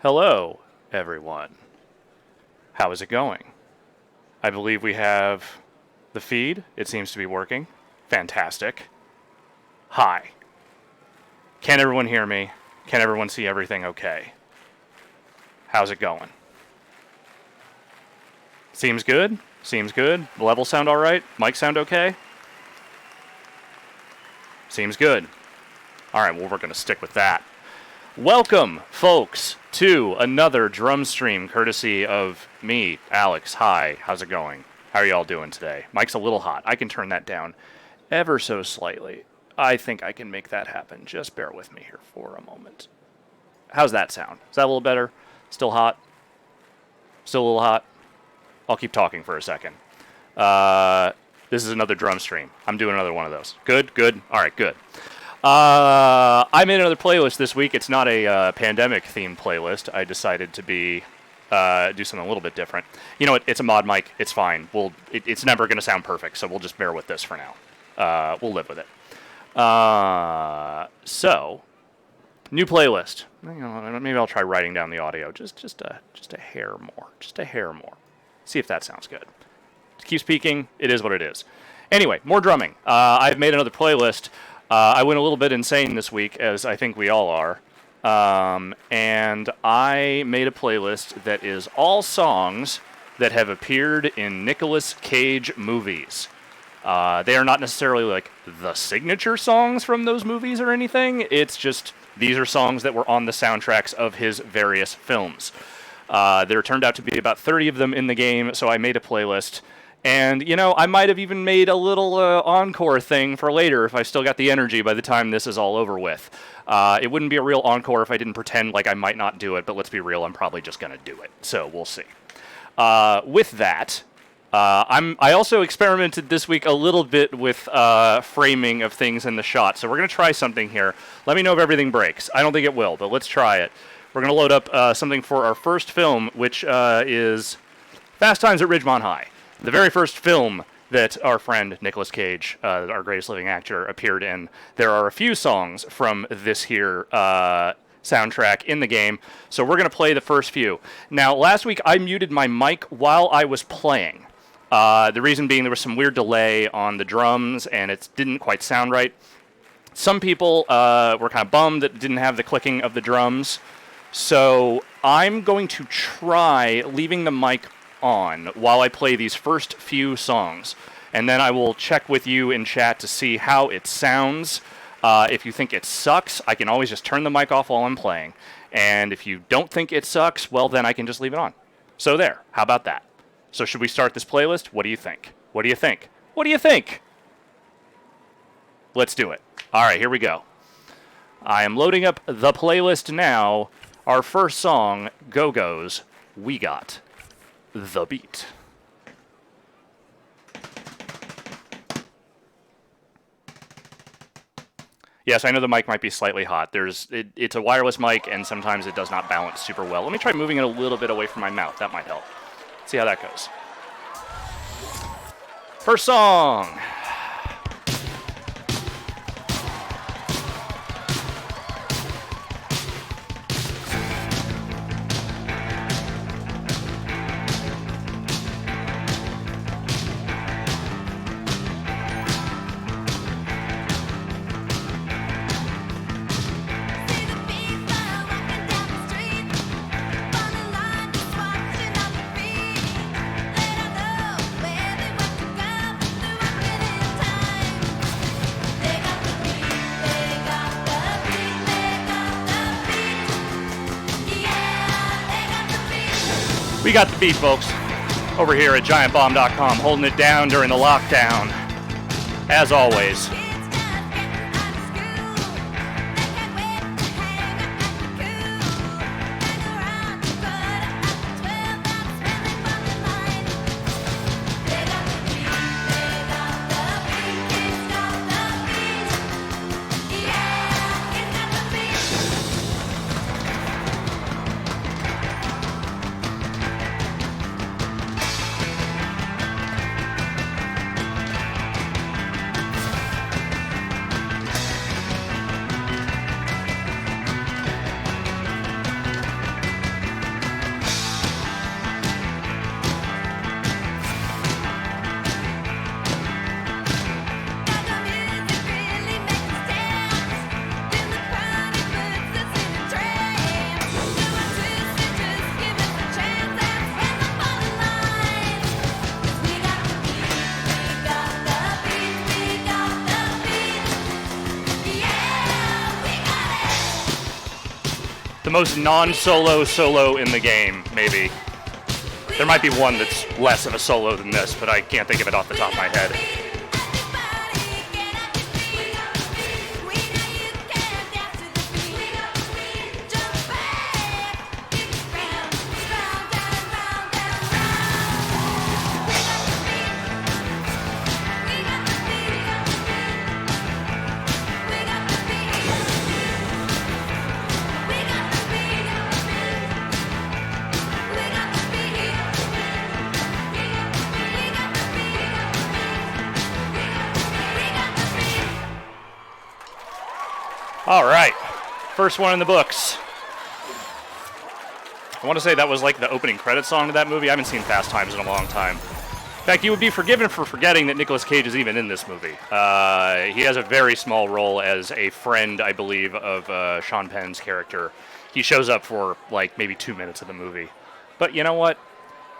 Hello, everyone. How is it going? I believe we have the feed. It seems to be working. Fantastic. Hi. Can everyone hear me? Can everyone see everything okay? How's it going? Seems good? Seems good. The levels sound all right? Mic sound okay? Seems good. All right, well, we're going to stick with that. Welcome, folks, to another drum stream courtesy of me, Alex. Hi, how's it going? How are y'all doing today? Mic's a little hot. I can turn that down ever so slightly. I think I can make that happen. Just bear with me here for a moment. How's that sound? Is that a little better? Still hot? Still a little hot? I'll keep talking for a second. This is another drum stream. I'm doing another one of those. Good, good. All right, good. I made another playlist this week. It's not a pandemic-themed playlist. I decided to do something a little bit different. You know what? It's a mod mic. It's fine. It's never going to sound perfect, so we'll just bear with this for now. We'll live with it. So, new playlist. You know, maybe I'll try writing down the audio just a hair more. Just a hair more. See if that sounds good. Keep speaking. It is what it is. Anyway, more drumming. I've made another playlist. I went a little bit insane this week, as I think we all are, and I made a playlist that is all songs that have appeared in Nicolas Cage movies. They are not necessarily like the signature songs from those movies or anything. It's just these are songs that were on the soundtracks of his various films. There turned out to be about 30 of them in the game, so I made a playlist. And, you know, I might have even made a little encore thing for later if I still got the energy by the time this is all over with. It wouldn't be a real encore if I didn't pretend like I might not do it, but let's be real, I'm probably just going to do it. So we'll see. With that, I also experimented this week a little bit with framing of things in the shot. So we're going to try something here. Let me know if everything breaks. I don't think it will, but let's try it. We're going to load up something for our first film, which is Fast Times at Ridgemont High. The very first film that our friend Nicolas Cage, our greatest living actor, appeared in. There are a few songs from this here soundtrack in the game, so we're going to play the first few. Now, last week I muted my mic while I was playing. The reason being there was some weird delay on the drums, and it didn't quite sound right. Some people were kind of bummed that it didn't have the clicking of the drums, so I'm going to try leaving the mic on while I play these first few songs, and then I will check with you in chat to see how it sounds. If you think it sucks, I can always just turn the mic off while I'm playing, and if you don't think it sucks, well, then I can just leave it on. So there, how about that? So should we start this playlist? What do you think? What do you think? What do you think? Let's do it. All right, here we go. I am loading up the playlist now. Our first song, Go-Go's We Got the Beat. Yes, I know the mic might be slightly hot. It's a wireless mic, and sometimes it does not balance super well. Let me try moving it a little bit away from my mouth. That might help. See how that goes. First song. We got the beat, folks, over here at GiantBomb.com, holding it down during the lockdown, as always. The most non-solo solo in the game, maybe. There might be one that's less of a solo than this, but I can't think of it off the top of my head. All right, first one in the books. I want to say that was like the opening credits song to that movie. I haven't seen Fast Times in a long time. In fact, you would be forgiven for forgetting that Nicolas Cage is even in this movie. He has a very small role as a friend, I believe, of Sean Penn's character. He shows up for like maybe 2 minutes of the movie. But you know what?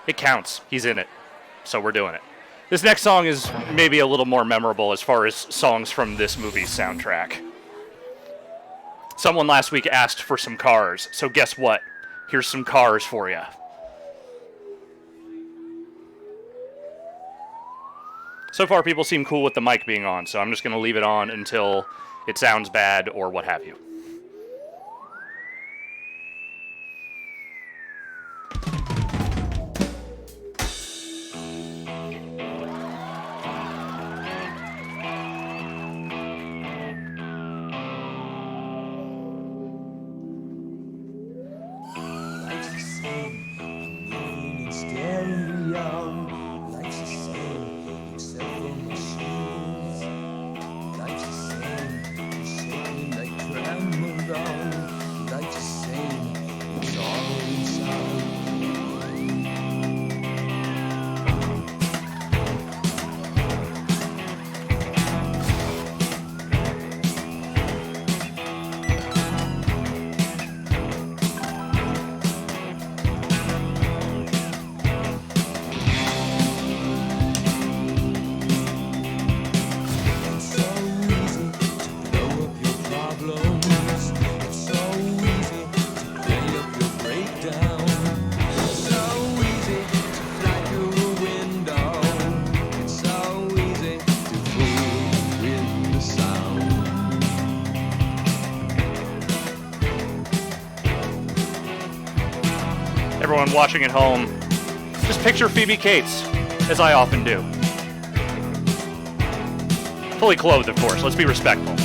It counts. He's in it. So we're doing it. This next song is maybe a little more memorable as far as songs from this movie's soundtrack. Someone last week asked for some Cars, so guess what? Here's some Cars for you. So far, people seem cool with the mic being on, so I'm just going to leave it on until it sounds bad or what have you. Everyone watching at home, just picture Phoebe Cates, as I often do. Fully clothed, of course. Let's be respectful.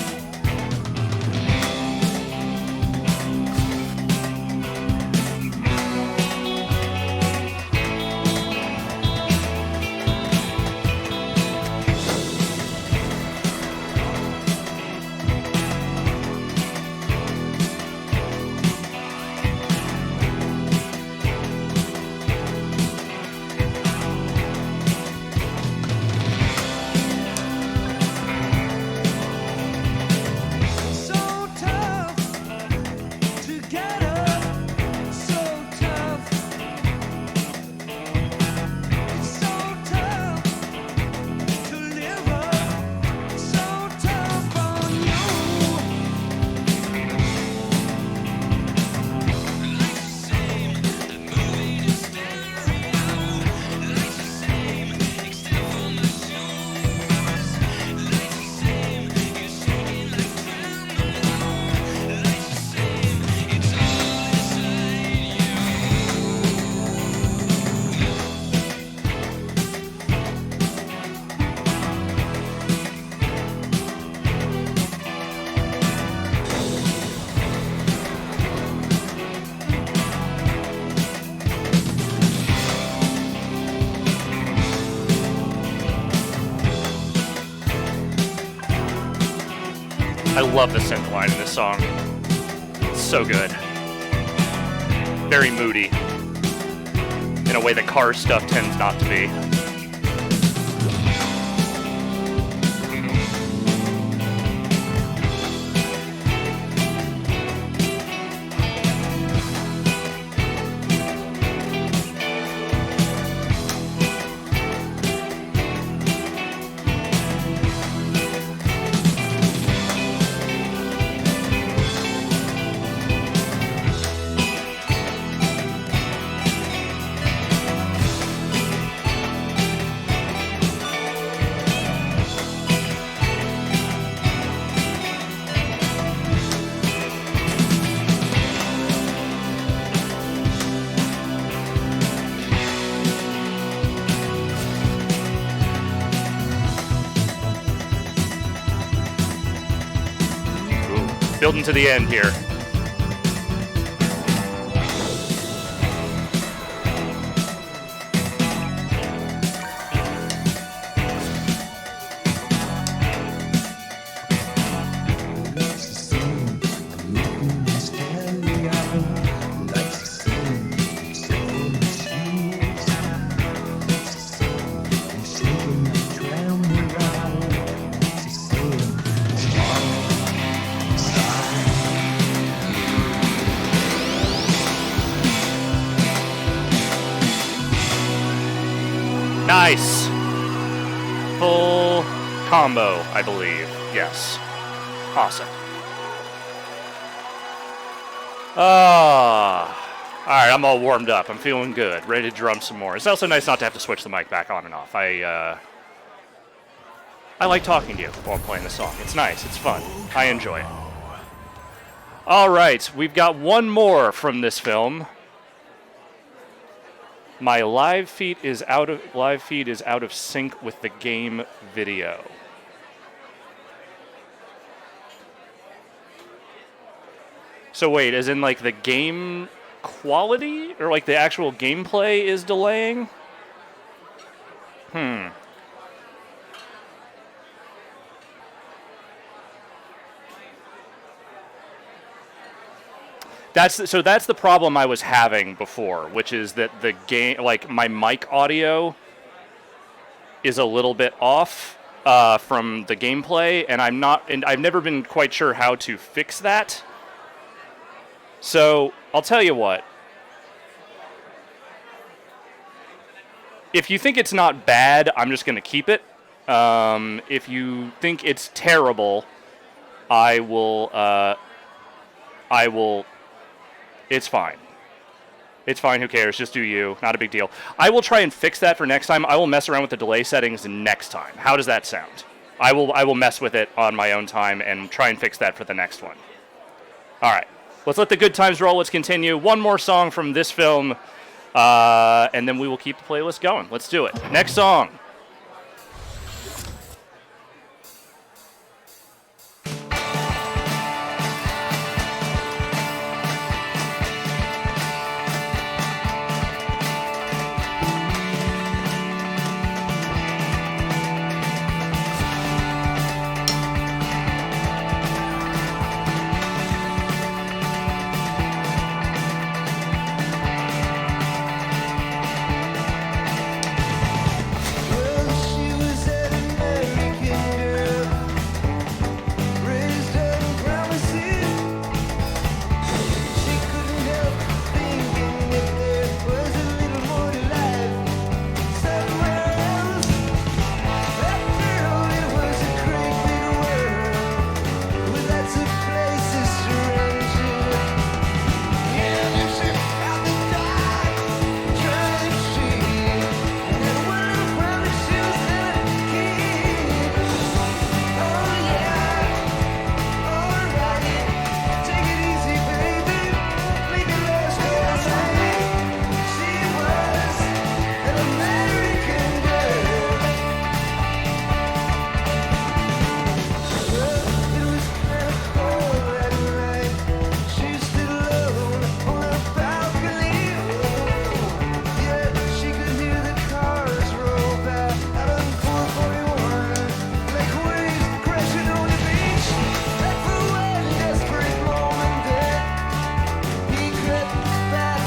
I love the synth line in this song. It's so good. Very moody. In a way that Cars stuff tends not to be. Building to the end here. Nice. Full combo, I believe. Yes. Awesome. Alright, I'm all warmed up. I'm feeling good. Ready to drum some more. It's also nice not to have to switch the mic back on and off. I like talking to you while I'm playing the song. It's nice. It's fun. I enjoy it. Alright, we've got one more from this film. My live feed is out of sync with the game video. So wait, as in like the game quality or like the actual gameplay is delaying? That's the problem I was having before, which is that the game, like my mic audio is a little bit off from the gameplay, and I've never been quite sure how to fix that. So I'll tell you what. If you think it's not bad, I'm just going to keep it. If you think it's terrible, I will. It's fine. It's fine, who cares? Just do you. Not a big deal. I will try and fix that for next time. I will mess around with the delay settings next time. How does that sound? I will mess with it on my own time and try and fix that for the next one. All right. Let's let the good times roll. Let's continue. One more song from this film, and then we will keep the playlist going. Let's do it. Next song.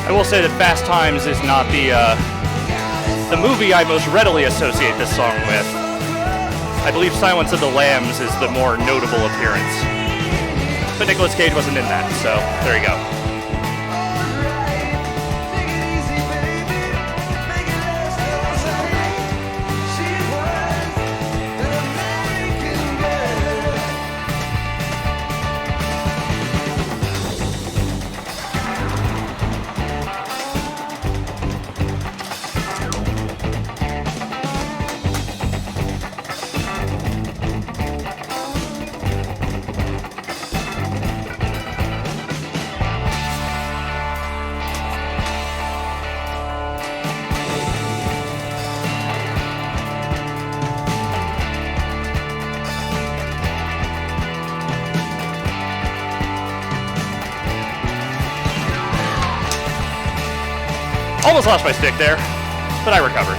I will say that Fast Times is not the movie I most readily associate this song with. I believe Silence of the Lambs is the more notable appearance. But Nicolas Cage wasn't in that, so there you go. Almost lost my stick there, but I recovered.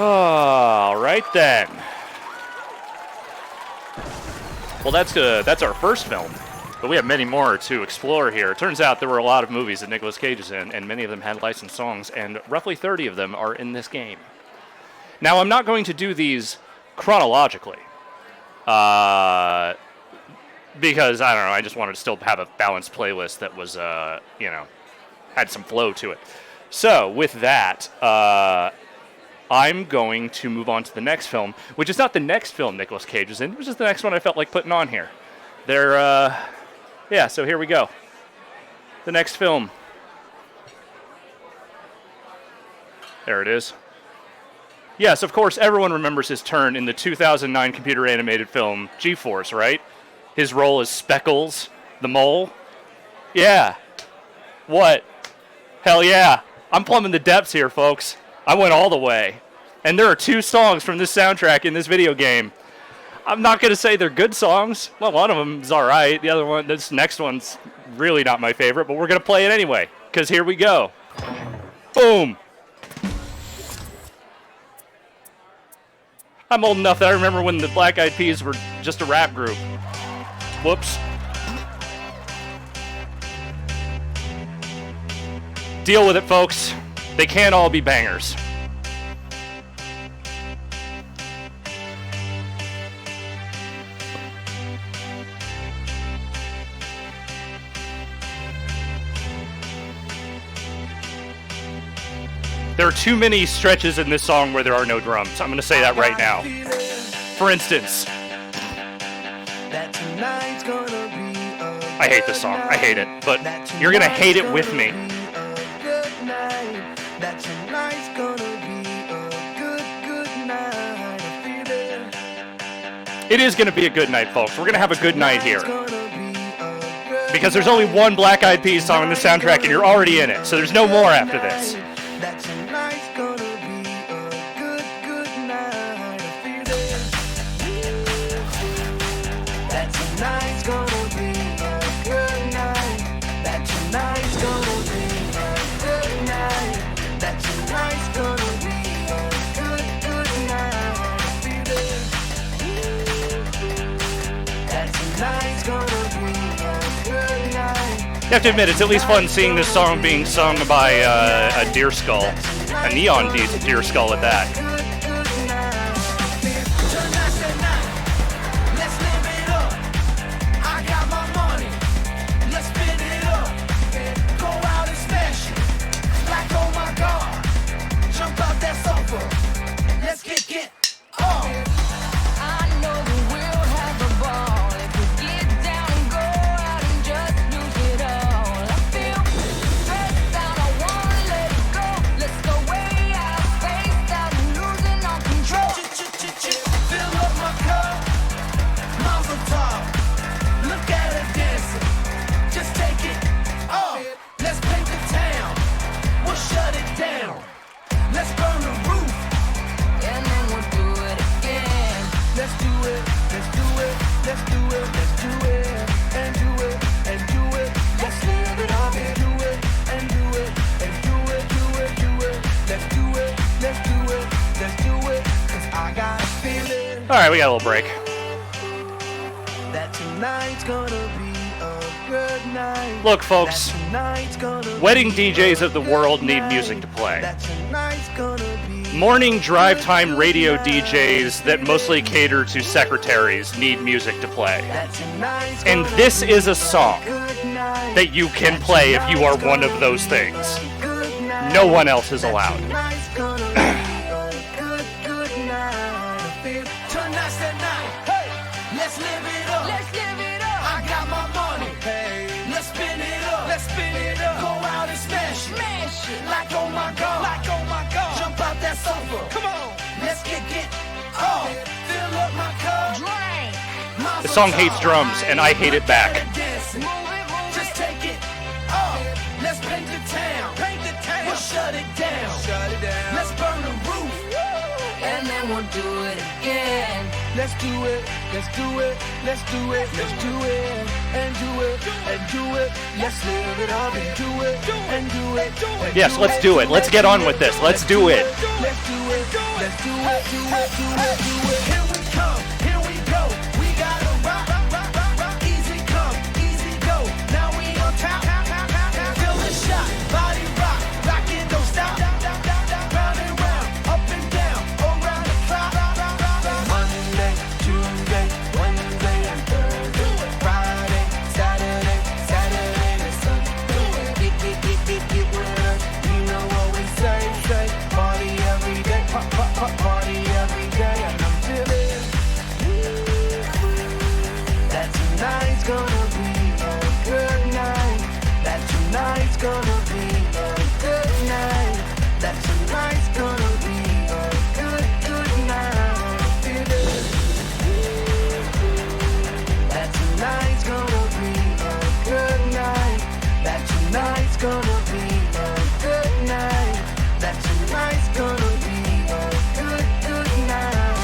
All right then. Well, that's our first film, but we have many more to explore here. It turns out there were a lot of movies that Nicolas Cage is in, and many of them had licensed songs, and roughly 30 of them are in this game. Now, I'm not going to do these chronologically, because, I don't know, I just wanted to still have a balanced playlist that was, had some flow to it. So, with that, I'm going to move on to the next film, which is not the next film Nicolas Cage is in, which is the next one I felt like putting on here. So here we go. The next film. There it is. Yes, of course, everyone remembers his turn in the 2009 computer-animated film G-Force, right? His role as Speckles, the mole. Yeah. What? Hell yeah. I'm plumbing the depths here, folks. I went all the way. And there are 2 songs from this soundtrack in this video game. I'm not going to say they're good songs. Well, one of them is all right. The other one, this next one's really not my favorite, but we're going to play it anyway, because here we go. Boom. I'm old enough that I remember when the Black Eyed Peas were just a rap group. Whoops. Deal with it, folks. They can't all be bangers. There are too many stretches in this song where there are no drums. I'm going to say that right now. For instance, I hate this song. I hate it. But you're going to hate it with me. It is going to be a good night, folks. We're going to have a good night here. Because there's only one Black Eyed Peas song on the soundtrack, and you're already in it. So there's no more after this. You have to admit, it's at least fun seeing this song being sung by a deer skull. A neon deer skull at that. All right, we got a little break. That tonight's gonna be a good night. Look, folks, wedding DJs of the world need music to play. That tonight's gonna be Morning drive time radio DJs that mostly cater to secretaries need music to play. And this is a song that you can play if you are one of those things. No one else is allowed. Like oh my god, jump out that sofa. Come on, let's kick it off. Fill up my cup. Drink. The song hates drums, and I hate it back. Just take it off. Let's paint the town. We'll shut it down. Let's burn the roof, and then we'll do it again. Let's do it. Let's do it. Let's do it. Let's do it. And do it. And do it. Let's live it up and do it. And do it. Yes, let's do it. Let's get on with this. Let's do it. Let's do it. Let's do it. Do it. Do it. Do it. Here we come. Here we go. We gotta rock. Easy come. Easy go. Now we on top. Feel the shot. Body rock. Rockin', don't stop. Round and round. Up and down. Around the clock. Monday, Tuesday, Wednesday, and Thursday. Friday, Saturday, and Sunday. Get with us. You know what we say. Party every day. Party every day. And I'm feeling that tonight's gonna be a good night. That tonight's gonna be a good night. That tonight's gonna be a good night. I'm feeling that tonight's gonna be a good night. That tonight's gonna be a good night. That tonight's gonna be a good night.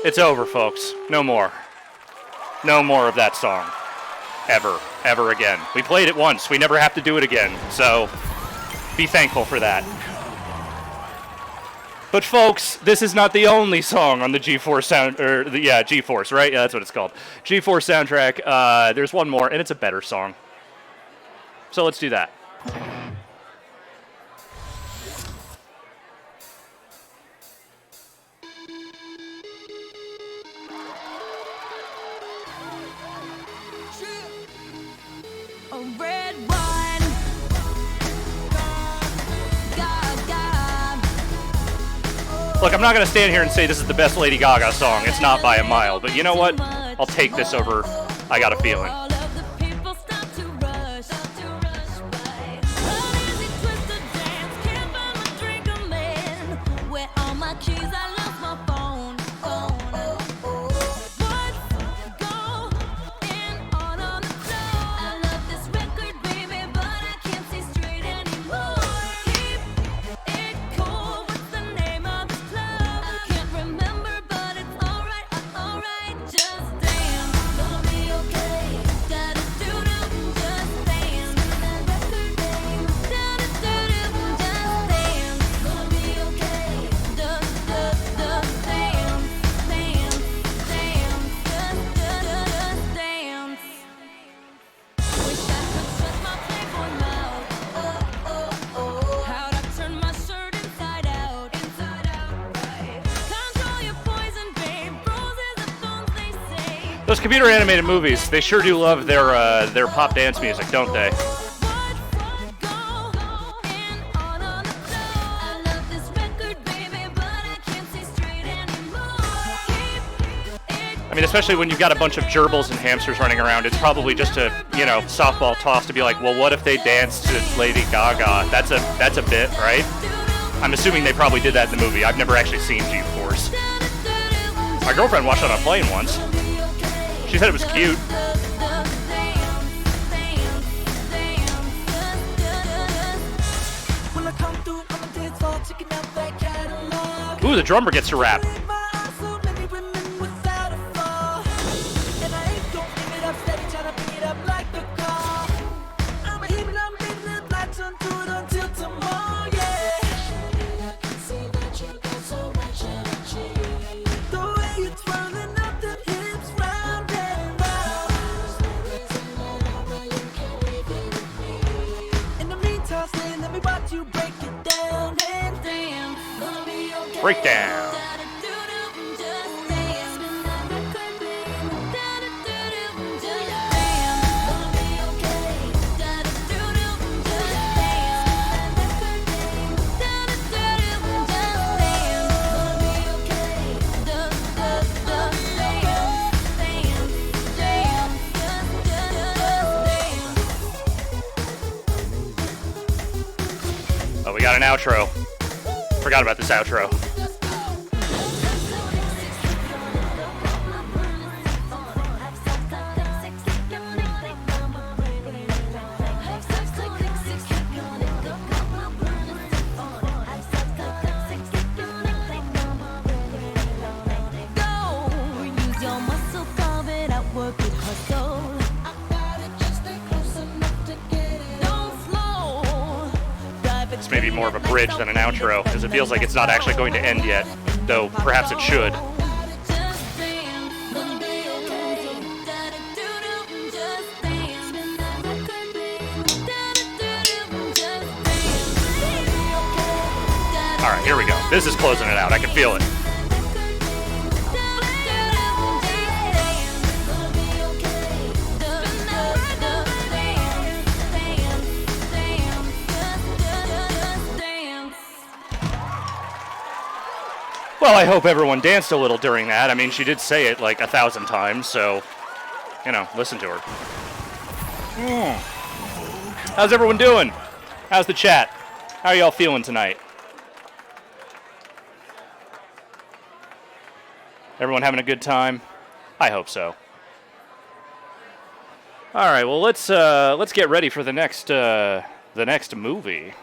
It's over, folks. No more. No more of that song. Ever again. We played it once. We never have to do it again. So be thankful for that. But folks, this is not the only song on the G-Force sound, G-Force, right? Yeah, that's what it's called. G-Force soundtrack. There's one more, and it's a better song. So let's do that. A red wine. Look, I'm not going to stand here and say this is the best Lady Gaga song. It's not by a mile. But you know what? I'll take this over I Got a Feeling. All of the people start to rush by. Uneasy twisted dance, can't find my drink, I'm in. Where all my keys, I lost my phone. What's going on the floor? I love this record, baby, but I can't see straight anymore. Keep it cool, what's the name of this club? I can't remember, but it's alright, just dance. Gonna be okay. Da-da-doo-doo, just dance. That record name. Da-da-doo-doo, just dance. Gonna be okay. Just dance, dance, just dance. Wish I could shut my playboy mouth. How'd I turn my shirt inside out, right? Control your poison, babe. Roses are thorns, they say. Those computer animated movies, they sure do love their pop dance music, don't they? What's going on the floor? I love this record, baby, but I can't see straight anymore. Keep it I mean, especially when you've got a bunch of gerbils and hamsters running around, it's probably just a, softball toss to be like, well, what if they danced to Lady Gaga? That's a bit, right? I'm assuming they probably did that in the movie. I've never actually seen G-Force. My girlfriend watched it on a plane once. She said it was cute. When I come through, I'm a dance hall, checking out that catalog. Ooh, the drummer gets to rap. So many women without a flaw. And I ain't gon' give it up, steady tryna pick it up like the car. I'm a heat, I'm getting the lights on to it until tomorrow, yeah. I can see that you got so much energy. Breakdown. Oh, we got an outro. Forgot about this outro. It's maybe more of a bridge than an outro, because it feels like it's not actually going to end yet, though perhaps it should. All right, here we go. This is closing it out. I can feel it. Well, I hope everyone danced a little during that. I mean, she did say it like 1,000 times, so, you know, listen to her. How's everyone doing? How's the chat? How are y'all feeling tonight? Everyone having a good time? I hope so. All right, well, let's get ready for the next movie.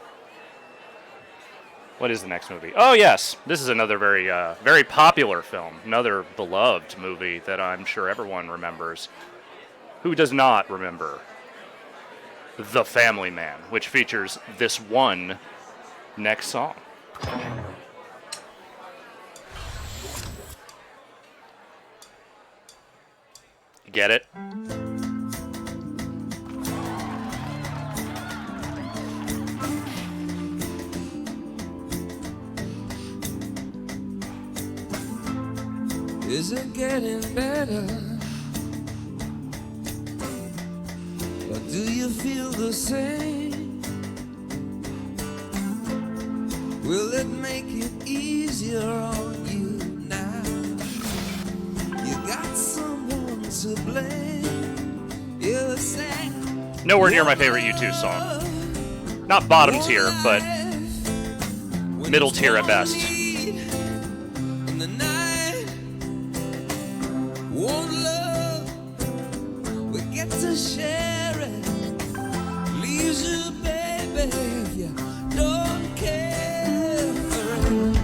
What is the next movie? Oh, yes. This is another very popular film. Another beloved movie that I'm sure everyone remembers. Who does not remember The Family Man, which features this one next song. Get it? Is it getting better? Or do you feel the same? Will it make it easier on you now? You got someone to blame. You say Nowhere near my favorite U2 song. Not bottom tier, but middle tier at best. in the night. Won't love, we get to share it. Leaves you, baby, if you don't care for it.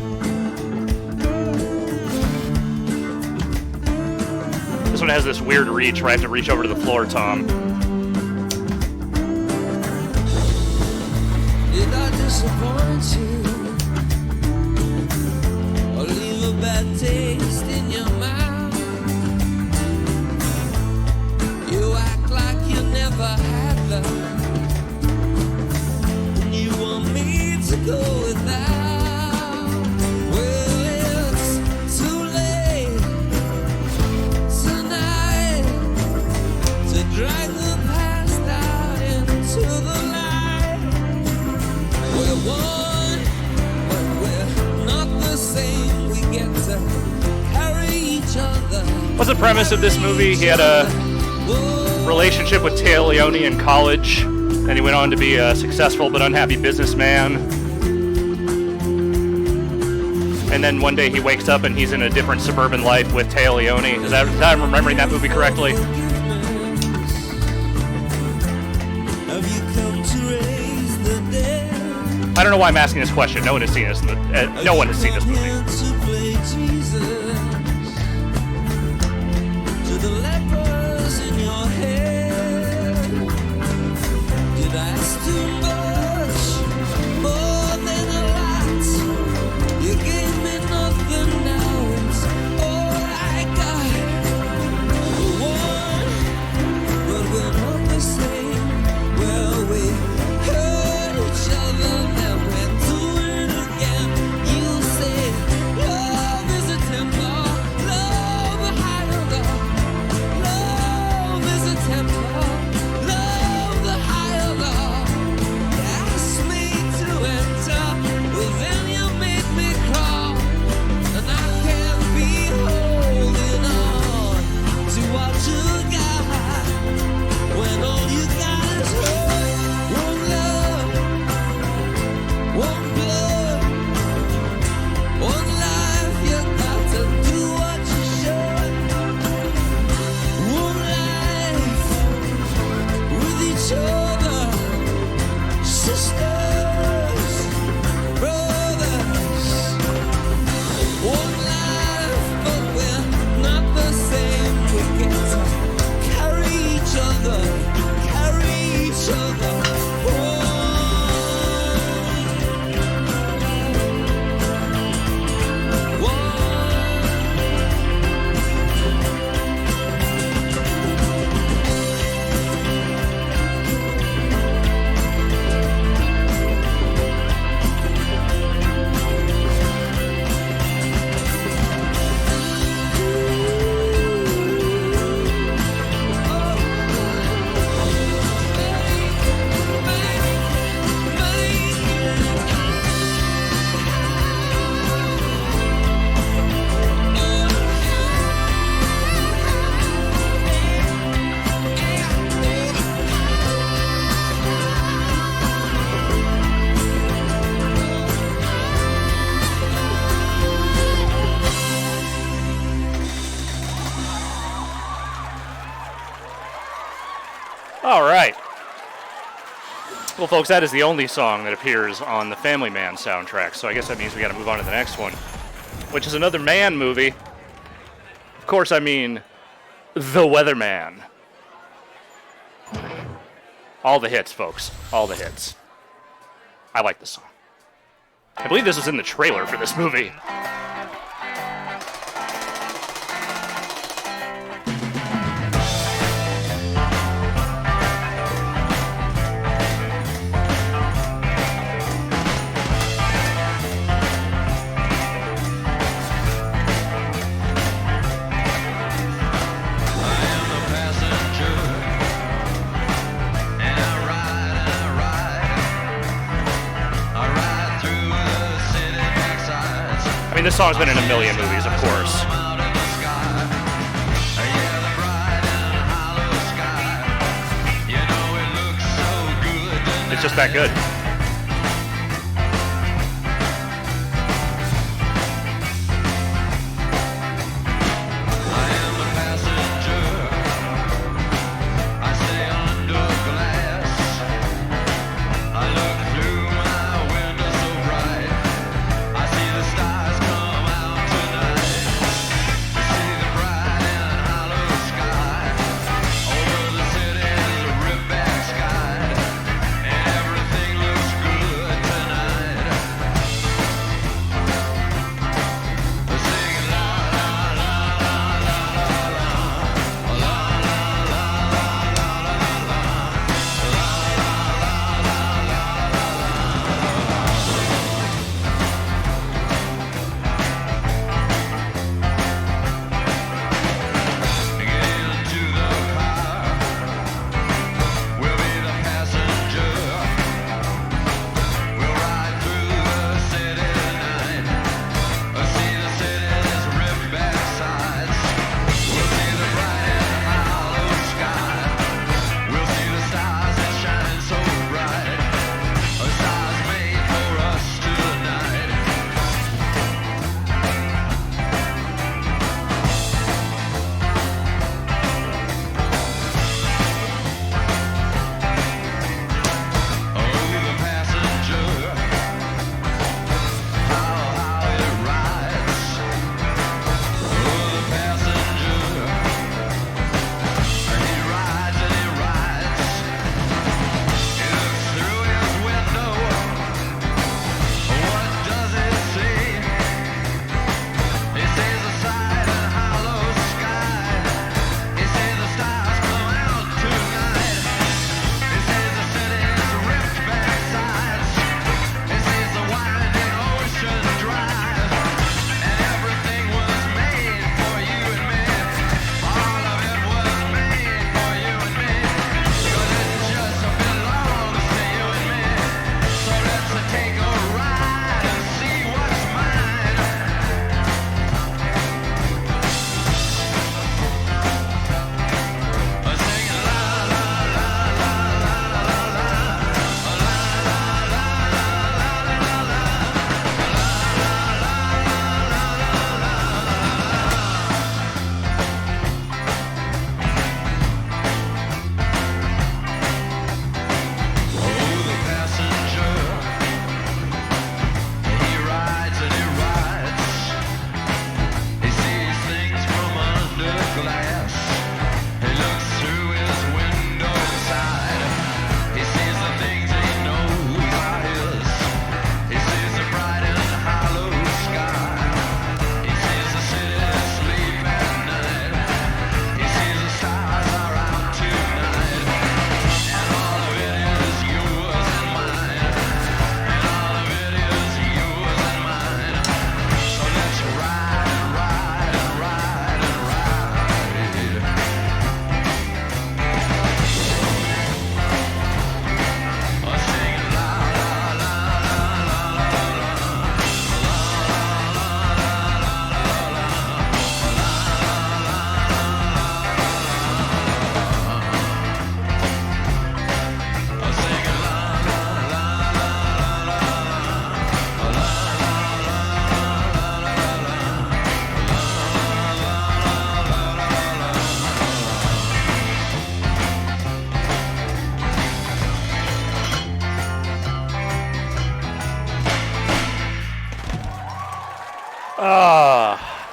This one has this weird reach where I have to reach over to the floor, Tom. Did I disappoint you? Or leave a bad taste in your mouth? You act like you never had love, and you want me to go without. Well, it's too late tonight to drag the past out into the light. We're one, but we're not the same. We get to carry each other. What's the premise of this movie? He had a relationship with Taya Leone in college, and he went on to be a successful but unhappy businessman. And then one day he wakes up and he's in a different suburban life with Taya Leone. Is that I'm remembering that movie correctly? Have you come to raise the dead? I don't know why I'm asking this question. No one has seen this. No one has seen this movie. To play Jesus to the lepers in your head. Did I ask too much? More than a lot. You gave me nothing, now it's all I got. One, but we're not the same. Well, we hurt each other, then we do it again. You say All right. Well, folks, that is the only song that appears on the Family Man soundtrack, so I guess that means we got to move on to the next one, which is another man movie. Of course, I mean The Weatherman. All the hits, folks. All the hits. I like this song. I believe this was in the trailer for this movie. I mean, this song's been in a million movies, of course. It's just that good.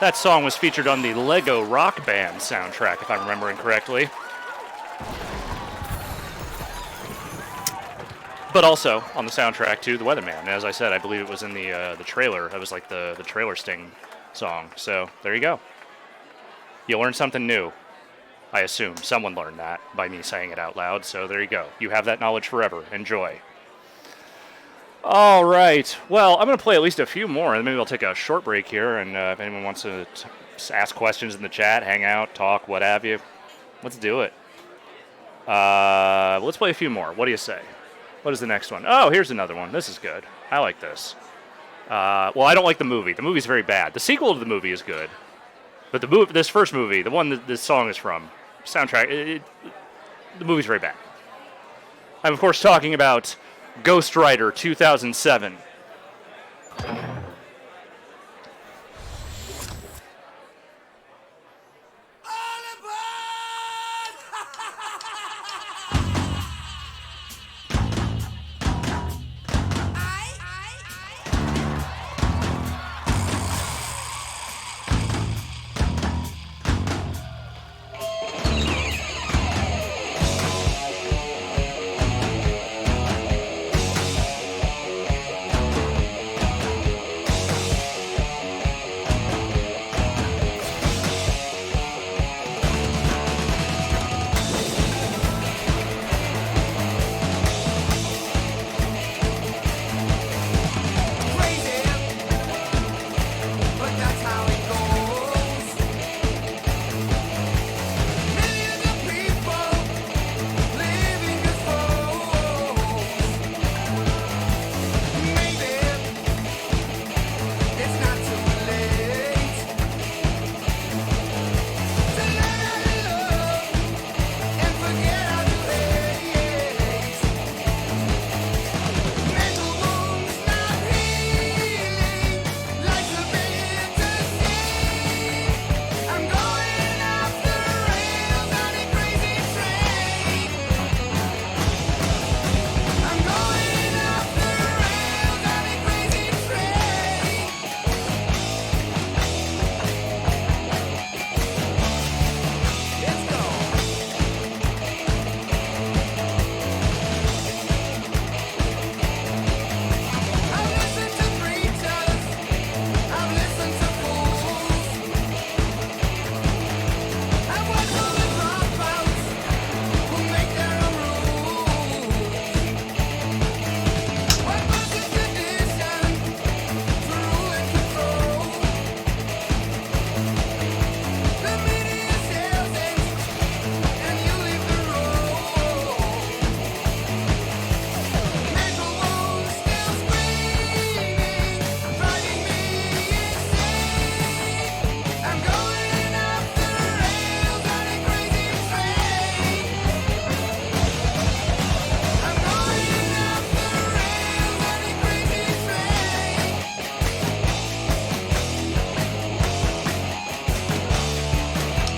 That song was featured on the Lego Rock Band soundtrack, if I'm remembering correctly. But also on the soundtrack to The Weatherman. And as I said, I believe it was in the trailer. That was like the trailer sting song. So there you go. You learned something new. I assume someone learned that by me saying it out loud. So there you go. You have that knowledge forever. Enjoy. All right. Well, I'm going to play at least a few more, and maybe I'll take a short break here. And if anyone wants to ask questions in the chat, hang out, talk, what have you, let's do it. Let's play a few more. What do you say? What is the next one? Oh, here's another one. This is good. I like this. Well, I don't like the movie. The movie's very bad. The sequel to the movie is good. But this first movie, the one that this song is from, soundtrack, the movie's very bad. I'm, of course, talking about Ghost Rider 2007.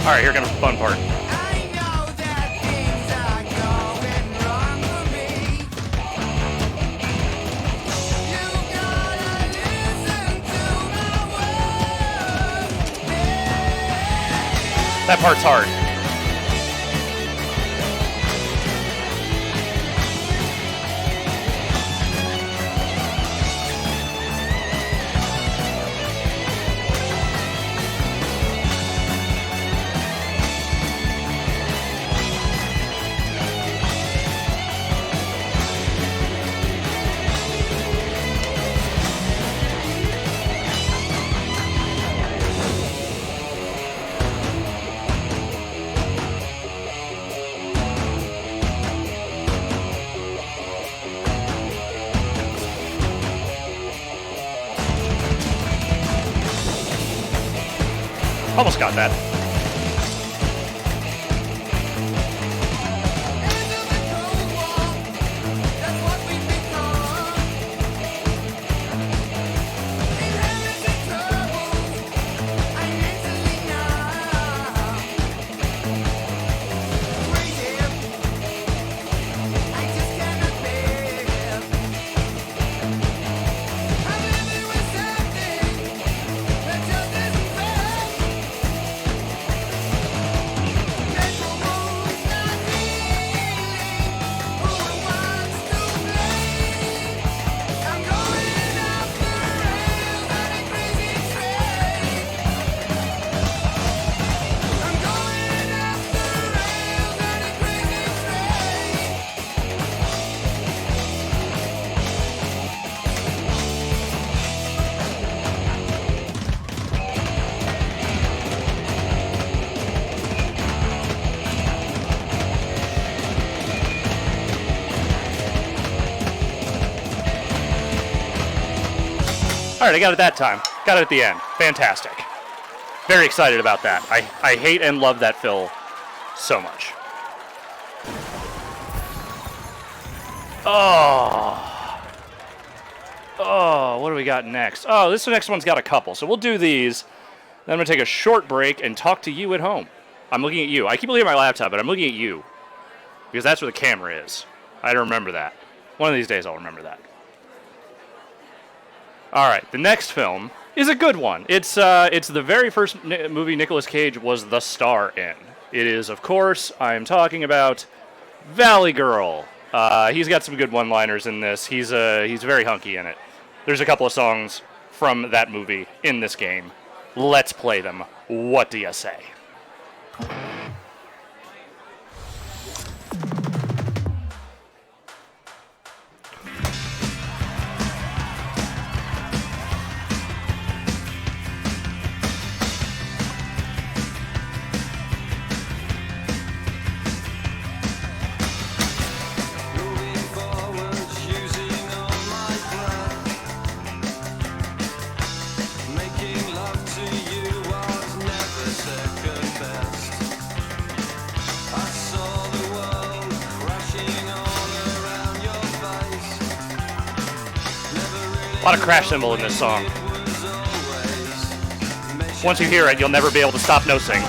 All right, here comes the fun part. I know that things are going wrong for me. You gotta listen to my words. That part's hard. Almost got that. All right, I got it that time. Got it at the end. Fantastic. Very excited about that. I hate and love that fill so much. Oh, what do we got next? Oh, this next one's got a couple. So we'll do these. Then I'm going to take a short break and talk to you at home. I'm looking at you. I keep looking at my laptop, but I'm looking at you. Because that's where the camera is. I had to remember that. One of these days I'll remember that. All right, the next film is a good one. It's the very first movie Nicolas Cage was the star in. It is, of course, I am talking about Valley Girl. He's got some good one-liners in this. He's very hunky in it. There's a couple of songs from that movie in this game. Let's play them. What do you say? A lot of crash cymbal in this song. Once you hear it, you'll never be able to stop no-sing.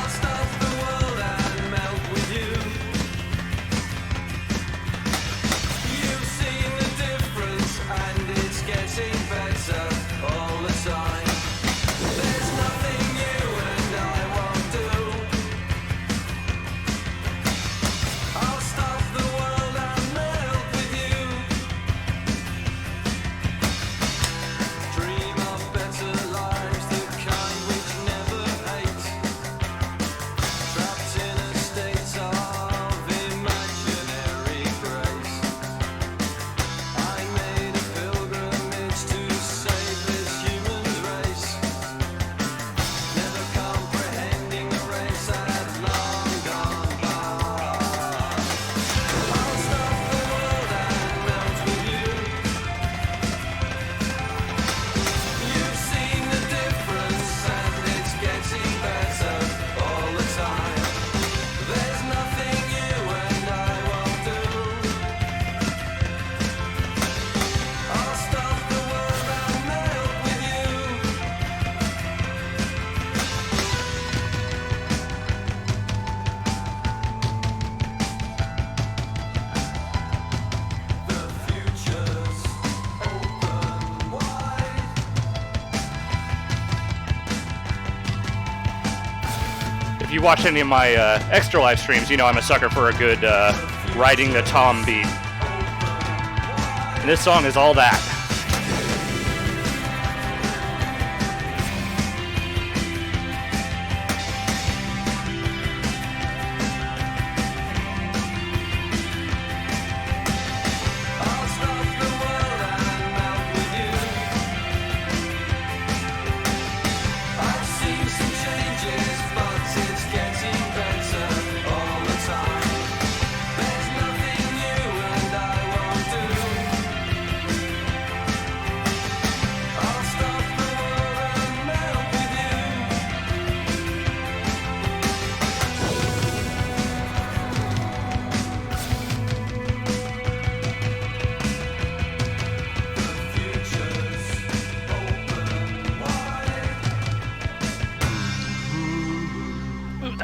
If you watch any of my extra live streams, you know I'm a sucker for a good riding the tom beat. And this song is all that.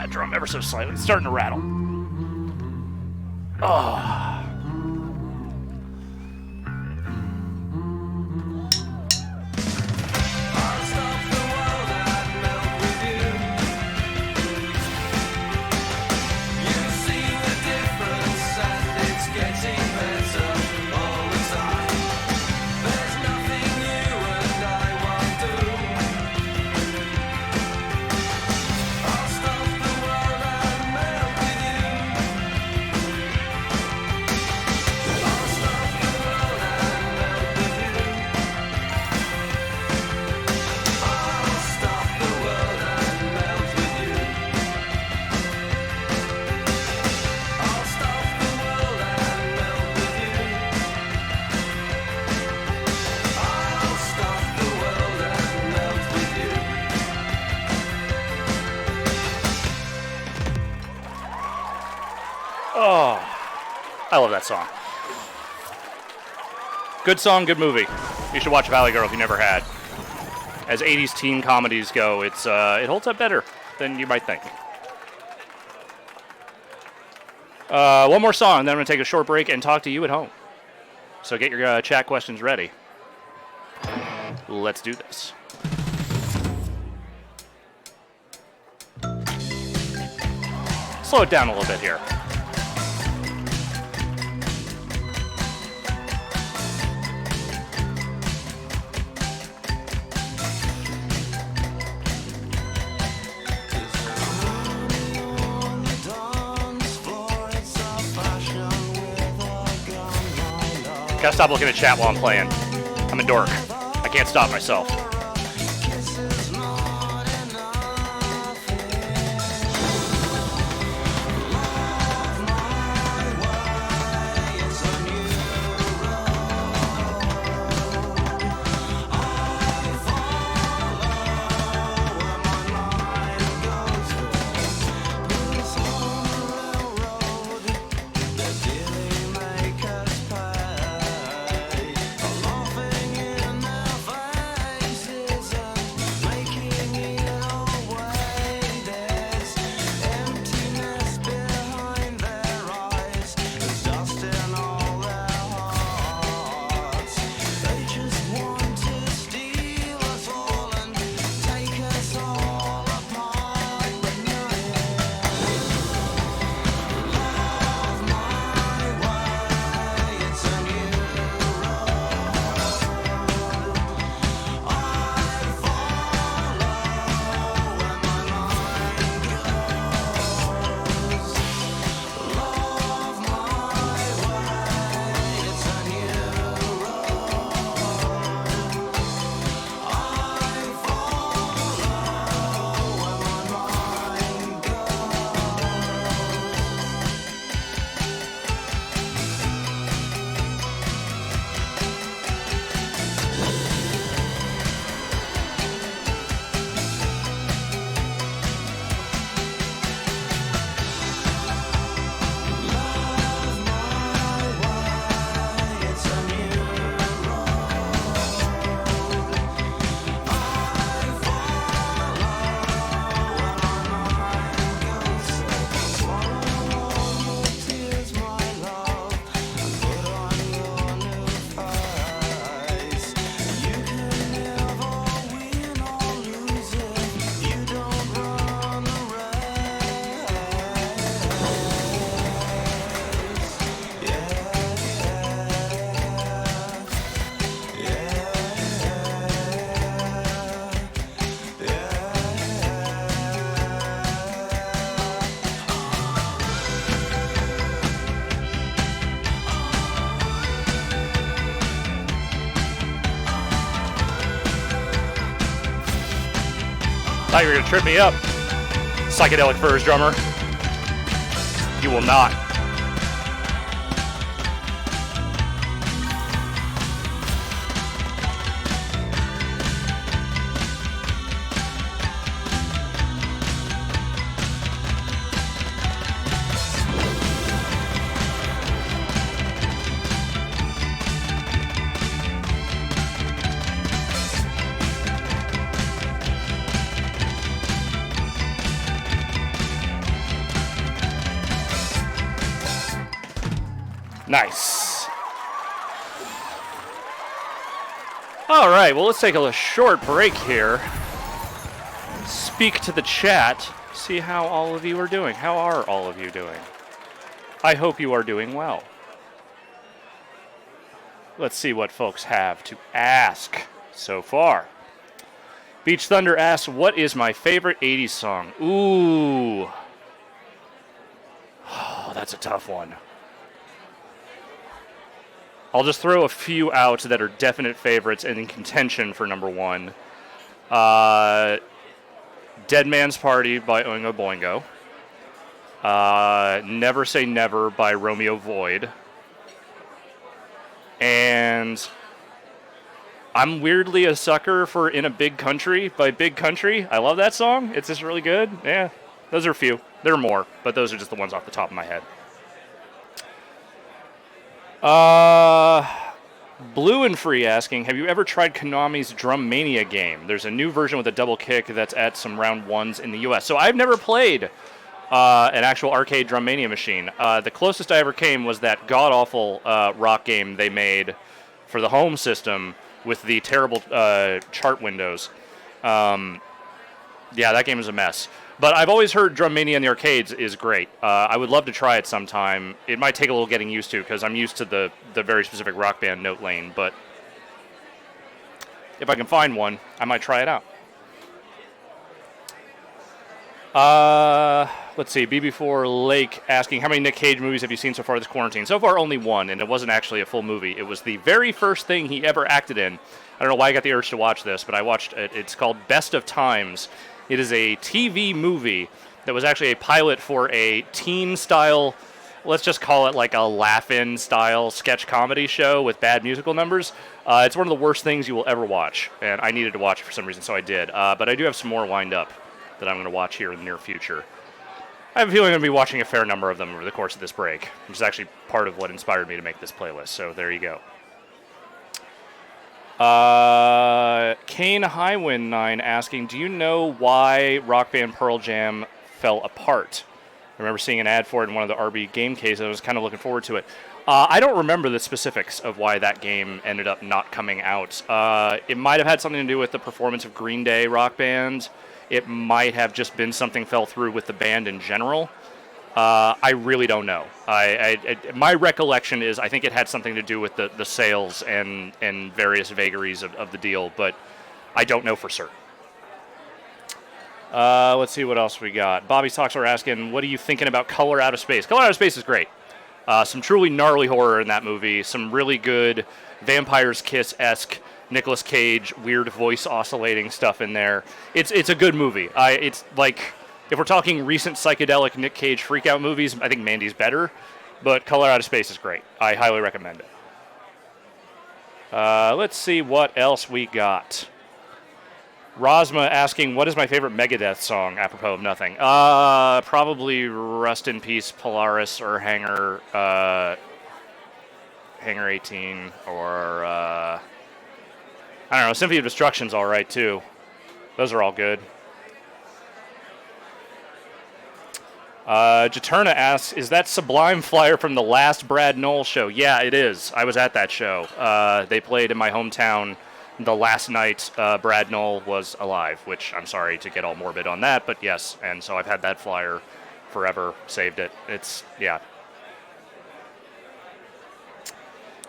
Drum ever so slightly. It's starting to rattle. Oh. Oh, I love that song. Good song, good movie. You should watch Valley Girl if you never had. As 80s teen comedies go, it holds up better than you might think. One more song, then I'm going to take a short break and talk to you at home. So get your chat questions ready. Let's do this. Slow it down a little bit here. Gotta stop looking at chat while I'm playing. I'm a dork. I can't stop myself. Thought you were gonna trip me up, Psychedelic Furs drummer. You will not. Nice. All right, well, let's take a short break here. Speak to the chat. See how all of you are doing. How are all of you doing? I hope you are doing well. Let's see what folks have to ask so far. Beach Thunder asks, what is my favorite 80s song? Ooh. Oh, that's a tough one. I'll just throw a few out that are definite favorites and in contention for number one. Dead Man's Party by Oingo Boingo. Never Say Never by Romeo Void. And I'm weirdly a sucker for In a Big Country by Big Country. I love that song. It's just really good. Yeah, those are a few. There are more, but those are just the ones off the top of my head. Blue and Free asking, have you ever tried Konami's Drum Mania game? There's a new version with a double kick that's at some round ones in the U.S. So I've never played an actual arcade Drum Mania machine. The closest I ever came was that god-awful rock game they made for the home system with the terrible chart windows. Yeah, that game is a mess. But I've always heard Drum Mania in the arcades is great. I would love to try it sometime. It might take a little getting used to because I'm used to the very specific Rock Band note lane. But if I can find one, I might try it out. Let's see. BB4 Lake asking, how many Nick Cage movies have you seen so far this quarantine? So far, only one, and it wasn't actually a full movie. It was the very first thing he ever acted in. I don't know why I got the urge to watch this, but I watched it. It's called Best of Times. It is a TV movie that was actually a pilot for a teen-style, let's just call it like a laugh-in style sketch comedy show with bad musical numbers. It's one of the worst things you will ever watch, and I needed to watch it for some reason, so I did. But I do have some more lined up that I'm going to watch here in the near future. I have a feeling I'm going to be watching a fair number of them over the course of this break, which is actually part of what inspired me to make this playlist, so there you go. Kane Highwind 9 asking, do you know why Rock Band Pearl Jam fell apart? I remember seeing an ad for it in one of the RB game cases. I was kind of looking forward to it. I don't remember the specifics of why that game ended up not coming out. It might have had something to do with the performance of Green Day Rock Band. It might have just been something fell through with the band in general. I really don't know. My recollection is I think it had something to do with the sales and various vagaries of the deal, but I don't know for certain. Let's see what else we got. Bobby Sox are asking, what are you thinking about Color Out of Space? Color Out of Space is great. Some truly gnarly horror in that movie. Some really good Vampire's Kiss-esque Nicolas Cage, weird voice oscillating stuff in there. It's a good movie. It's like... If we're talking recent psychedelic Nick Cage freakout movies, I think Mandy's better, but Color Out of Space is great. I highly recommend it. Let's see what else we got. Rosma asking, what is my favorite Megadeth song, apropos of nothing? Probably Rust in Peace, Polaris, or Hangar 18, or, I don't know, Symphony of Destruction's all right, too. Those are all good. Jaterna asks, is that Sublime flyer from the last Brad Knoll show? Yeah, it is. I was at that show. They played in my hometown the last night Brad Knoll was alive, which I'm sorry to get all morbid on that, but yes. And so I've had that flyer forever, saved it. It's, yeah.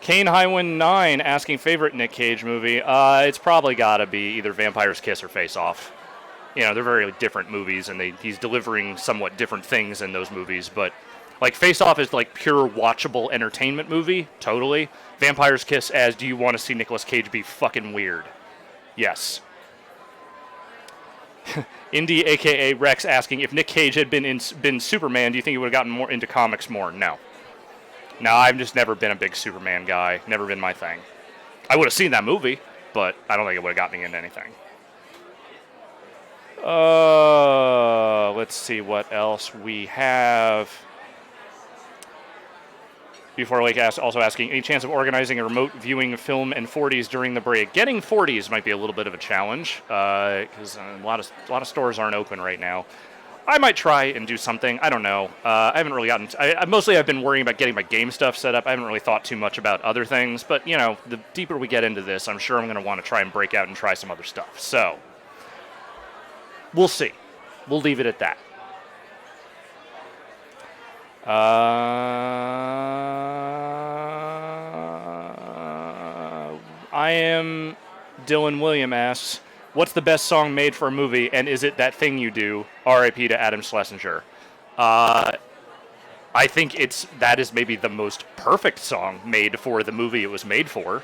Kane Highwind 9 asking favorite Nick Cage movie. It's probably got to be either Vampire's Kiss or Face Off. You know, they're very different movies, and he's delivering somewhat different things in those movies. But, like, Face Off is, like, pure watchable entertainment movie, totally. Vampire's Kiss as, do you want to see Nicolas Cage be fucking weird? Yes. Indy, a.k.a. Rex, asking, if Nick Cage had been Superman, do you think he would have gotten more into comics more? No. No, I've just never been a big Superman guy. Never been my thing. I would have seen that movie, but I don't think it would have got me into anything. Let's see what else we have. Before Lake also asking, any chance of organizing a remote viewing of film and 40s during the break? Getting 40s might be a little bit of a challenge because a lot of stores aren't open right now. I might try and do something. I don't know. I haven't really gotten... mostly I've been worrying about getting my game stuff set up. I haven't really thought too much about other things. But, you know, the deeper we get into this, I'm sure I'm going to want to try and break out and try some other stuff. So, we'll see. We'll leave it at that. I am Dylan William asks, what's the best song made for a movie, and is it That Thing You Do? R.I.P. to Adam Schlesinger. I think that is maybe the most perfect song made for the movie it was made for.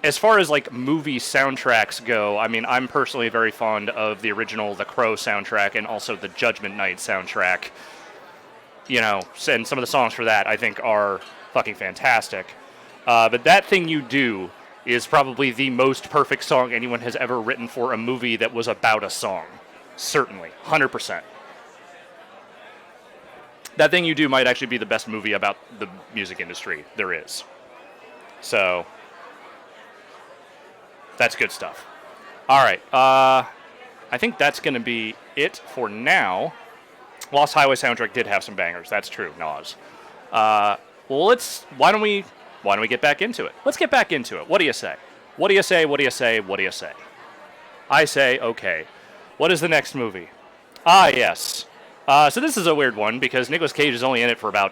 As far as, like, movie soundtracks go, I mean, I'm personally very fond of the original The Crow soundtrack and also the Judgment Night soundtrack. You know, and some of the songs for that, I think, are fucking fantastic. But That Thing You Do is probably the most perfect song anyone has ever written for a movie that was about a song. Certainly. 100%. That Thing You Do might actually be the best movie about the music industry there is. So, that's good stuff. All right. I think that's going to be it for now. Lost Highway soundtrack did have some bangers. That's true, Nas. Well, why don't we get back into it? Let's get back into it. What do you say? What do you say? What do you say? What do you say? I say, okay. What is the next movie? Ah, yes. So this is a weird one because Nicolas Cage is only in it for about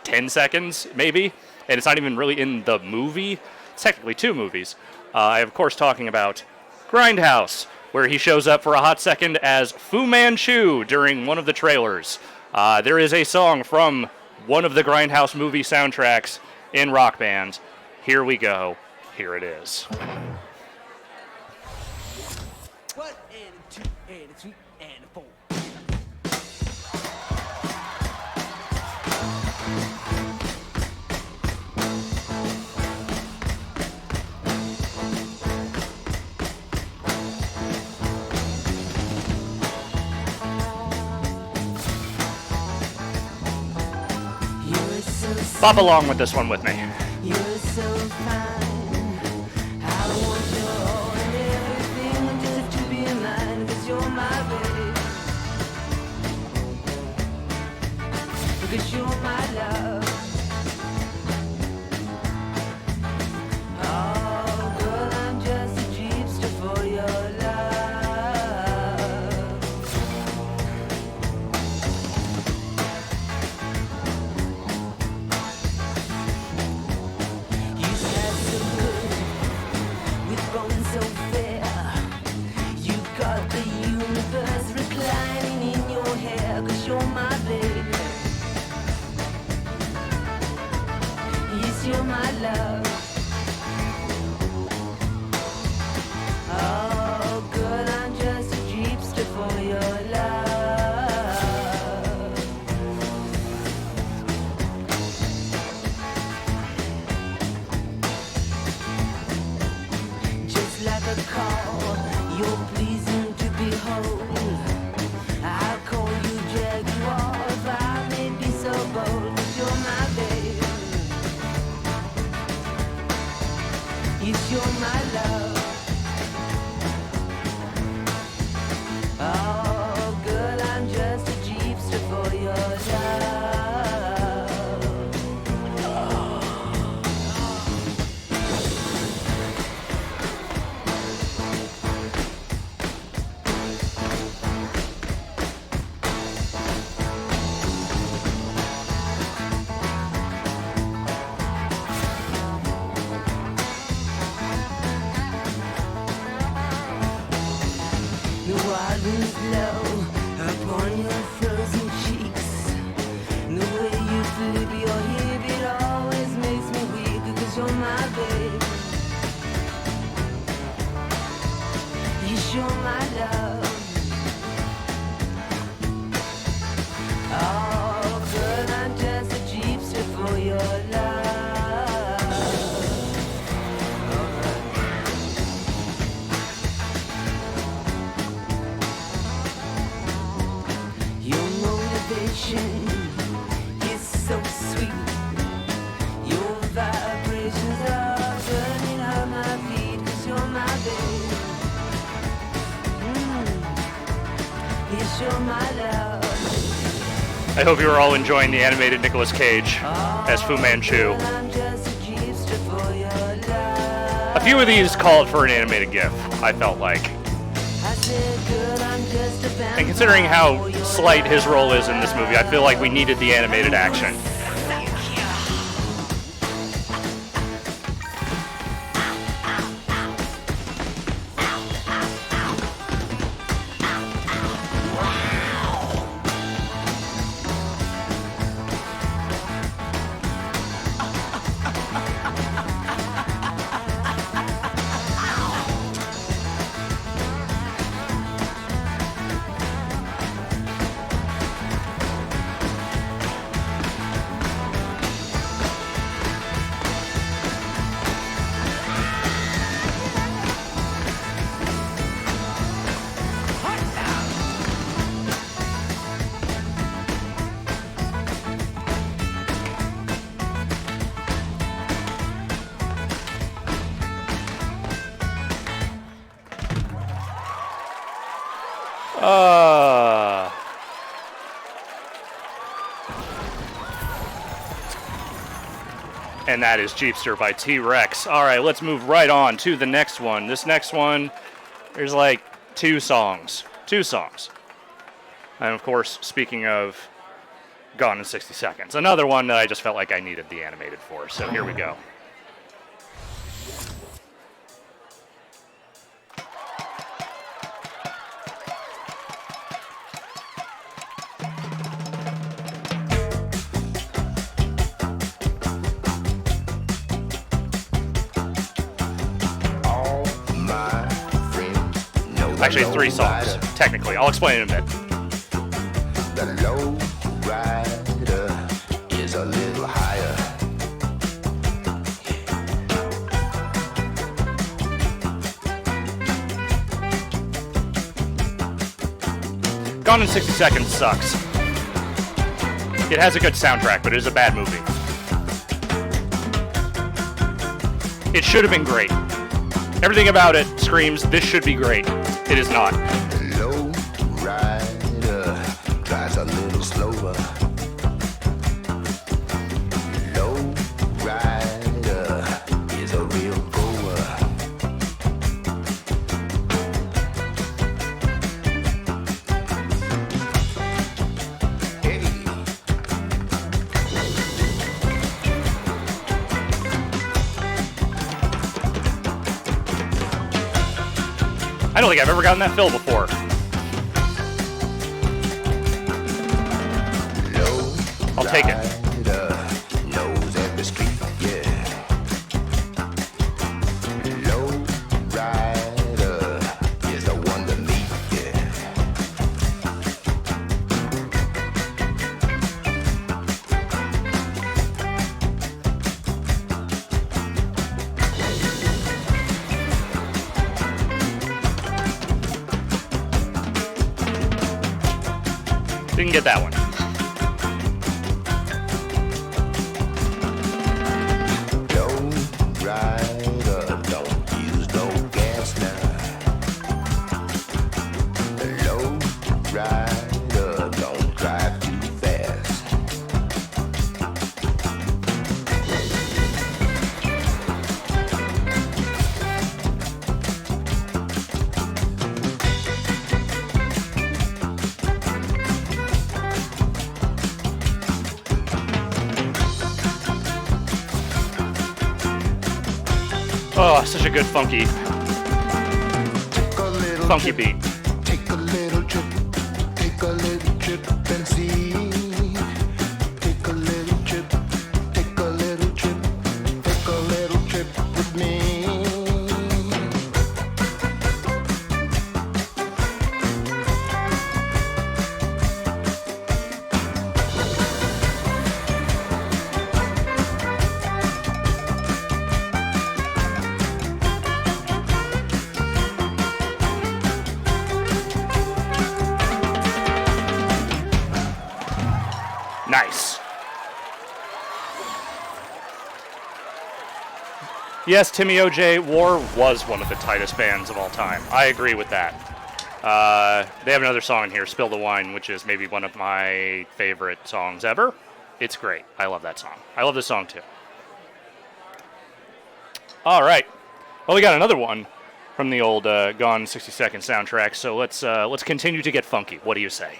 10 seconds, maybe, and it's not even really in the movie. It's technically 2 movies. I am, of course, talking about Grindhouse, where he shows up for a hot second as Fu Manchu during one of the trailers. There is a song from one of the Grindhouse movie soundtracks in Rock Band. Here we go. Here it is. 1 and 2 and 3 and 4. Bop along with this one with me. You're so fine. I want your all and everything just to be mine, 'cause you're my baby. 'Cause you're my love. Oh, girl, I'm just a jeepster for your love. You sat so good, with bones so fair. You got the universe reclining in your hair, 'cause you're my baby. Yes, you're my love. Oh, girl, I'm just a jeepster for your love. Just like a call, you're pleasing to behold. I'll call you Jaguar if I may be so bold, 'cause you're my baby. Yes, you're my love. Oh, girl, I'm just a jeepster for your love. The wild winds blow upon your frozen cheeks. The way you flip your hip, it always makes me weak, 'cause you're my baby. Yes, you're my love. Oh, girl, I'm just a jeepster for your love. Your motivation is so sweet. Your vibrations are burning out my feet, 'cause you're my baby. Yes, you're my love. I hope you are all enjoying the animated Nicolas Cage as Fu Manchu. I'm just a jeepster for your love. A few of these called for an animated GIF, I felt like. I said, girl, I'm just a And considering how slight his role is in this movie, I feel like we needed the animated action. And that is Jeepster by T-Rex. All right, let's move right on to the next one. This next one, there's like two songs. And of course, speaking of Gone in 60 Seconds, another one that I just felt like I needed the animated for. So here we go. Actually, three songs, technically. I'll explain in a bit. The low rider is a little higher. Gone in 60 Seconds sucks. It has a good soundtrack, but it is a bad movie. It should have been great. Everything about it screams, this should be great. It is not. Low rider drives a little slower. Low rider is a real goer. Hey. I don't think I've ever gotten that fill before. I'll take it. Knows every street, yeah. Low rider is the one to meet, yeah. Didn't get that one. Low rider don't use no gas now. Low rider don't drive too fast. Oh, such a good funky beat. Take a little trip and see. Take a little trip with me. Nice. Yes, Timmy OJ, War was one of the tightest bands of all time. I agree with that. They have another song in here, Spill the Wine, which is maybe one of my favorite songs ever. It's great. I love that song. I love this song too. All right. Well, we got another one from the old Gone 60 Second soundtrack, so let's continue to get funky. What do you say?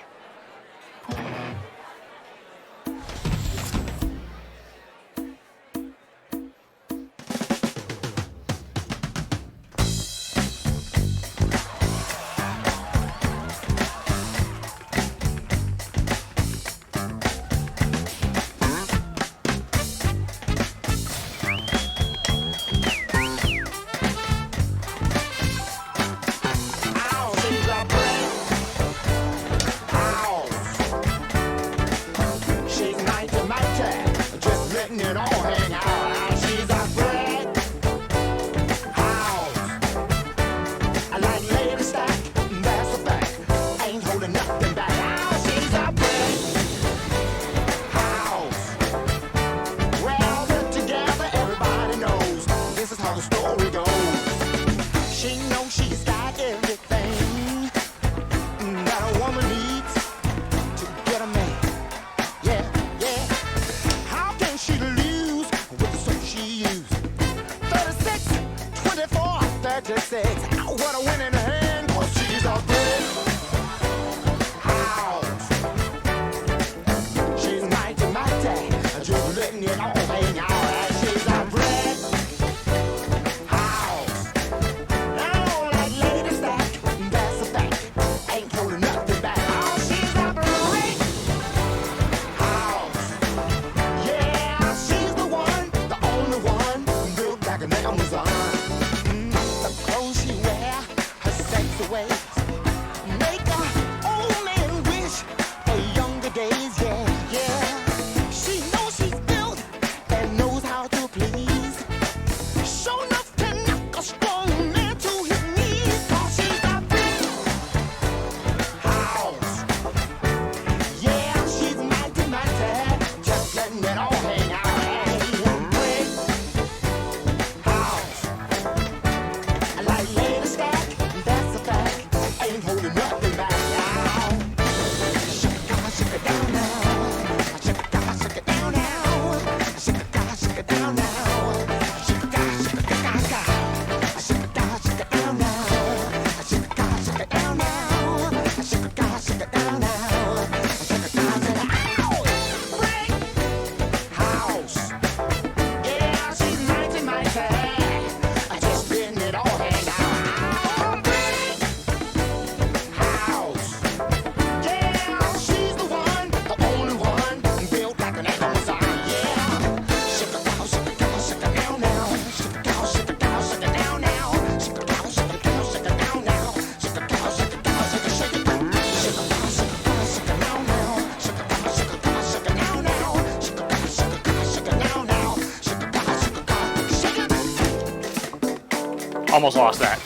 Almost lost that.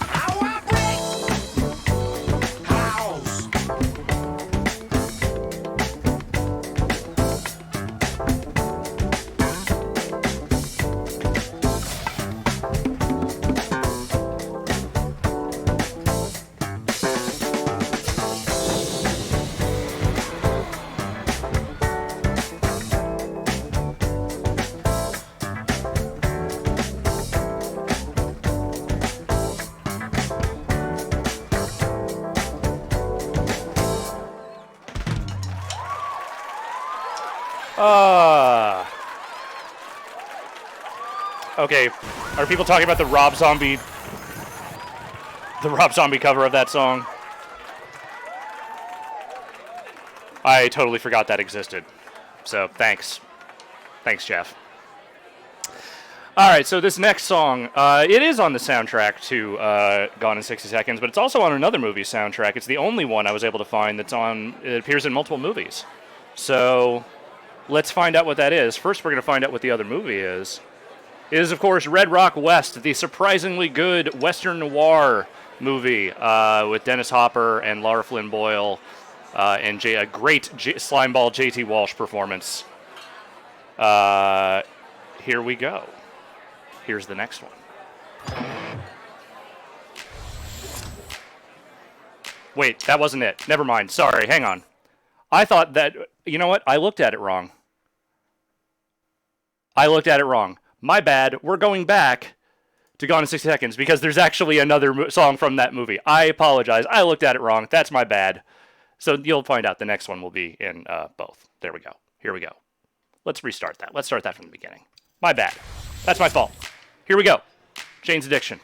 How I break house. Okay, are people talking about the Rob Zombie cover of that song? I totally forgot that existed. So, thanks. Thanks, Jeff. All right, so this next song, it is on the soundtrack to Gone in 60 Seconds, but it's also on another movie's soundtrack. It's the only one I was able to find that's on, it appears in multiple movies. So, let's find out what that is. First, we're going to find out what the other movie is. It is, of course, Red Rock West, the surprisingly good Western noir movie with Dennis Hopper and Lara Flynn Boyle and a great slimeball J.T. Walsh performance. Here we go. Here's the next one. Wait, that wasn't it. Never mind. Sorry, hang on. I thought that, you know what? I looked at it wrong. My bad. We're going back to Gone in 60 Seconds because there's actually another song from that movie. I apologize. I looked at it wrong. That's my bad. So you'll find out the next one will be in both. There we go. Here we go. Let's restart that. Let's start that from the beginning. My bad. That's my fault. Here we go. Jane's Addiction.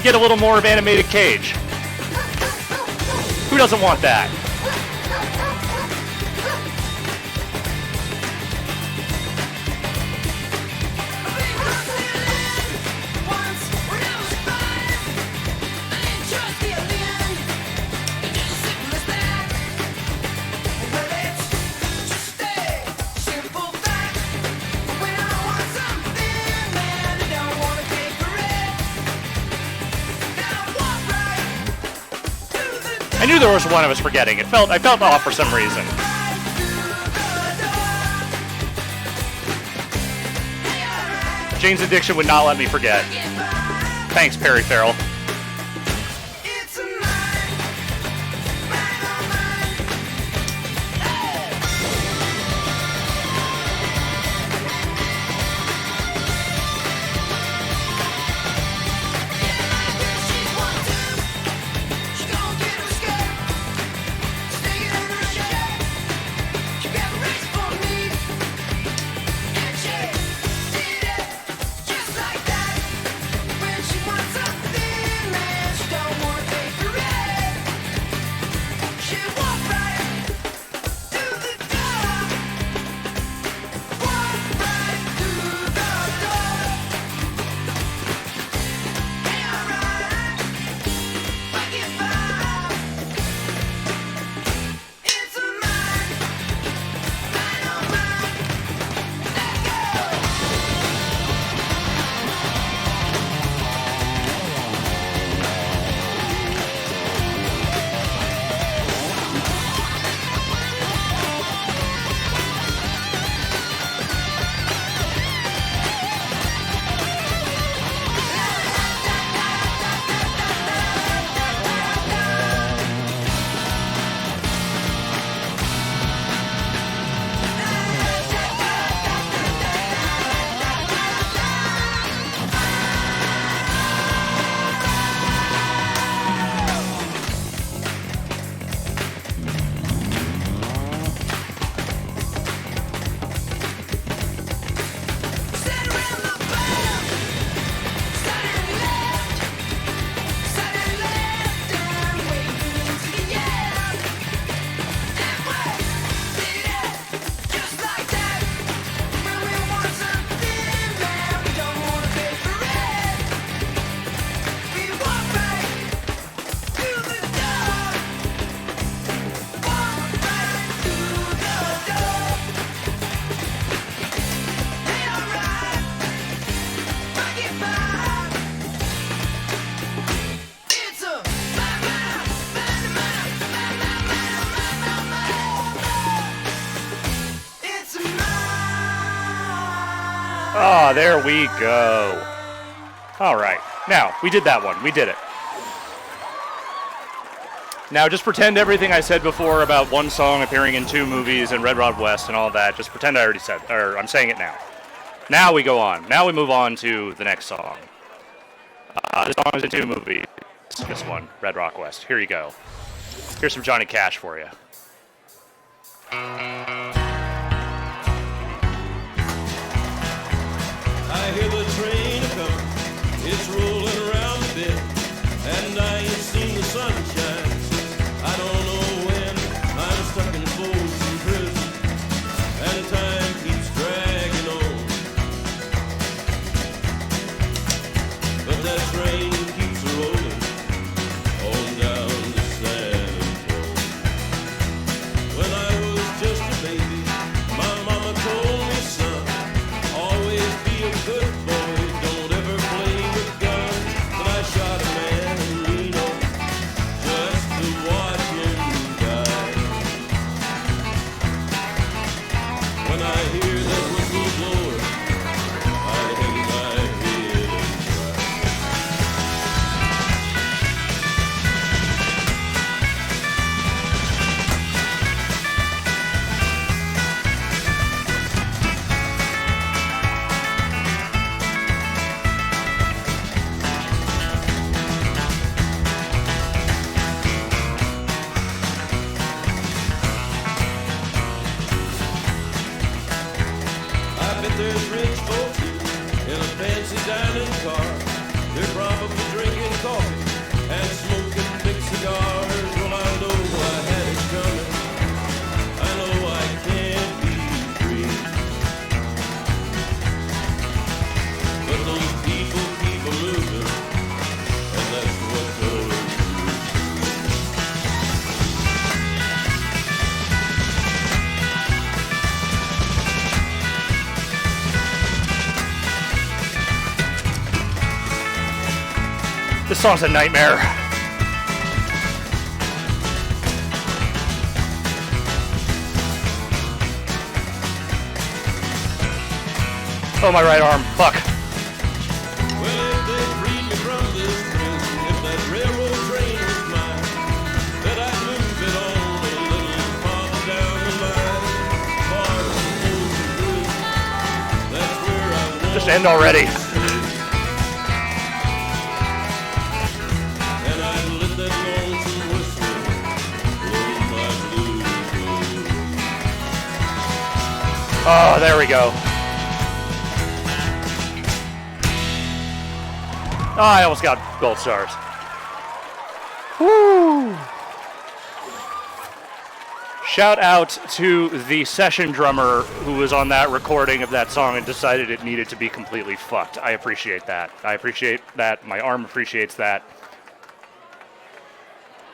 Get a little more of animated Cage. Who doesn't want that? I knew there was one I was forgetting. I felt off for some reason. Jane's Addiction would not let me forget. Thanks, Perry Farrell. Oh, there we go. All right. Now, we did that one. We did it. Now, just pretend everything I said before about one song appearing in 2 movies and Red Rod West and all that, just pretend I already said, or I'm saying it now. Now we go on. Now we move on to the next song. This song is in 2 movies. This one, Red Rock West. Here you go. Here's some Johnny Cash for you. I hear the train come, it's rolling around a bit, and I ain't seen the sunshine. I don't know when I'm stuck in Folsom Prison, and time keeps dragging on. But that train keeps rolling on down to San Antonio. When I was just a baby, my mama told me, son, always be a good boy, don't ever play with guns. But I shot a man in Reno just to watch him die. When I hear that whistle blowing, I hang my head and cry. I bet there's rich folks in a fancy dining car. They're probably drinking coffee and smoking big cigars. Well, I know I had it coming. I know I can't be free. But those people keep a moving, and that's what colors do. This song's a nightmare. Oh, my right arm. Fuck. Well, if they freed me from this prison, if that railroad train was mine, that I'd move it on a little farther down the line. Far from Folsom Prison, that's where I want Just end already. to stay. And I'd let that lonesome whistle blow my blues away. Oh, there we go. Oh, I almost got gold stars. Woo! Shout out to the session drummer who was on that recording of that song and decided it needed to be completely fucked. I appreciate that. I appreciate that. My arm appreciates that.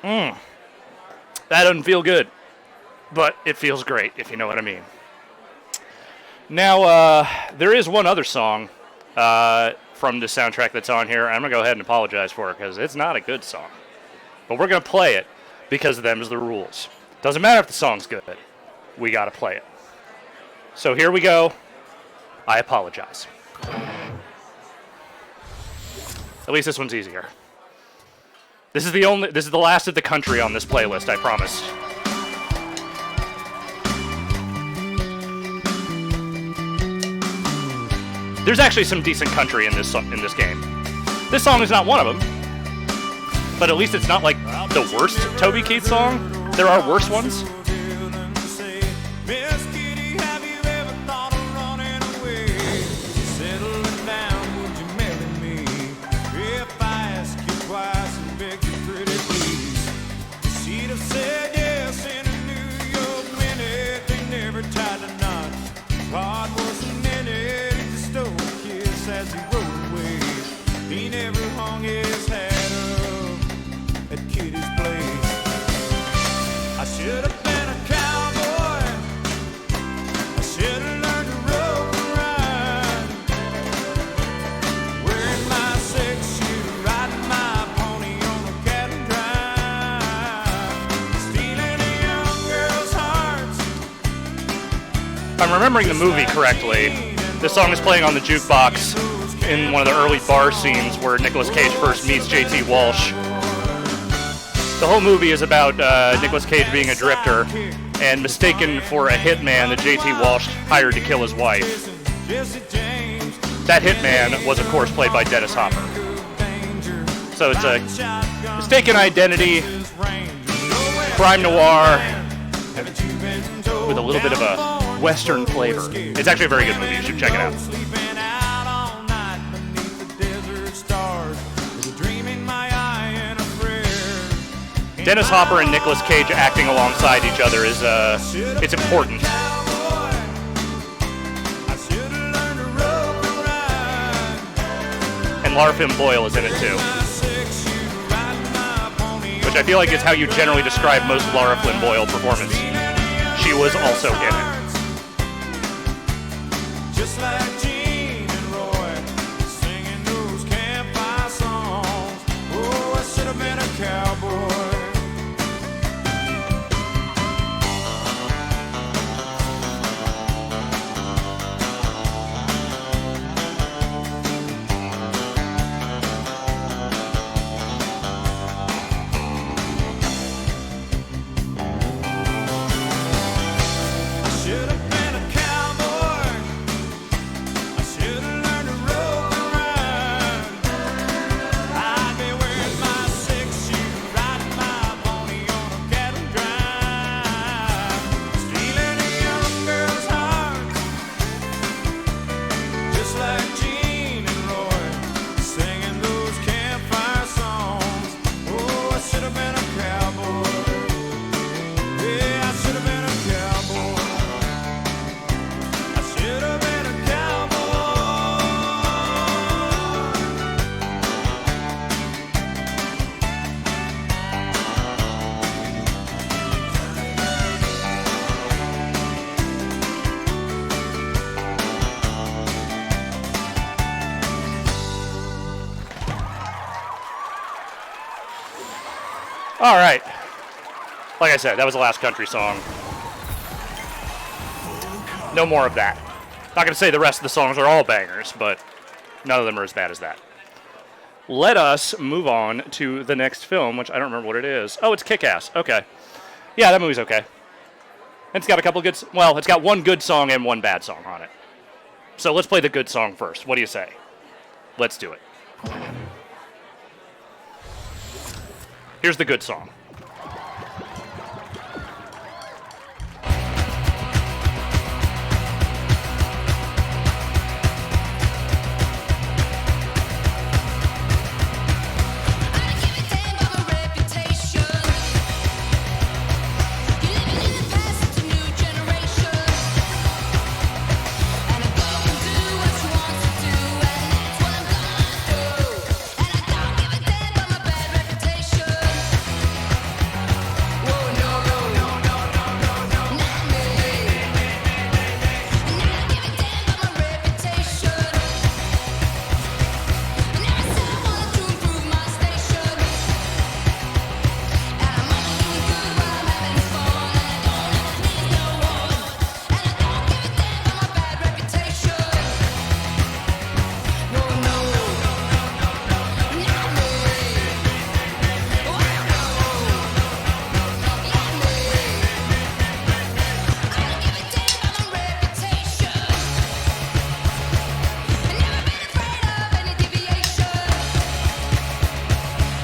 That doesn't feel good, but it feels great, if you know what I mean. Now, there is one other song from the soundtrack that's on here. I'm going to go ahead and apologize for it because it's not a good song. But we're going to play it because them's the rules. Doesn't matter if the song's good. We got to play it. So here we go. I apologize. At least this one's easier. This is the last of the country on this playlist, I promise. There's actually some decent country in this game. This song is not one of them, but at least it's not like the worst Toby Keith song. There are worse ones. Miss Kitty, have you ever thought of running away? Settling down, would you marry me? If I ask you twice and beg you pretty please, she'd have said yes in a New York minute. They never tied a knot. God was a minute. He just stole a kiss as he rode away. He never hung his hat up at Kitty's place. I should have been a cowboy. I should have learned to rope and ride. Wearing my six shoe, riding my pony on a cat and drive. Stealing a young girl's hearts. If I'm remembering the movie correctly, This song is playing on the jukebox in one of the early bar scenes where Nicolas Cage first meets J.T. Walsh. The whole movie is about Nicolas Cage being a drifter and mistaken for a hitman that J.T. Walsh hired to kill his wife. That hitman was, of course, played by Dennis Hopper. So it's a mistaken identity, crime noir, with a little bit of a Western flavor. It's actually a very good movie. You should check it out. Dennis Hopper and Nicolas Cage acting alongside each other is it's important. And Lara Flynn Boyle is in it too, which I feel like is how you generally describe most Lara Flynn Boyle performance. She was also in it. Just like Gene and Roy singing those campfire songs. Oh, I should have been a cowboy. All right. Like I said, that was the last country song. No more of that. Not going to say the rest of the songs are all bangers, but none of them are as bad as that. Let us move on to the next film, which I don't remember what it is. Oh, it's Kick-Ass. Okay. Yeah, that movie's okay. And it's got a couple good... Well, it's got one good song and one bad song on it. So let's play the good song first. What do you say? Let's do it. Here's the good song.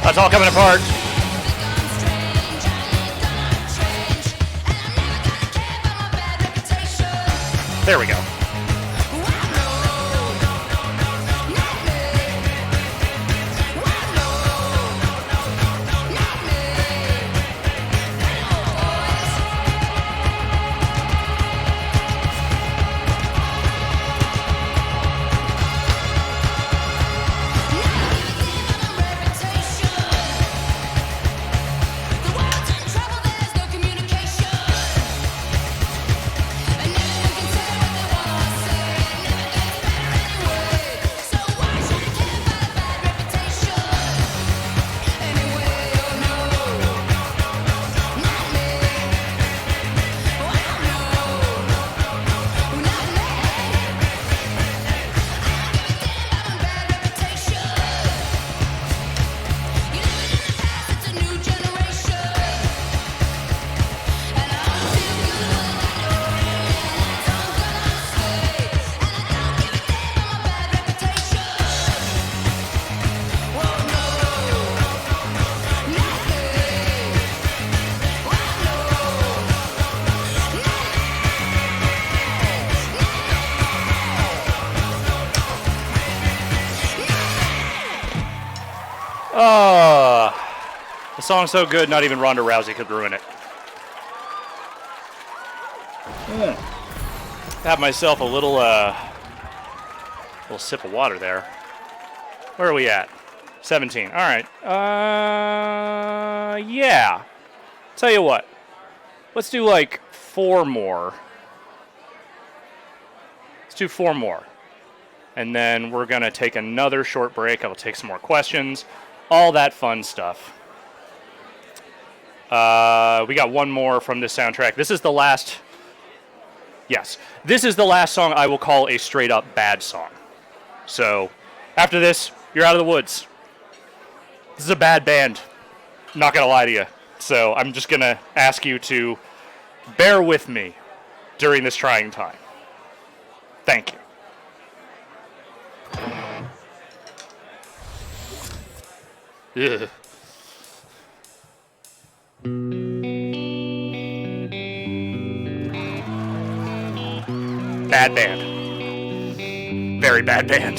It's all coming apart. There we go. song's so good, not even Ronda Rousey could ruin it. Have myself a little sip of water there. Where are we at? 17. All right. Yeah. Tell you what. Let's do like 4 more. Let's do 4 more. And then we're going to take another short break. I'll take some more questions. All that fun stuff. We got one more from this soundtrack. This is the last... Yes. This is the last song I will call a straight-up bad song. So, after this, you're out of the woods. This is a bad band. I'm not going to lie to you. So, I'm just going to ask you to bear with me during this trying time. Thank you. Ugh. Bad band. Very bad band.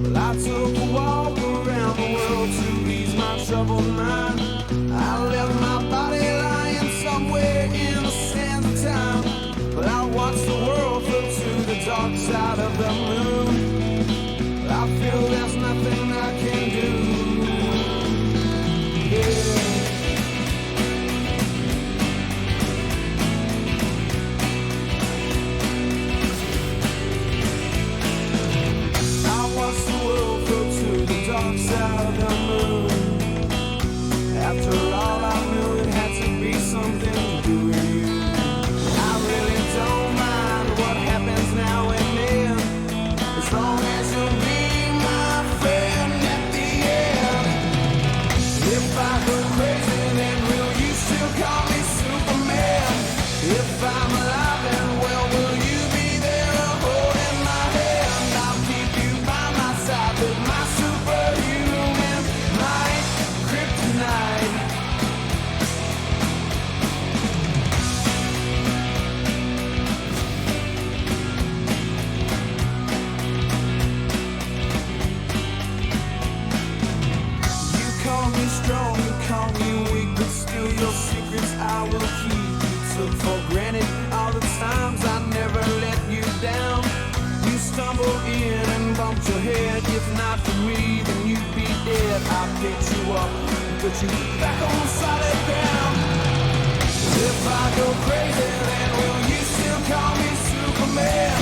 Well, I took a walk around the world to ease my troubled mind. I left my body lying somewhere in the sands of time. But I watched the world flip to the dark side of the moon. I feel there's nothing I can do. Yeah. I watched the world go to the dark side of the moon. After all, I knew it had to be something to do with you. I really don't mind what happens now and then, as long as you'll be my friend at the end. If I go crazy, then will you still call me Superman? If I'm alive, then well, will you be there holding my hand? I'll keep you by my side with my superhuman might, kryptonite. You call me strong, you call me weak, but still your secrets I will keep. You took for granted all the times I never let you down. You stumbled in and bumped your head. If not for me, then you'd be dead. I picked you up, put you back on solid ground. If I go crazy, then will you still call me Superman?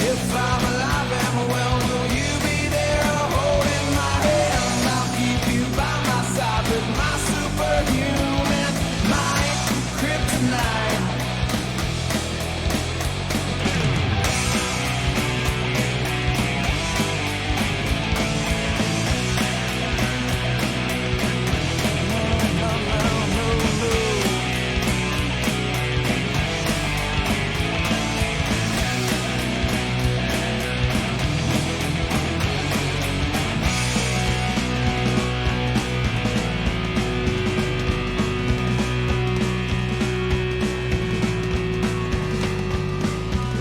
If I'm alive, and well, will you be there holding my hand? I'll keep you by my side with my superhuman might, kryptonite.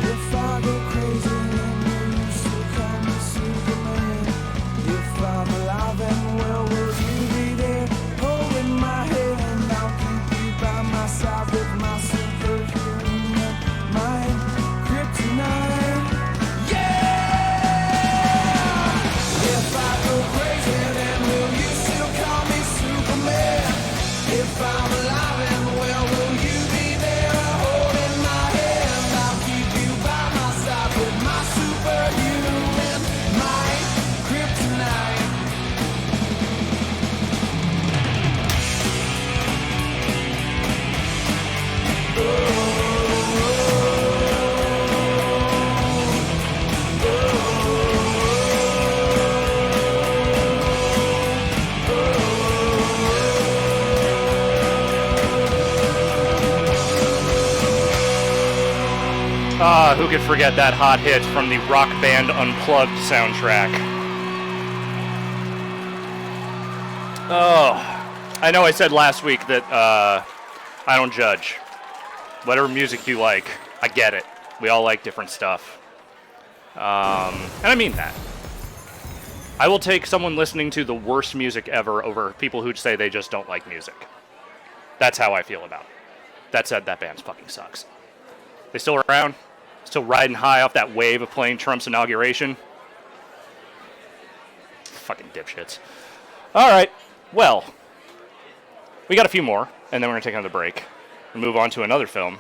If I go crazy, then will you still call me Superman? If I'm alive, and well, will you be there holding my hand? I'll keep you by my side with my superhuman mind, kryptonite. Yeah! If I go crazy, then will you still call me Superman? If I'm alive, and well, will you be there holding my hand? I'll keep you by my side with my superhuman might, kryptonite. Who could forget that hot hit from the Rock Band Unplugged soundtrack? Oh, I know I said last week that I don't judge. Whatever music you like, I get it. We all like different stuff. And I mean that. I will take someone listening to the worst music ever over people who say they just don't like music. That's how I feel about it. That said, that band fucking sucks. They still around? Still riding high off that wave of playing Trump's inauguration? Fucking dipshits. All right. Well, we got a few more, and then we're going to take another break and move on to another film.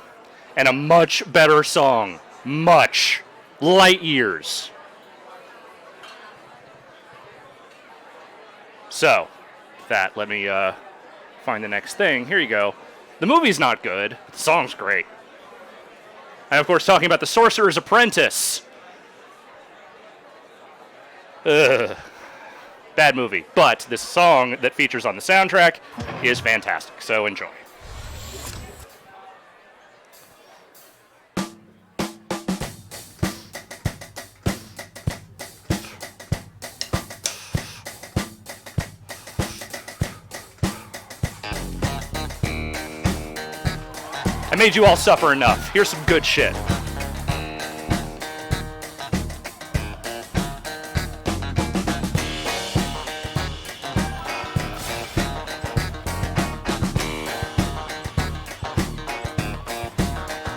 And a much better song. Much. Light years. So, that, let me find the next thing. Here you go. The movie's not good. The song's great. And of course, talking about the Sorcerer's Apprentice. Ugh. Bad movie. But this song that features on the soundtrack is fantastic. So enjoy. I made you all suffer enough. Here's some good shit.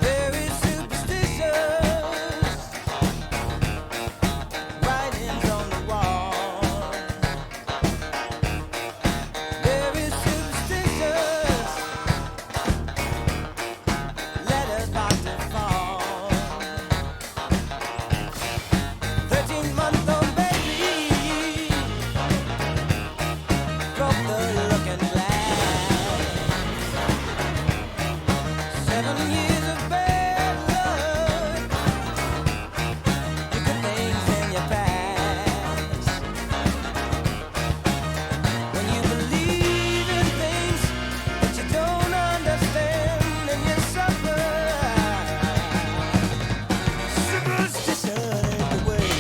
Very superstitious writings on the wall. Very superstitious letters about to fall. 13-month-old baby broke the looking glass. 7 years of bad luck. You put things in your past. When you believe in things that you don't understand, and you suffer. Superstition is the way.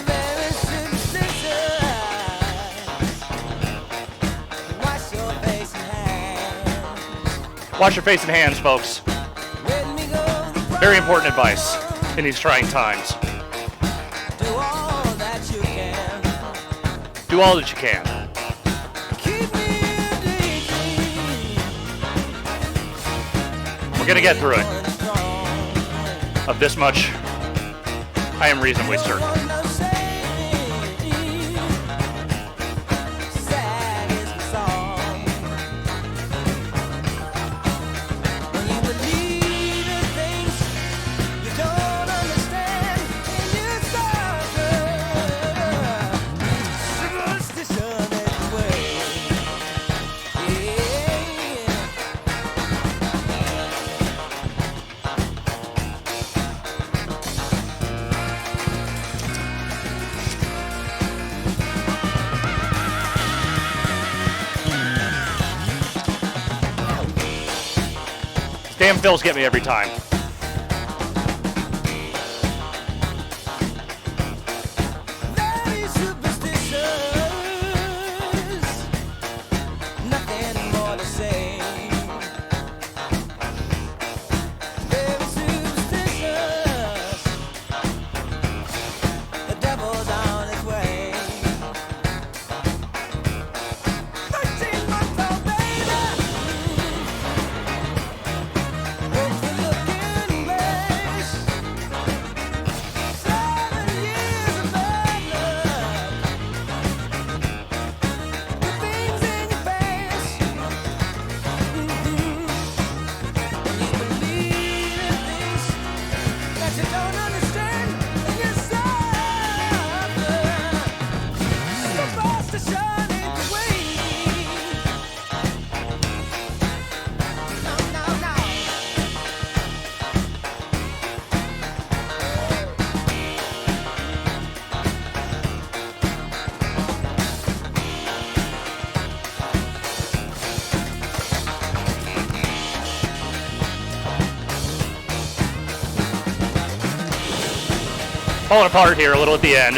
Very superstitious. Wash your face and hands. Wash your face and hands, folks. Let me go the Very important advice in these trying times. do all that you can. Do all that you can. Keep me We're going to get through it. strong. Of this much, I am reasonably certain. Sad is the song. When you believe in things you don't understand, and you suffer. Superstition is the way. Damn fills get me every time. Very superstitious. Nothing more to say. Very superstitious. The devil's on his way. 13-month-old baby broke the looking glass. 7 years of bad luck. The things in your past. When you believe in things that you don't understand, and you suffer. Superstition ain't the way. No, no, no. Falling apart here a little at the end.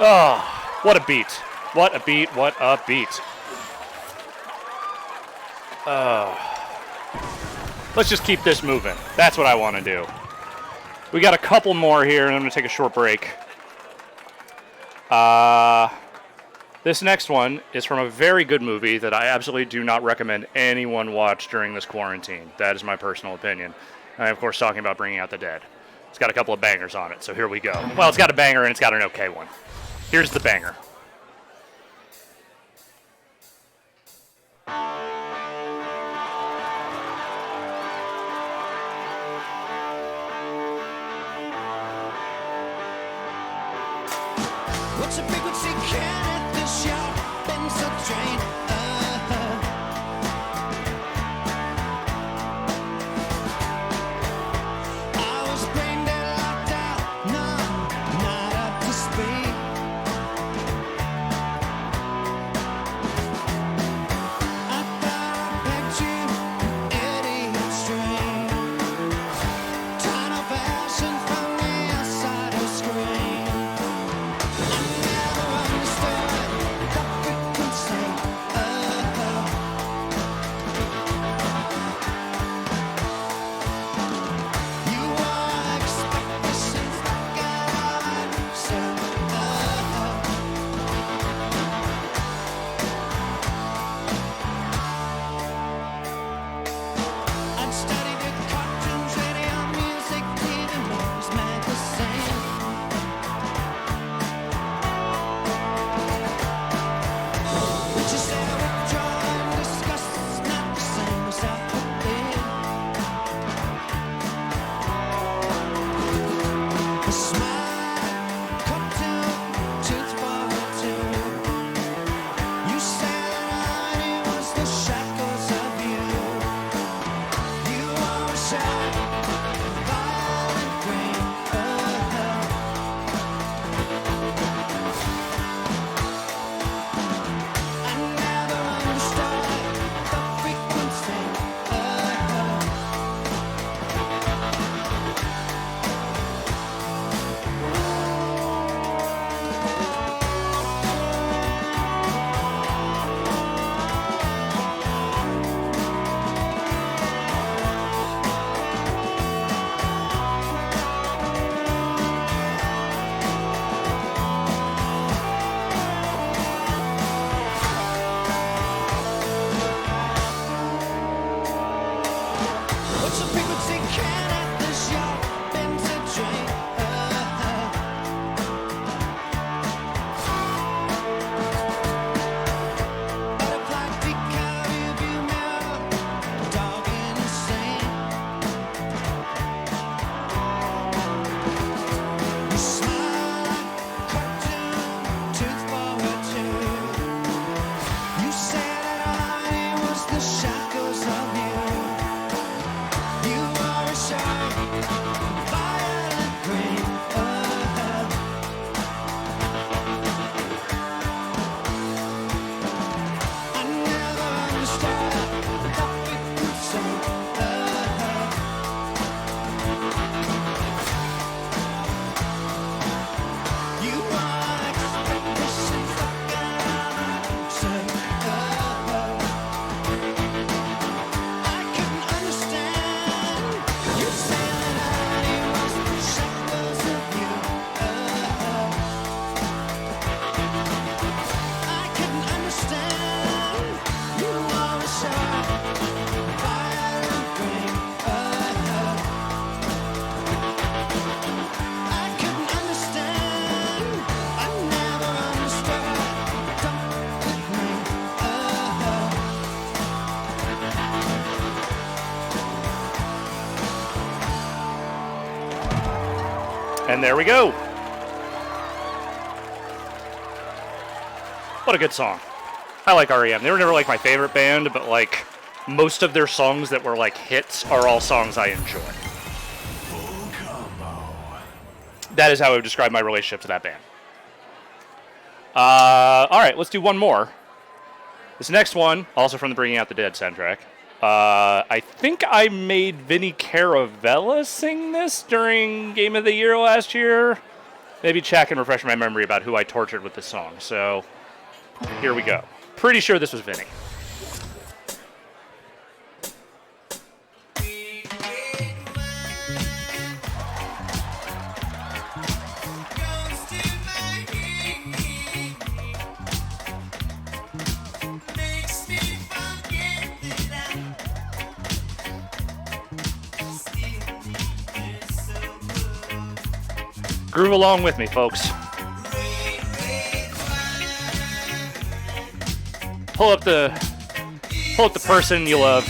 Oh, what a beat. What a beat. What a beat. Let's just keep this moving. That's what I want to do. We got a couple more here, and I'm going to take a short break. This next one is from a very good movie that I absolutely do not recommend anyone watch during this quarantine. That is my personal opinion. I'm, of course, talking about Bringing Out the Dead. It's got a couple of bangers on it, so here we go. Well, it's got a banger, and it's got an okay one. Here's the banger. What's a big one say can at the shop? Been so drained. I was brain dead, locked out. No, not up to speed. I thought I pegged you, idiot string. Tunnel vision from the outside of screen. And there we go. What a good song. I like REM. They were never like my favorite band, but like most of their songs that were like hits are all songs I enjoy. That is how I would describe my relationship to that band. All right, let's do one more. This next one, also from the Bringing Out the Dead soundtrack. I think I made Vinny Caravella sing this during Game of the Year last year. maybe Chad can refresh my memory about who I tortured with this song. So here we go. Pretty sure this was Vinny. Groove along with me, folks. Pull up the person you love.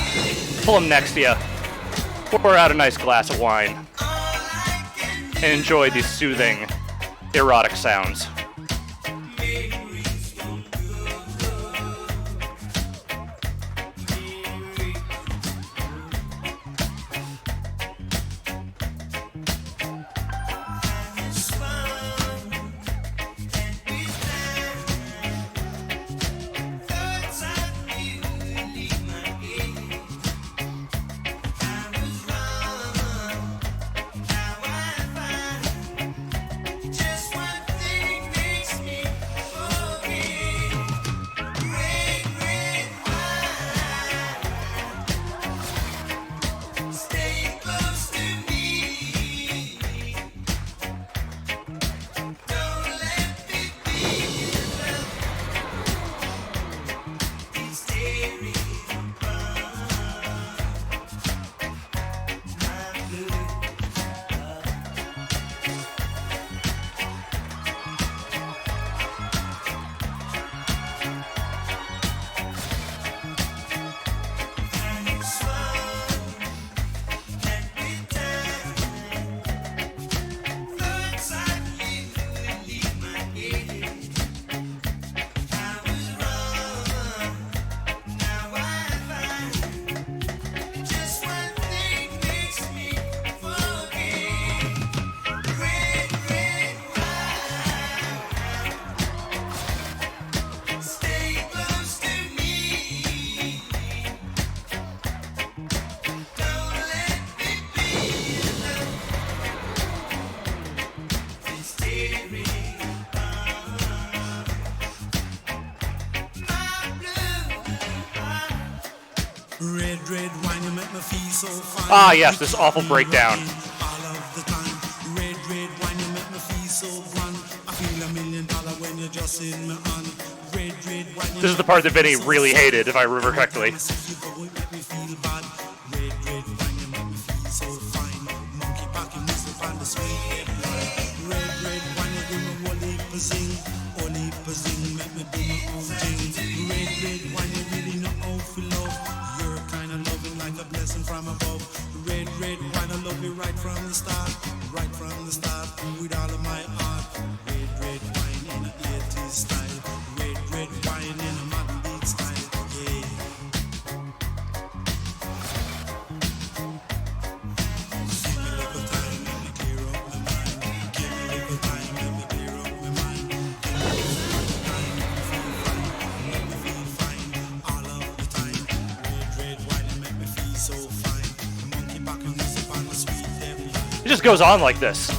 Pull them next to you. Pour out a nice glass of wine. And enjoy these soothing, erotic sounds. Ah, yes, this awful breakdown. This is the part that Vinny really hated, if I remember correctly. It just goes on like this.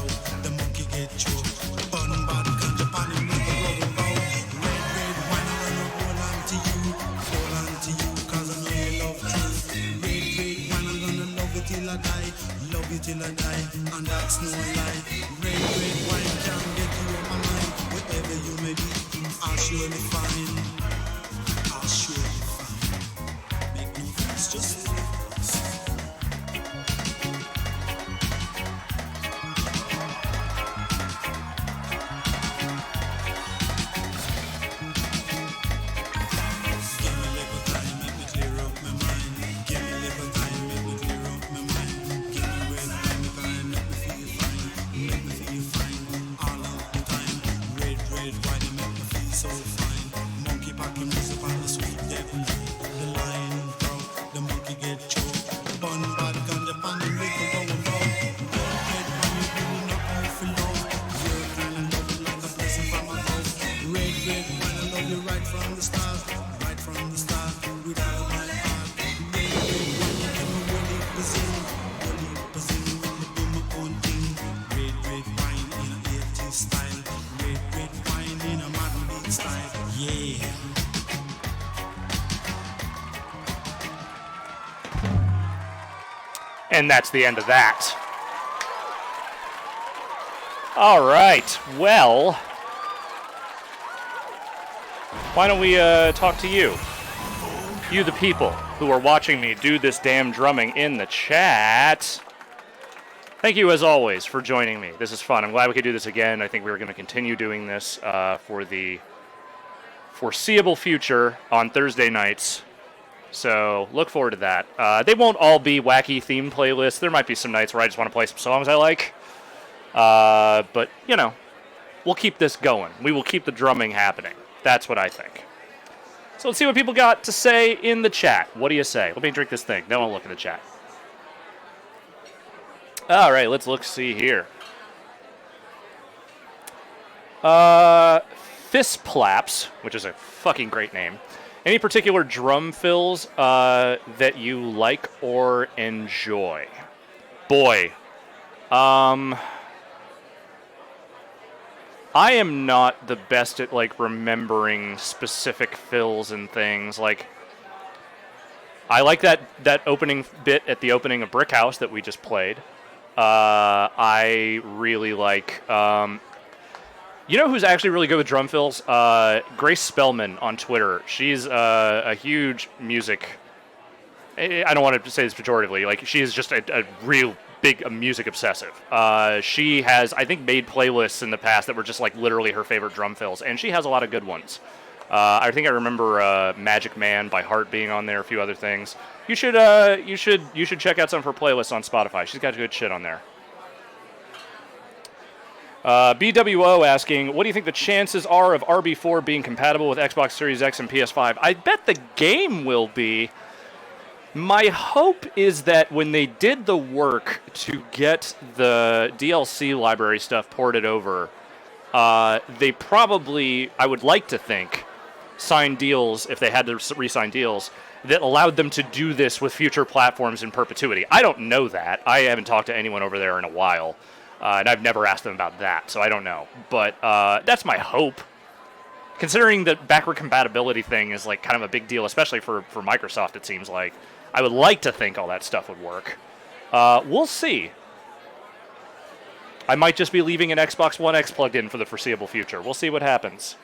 And that's the end of that. All right. Well, why don't we talk to you? You, the people who are watching me do this damn drumming in the chat. Thank you, as always, for joining me. This is fun. I'm glad we could do this again. I think we're going to continue doing this for the foreseeable future on Thursday nights. So look forward to that. They won't all be wacky themed playlists. There might be some nights where I just want to play some songs I like. But, you know, we'll keep this going. We will keep the drumming happening. That's what I think. So let's see what people got to say in the chat. What do you say? Let me drink this thing. Then I'll look in the chat. All right, let's see here. Fistplaps, which is a fucking great name. Any particular drum fills that you like or enjoy? Boy, I am not the best at, like, remembering specific fills and things. Like, I like that opening bit at the opening of Brick House that we just played. I really like... you know who's actually really good with drum fills? Grace Spellman on Twitter. She's a huge music... I don't want to say this pejoratively. Like, she is just a real... big music obsessive. She has, I think, made playlists in the past that were just like literally her favorite drum fills, and she has a lot of good ones. I think I remember Magic Man by Heart being on there, a few other things. You should check out some of her playlists on Spotify. She's got good shit on there. BWO asking, what do you think the chances are of RB4 being compatible with Xbox Series X and PS5? I bet the game will be. My hope is that when they did the work to get the DLC library stuff ported over, they probably, I would like to think, signed deals, if they had to re-sign deals, that allowed them to do this with future platforms in perpetuity. I don't know that. I haven't talked to anyone over there in a while, and I've never asked them about that, so I don't know. But that's my hope. Considering that backward compatibility thing is like kind of a big deal, especially for Microsoft, it seems like. I would like to think all that stuff would work. We'll see. I might just be leaving an Xbox One X plugged in for the foreseeable future. We'll see what happens.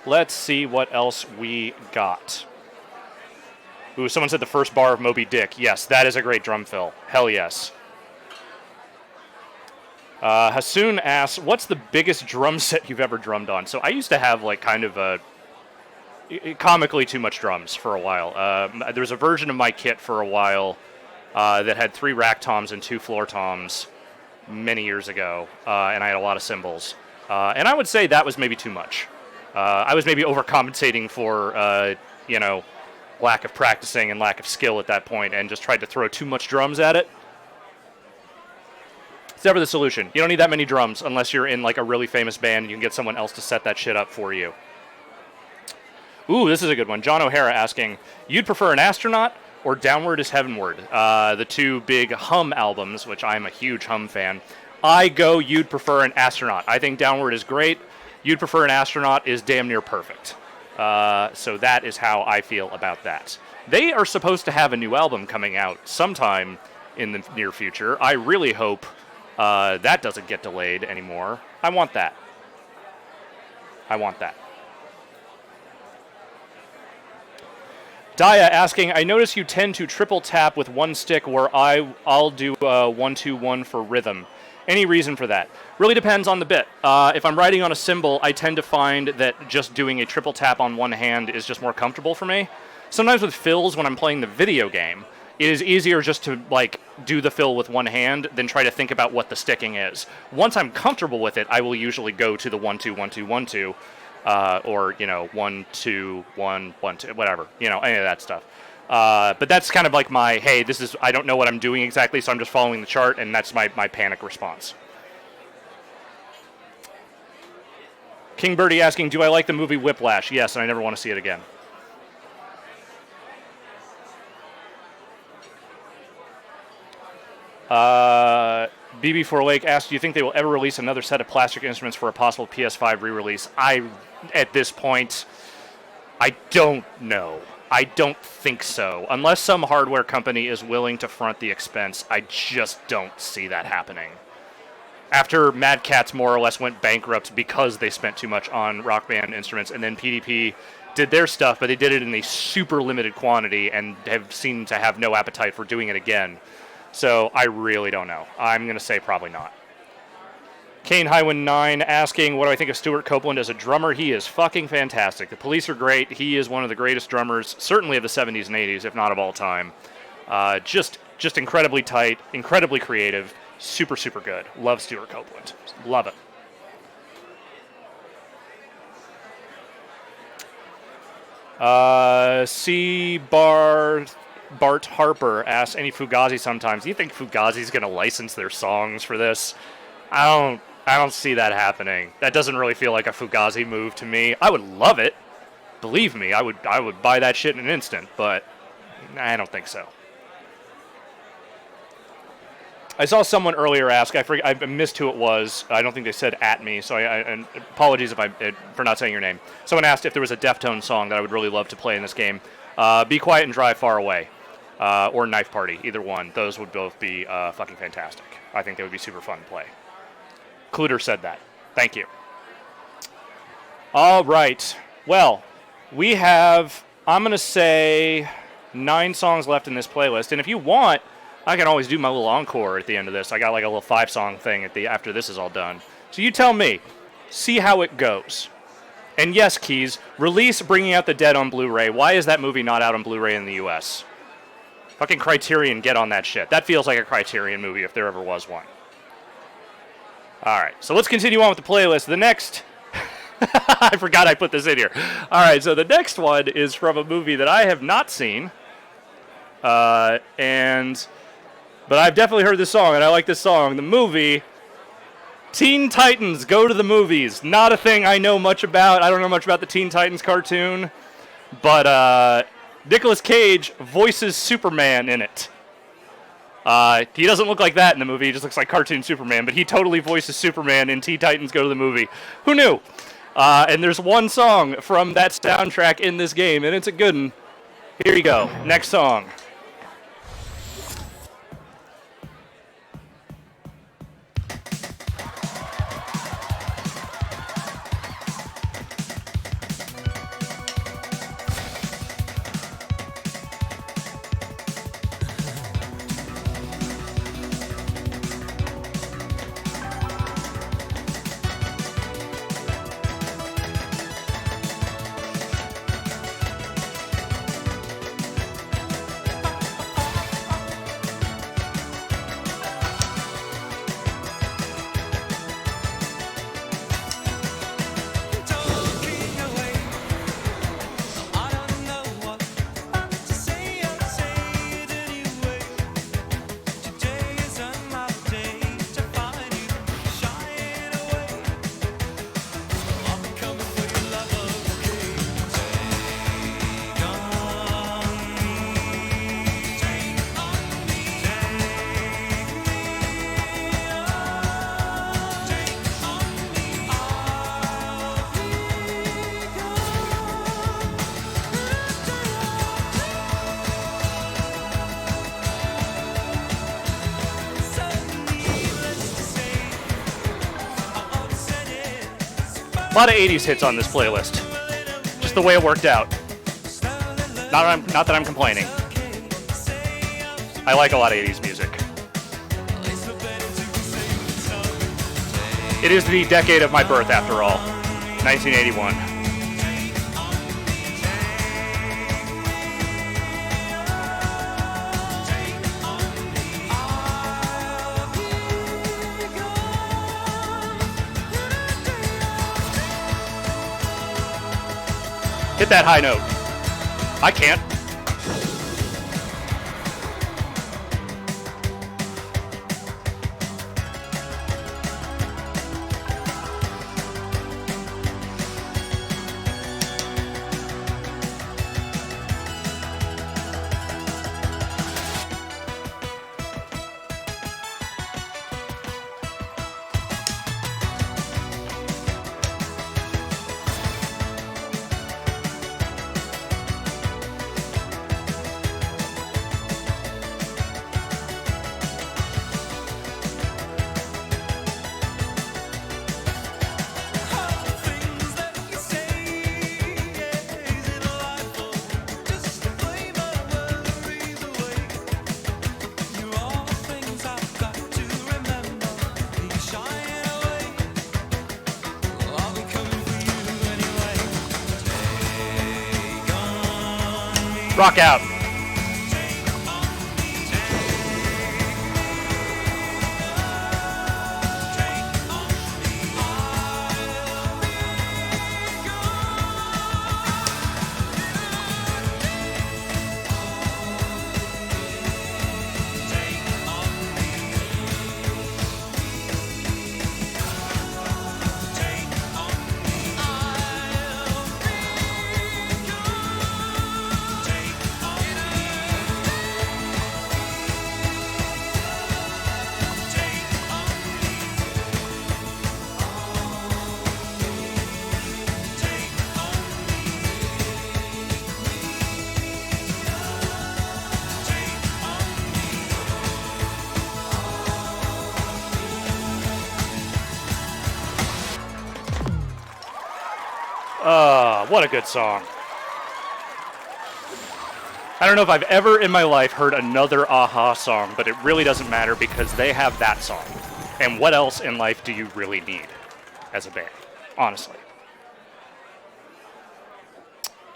Let's see what else we got. Ooh, someone said the first bar of Moby Dick. Yes, that is a great drum fill. Hell yes. Hasoon asks, what's the biggest drum set you've ever drummed on? So I used to have like kind of a comically too much drums for a while. There was a version of my kit for a while that had 3 rack toms and 2 floor toms many years ago, and I had a lot of cymbals. And I would say that was maybe too much. I was maybe overcompensating for, you know, lack of practicing and lack of skill at that point, and just tried to throw too much drums at it. It's never the solution. You don't need that many drums unless you're in like a really famous band and you can get someone else to set that shit up for you. Ooh, this is a good one. John O'Hara asking, you'd prefer an Astronaut or Downward is Heavenward? The two big Hum albums, which I'm a huge Hum fan. I go, you'd prefer an Astronaut. I think Downward is great. You'd prefer an Astronaut is damn near perfect. So that is how I feel about that. They are supposed to have a new album coming out sometime in the near future. I really hope that doesn't get delayed anymore. I want that. I want that. Daya asking, I notice you tend to triple tap with one stick where I'll do 1-2-1 for rhythm. Any reason for that? Really depends on the bit. If I'm writing on a cymbal, I tend to find that just doing a triple tap on one hand is just more comfortable for me. Sometimes with fills, when I'm playing the video game, it is easier just to like do the fill with one hand than try to think about what the sticking is. Once I'm comfortable with it, I will usually go to the 1-2-1-2-1-2. Or, you know, 1-2-1-1-2, whatever, you know, any of that stuff. But that's kind of like my, hey, this is, I don't know what I'm doing exactly, so I'm just following the chart, and that's my panic response. King Birdie asking, do I like the movie Whiplash? Yes, and I never want to see it again. BB4 Lake asked, do you think they will ever release another set of plastic instruments for a possible PS5 re-release? At this point, I don't know. I don't think so. Unless some hardware company is willing to front the expense, I just don't see that happening. After Mad Catz more or less went bankrupt because they spent too much on Rock Band instruments, and then PDP did their stuff, but they did it in a super limited quantity and have seemed to have no appetite for doing it again. So I really don't know. I'm going to say probably not. Kane Highwind 9 asking, what do I think of Stuart Copeland as a drummer? He is fucking fantastic. The Police are great. He is one of the greatest drummers, certainly of the 70s and 80s, if not of all time. Just incredibly tight, incredibly creative, super, super good. Love Stuart Copeland. Love it. Bart Harper asks, any Fugazi sometimes. Do you think Fugazi's going to license their songs for this? I don't see that happening. That doesn't really feel like a Fugazi move to me. I would love it. Believe me, I would buy that shit in an instant, but I don't think so. I saw someone earlier ask, I missed who it was. I don't think they said at me, so and apologies for not saying your name. Someone asked if there was a Deftones song that I would really love to play in this game. Be Quiet and Drive Far Away, or Knife Party, either one. Those would both be fucking fantastic. I think they would be super fun to play. Cluter said that. Thank you. All right. Well, we have, I'm going to say, 9 songs left in this playlist. And if you want, I can always do my little encore at the end of this. I got like a little 5-song thing after this is all done. So you tell me. See how it goes. And yes, Keys, release Bringing Out the Dead on Blu-ray. Why is that movie not out on Blu-ray in the U.S.? Fucking Criterion, get on that shit. That feels like a Criterion movie if there ever was one. All right, so let's continue on with the playlist. The next... I forgot I put this in here. All right, so the next one is from a movie that I have not seen. But I've definitely heard this song, and I like this song. The movie, Teen Titans Go to the Movies. Not a thing I know much about. I don't know much about the Teen Titans cartoon. But Nicolas Cage voices Superman in it. He doesn't look like that in the movie. He just looks like cartoon Superman. But he totally voices Superman in Teen Titans Go to the Movie. Who knew? And there's one song from that soundtrack in this game, and it's a good one. Here you go. Next song. A lot of 80s hits on this playlist. Just the way it worked out. Not that I'm complaining. I like a lot of 80s music. It is the decade of my birth, after all. 1981. Hit that high note. I can't. Rock out. What a good song. I don't know if I've ever in my life heard another Aha song, but it really doesn't matter because they have that song. And what else in life do you really need as a band? Honestly.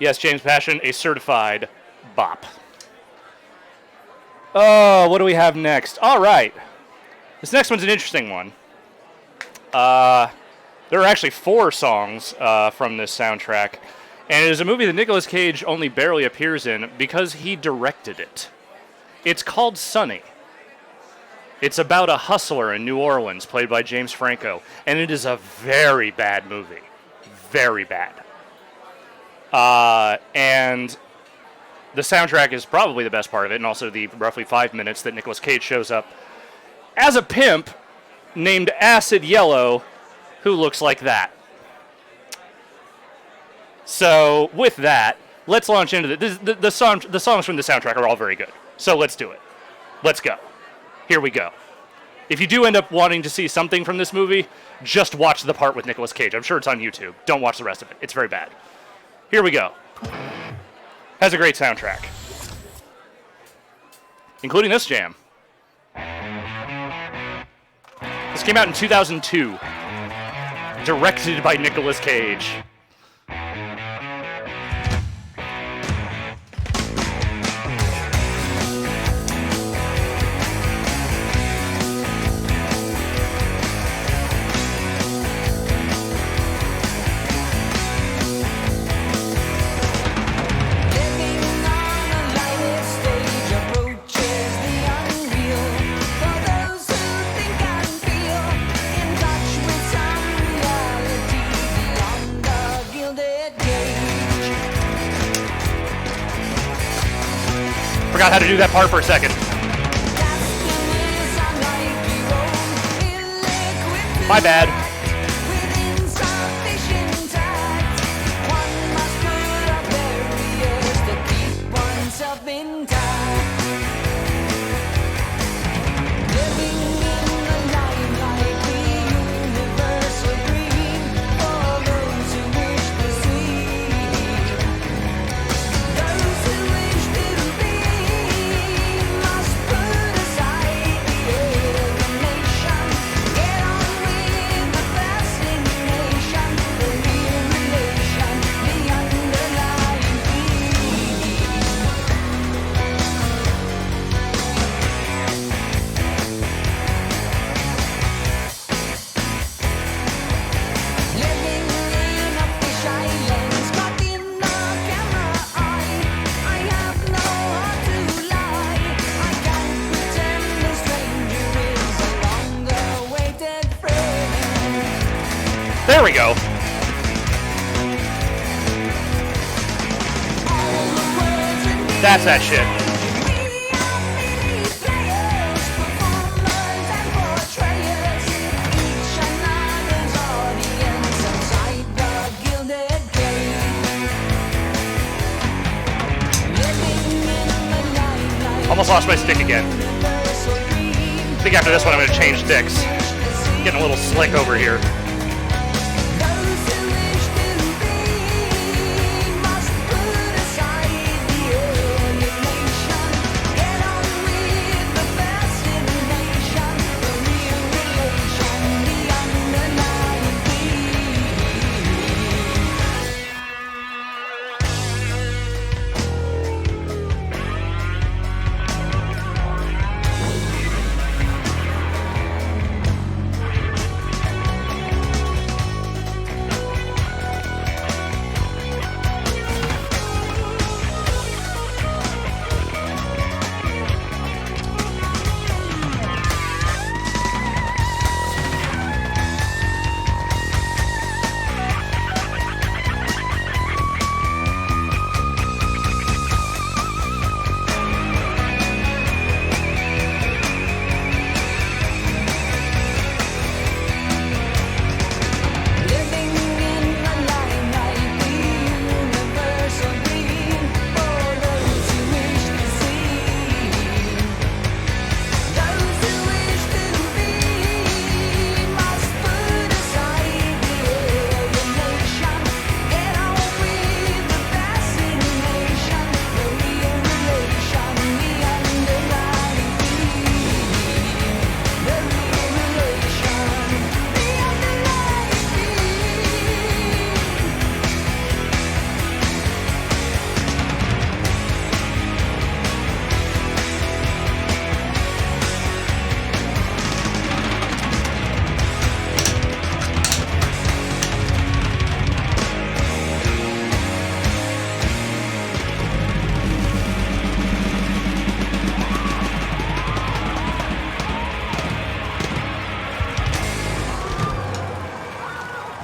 Yes, James Passion, a certified bop. Oh, what do we have next? All right. This next one's an interesting one. There are actually 4 songs from this soundtrack, and it is a movie that Nicolas Cage only barely appears in because he directed it. It's called Sonny. It's about a hustler in New Orleans, played by James Franco, and it is a very bad movie. Very bad. And the soundtrack is probably the best part of it, and also the roughly 5 minutes that Nicolas Cage shows up as a pimp named Acid Yellow, who looks like that. So, with that, let's launch into the songs from the soundtrack are all very good. So let's do it. Let's go. Here we go. If you do end up wanting to see something from this movie, just watch the part with Nicolas Cage. I'm sure it's on YouTube. Don't watch the rest of it. It's very bad. Here we go. Has a great soundtrack, including this jam. This came out in 2002. Directed by Nicolas Cage. Forgot how to do that part for a second. My bad. There we go. That's that shit. Almost lost my stick again. I think after this one I'm going to change sticks. Getting a little slick over here.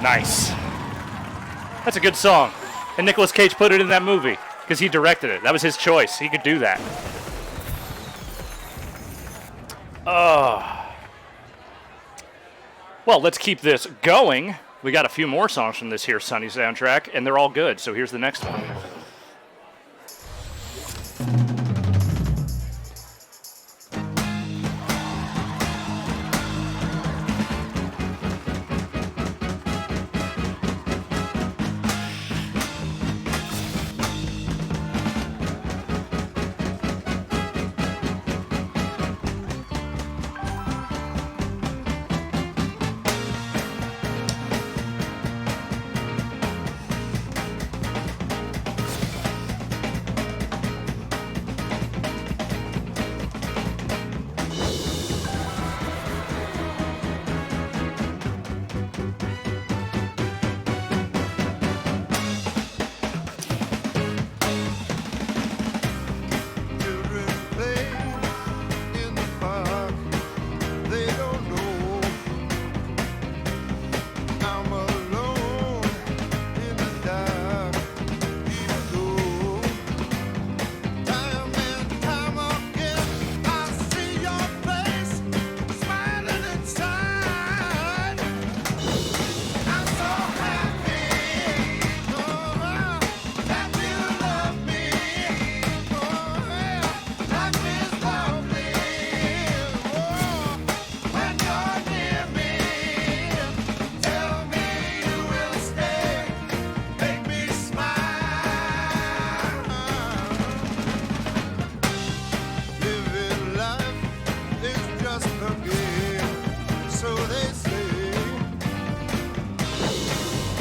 Nice. That's a good song. And Nicolas Cage put it in that movie because he directed it. That was his choice. He could do that. Well, let's keep this going. We got a few more songs from this here Sonny soundtrack, and they're all good. So here's the next one. Children play in the park. They don't know I'm alone in the dark. Even though time and time again I see your face smiling inside. I'm so happy, that you love me. Life is lovely when you're near me. Tell me you will stay, make me smile. Living life is just a game, so they say.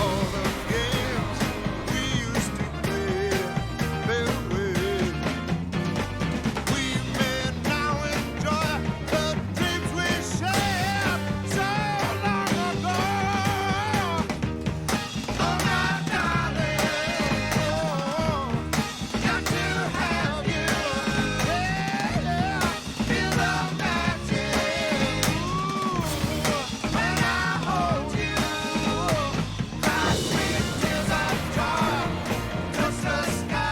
All the games we used to play fade away. We may now enjoy the dreams we shared so long ago. Oh, my darling, got to have you. Yeah, feel the magic. When I hold you, cry sweet tears of joy, just the sky.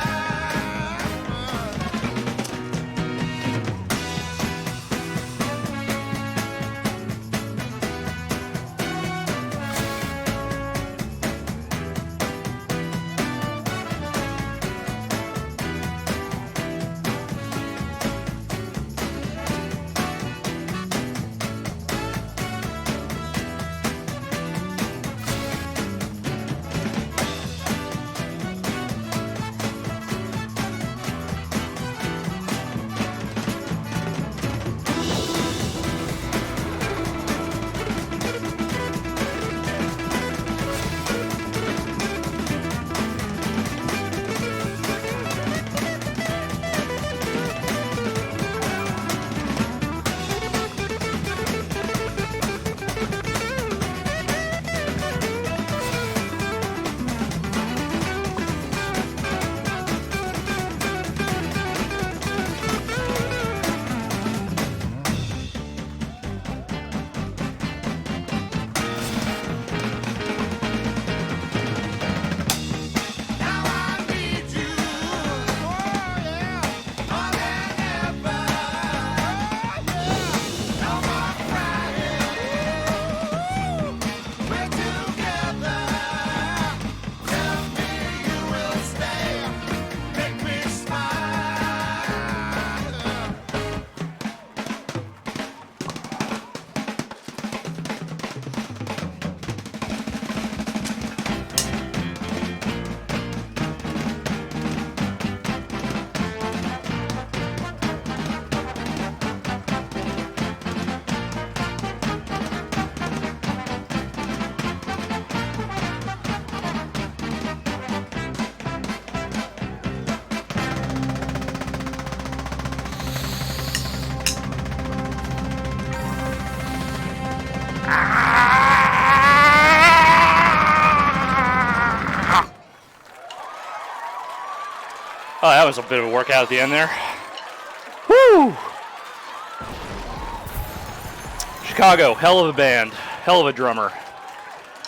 Now I need you, oh yeah, more than ever. No more crying, we're together. Tell me you will stay, make me smile. Oh, that was a bit of a workout at the end there. Woo! Chicago, hell of a band, hell of a drummer.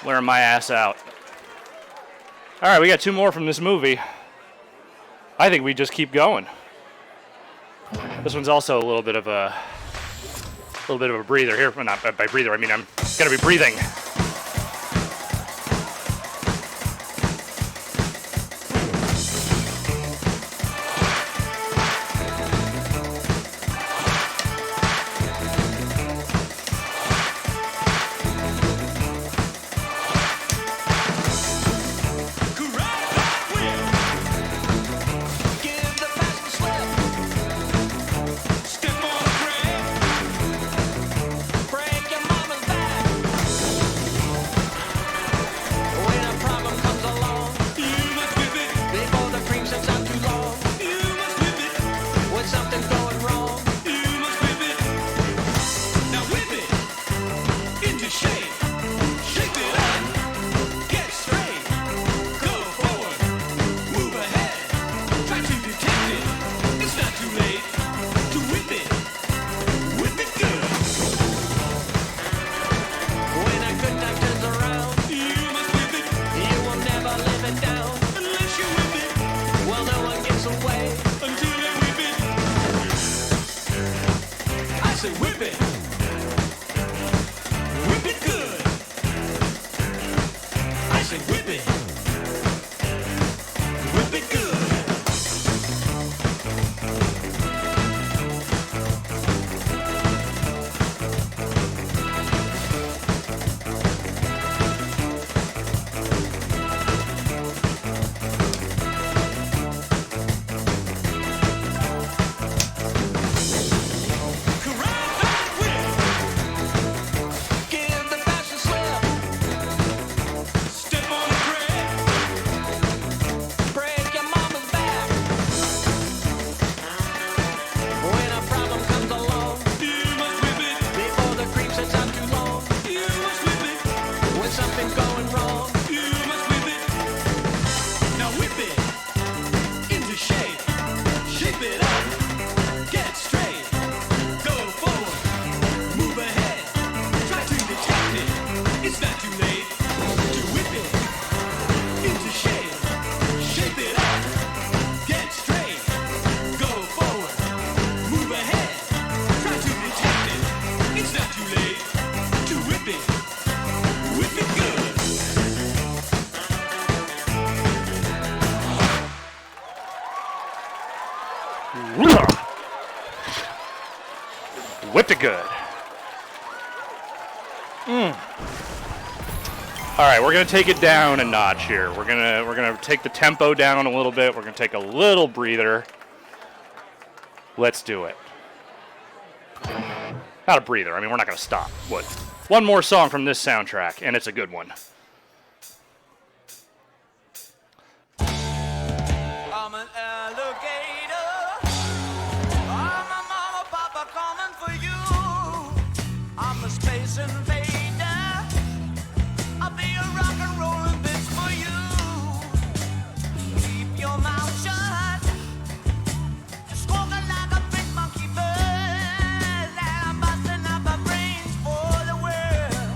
Wearing my ass out. All right, we got 2 more from this movie. I think we just keep going. This one's also a little bit of a breather here. Well, not by breather, I mean I'm gonna be breathing. Give the past a slip. Step on a break. Break your mama's back. When a problem comes along, you must whip it. Before the cream sets out too long, you must whip it. When something's going wrong, you must whip it. Now whip it into shape. Shape it up. Get straight. Go forward. Move ahead. Try to detect it. It's not too late to whip it. Whip it good. When a good time turns around, you must whip it. You will never live it down unless you whip it. Well, no one gets away until they whip it. I say whip it. Whip it good. I say whip it. Whip it good. Give the fast a slip. Step on a break. Break your mama's back. When a problem comes along, you must whip it. Before the cream sets out too long, you must whip it. When something's going wrong, you must whip it. Now whip it into shape. Shape it up. Get straight. Go forward. Move ahead. Try to detect it. It's not too late to whip it into shape. Shape it up. Get straight. Go forward. Move ahead. Try to detect it. It's not too late to whip it. Whip it good. Whipped it good. All right, we're gonna take it down a notch here. We're gonna take the tempo down a little bit. We're gonna take a little breather. Let's do it. Not a breather. I mean, we're not gonna stop. What? One more song from this soundtrack, and it's a good one. I'm an alligator. I'm a mama, papa coming for you. I'm a space invader. I'll be a rock and rollin' bitch for you. Keep your mouth shut. You're squawking like a big monkey bird. And I'm busting up my brains for the world.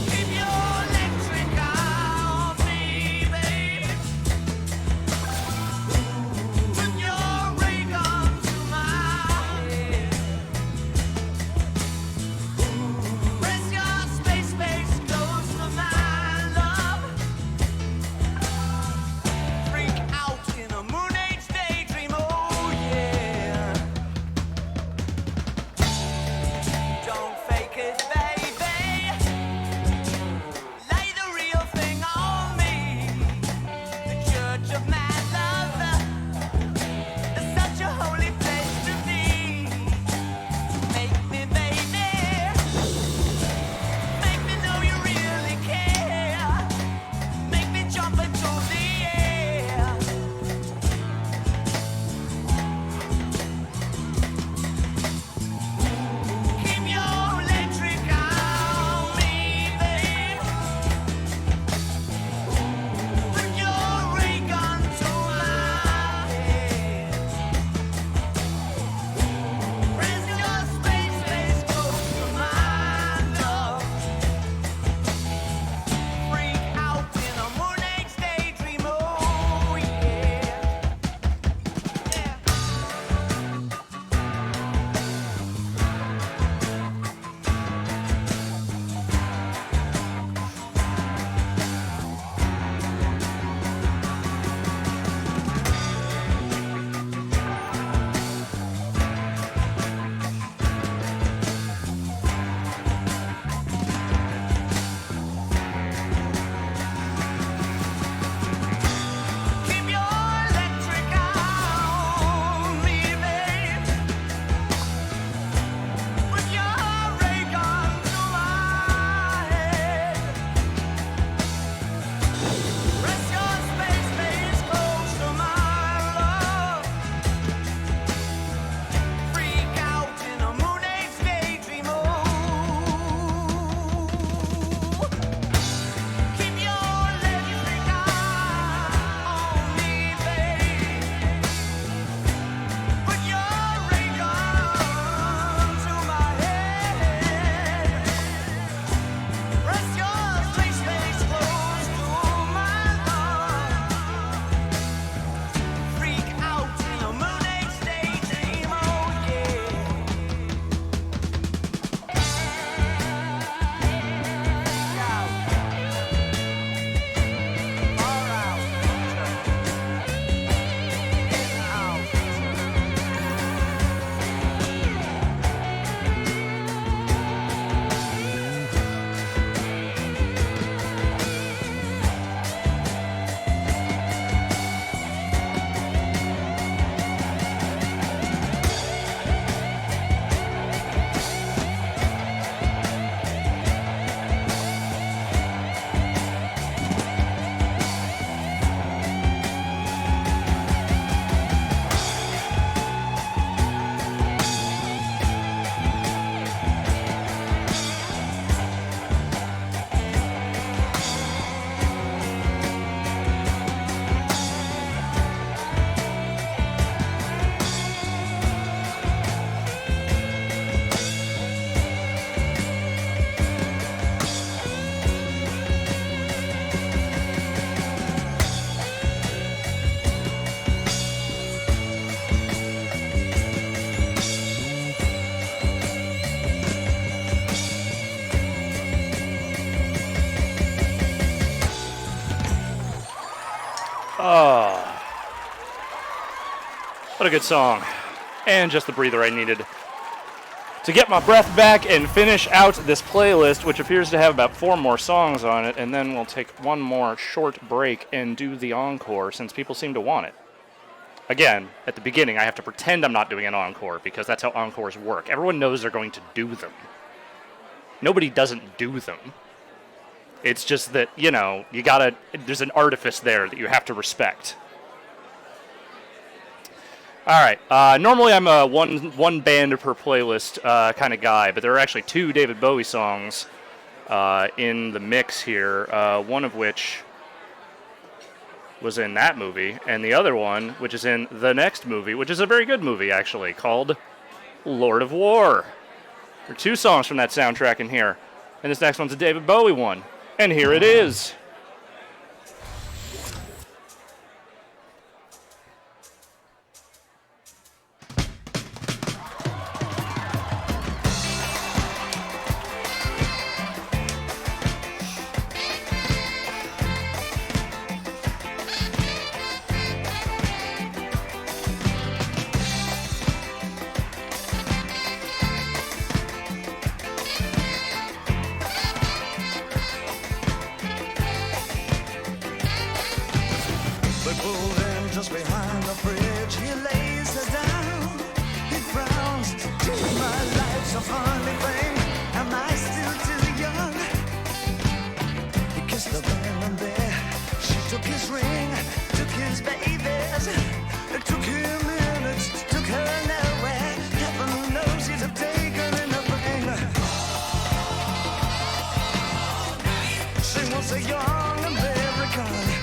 Keep your electric eye on me, babe. Put your ray gun What a good song. And just the breather I needed to get my breath back and finish out this playlist, which appears to have about 4 more songs on it, and then we'll take one more short break and do the encore since people seem to want it. Again, at the beginning, I have to pretend I'm not doing an encore because that's how encores work. Everyone knows they're going to do them. Nobody doesn't do them. It's just that, you know, there's an artifice there that you have to respect. All right. Normally I'm a one band per playlist kind of guy, but there are actually 2 David Bowie songs in the mix here, one of which was in that movie, and the other one, which is in the next movie, which is a very good movie, actually, called Lord of War. There are 2 songs from that soundtrack in here, and this next one's a David Bowie one, and here it is. They pulled in just behind the bridge. He lays her down. He frowns. My life's a funny thing. Am I still too young? He kissed the band and there. She took his ring, took his babies. It took him minutes, took her nowhere. Heaven knows he'd have taken anything. She was a young American.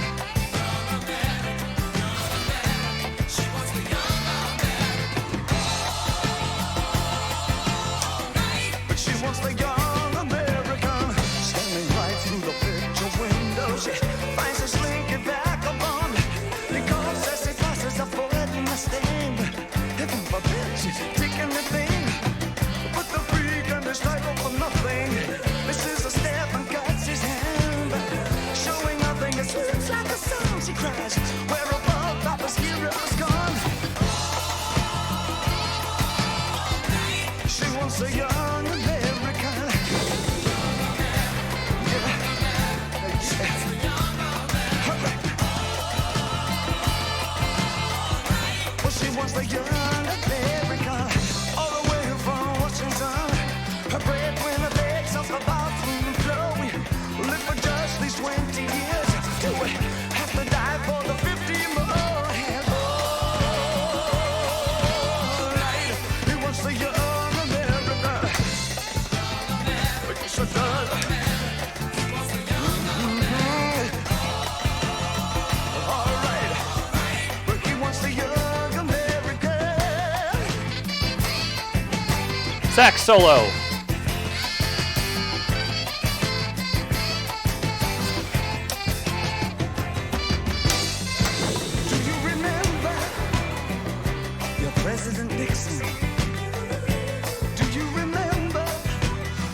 Wants the young American standing right through the picture window. She finds a slinky vagabond because as he passes a Ford Mustang, heaven forbid she's taking the thing. But the freak and his title for nothing. This is a step and cuts his hand, showing nothing. It slips like a song. She cries, where above Papa's hero's gone. She wants a young American. She wants the young American, all the way from Washington. Her breadwinner begs off the bathroom floor. We live for just these 20 years. Do we have to die for the 50 more? And all right, he wants the young American. He sure does. All right, but he wants the young. Sax solo. Do you remember your President Nixon? Do you remember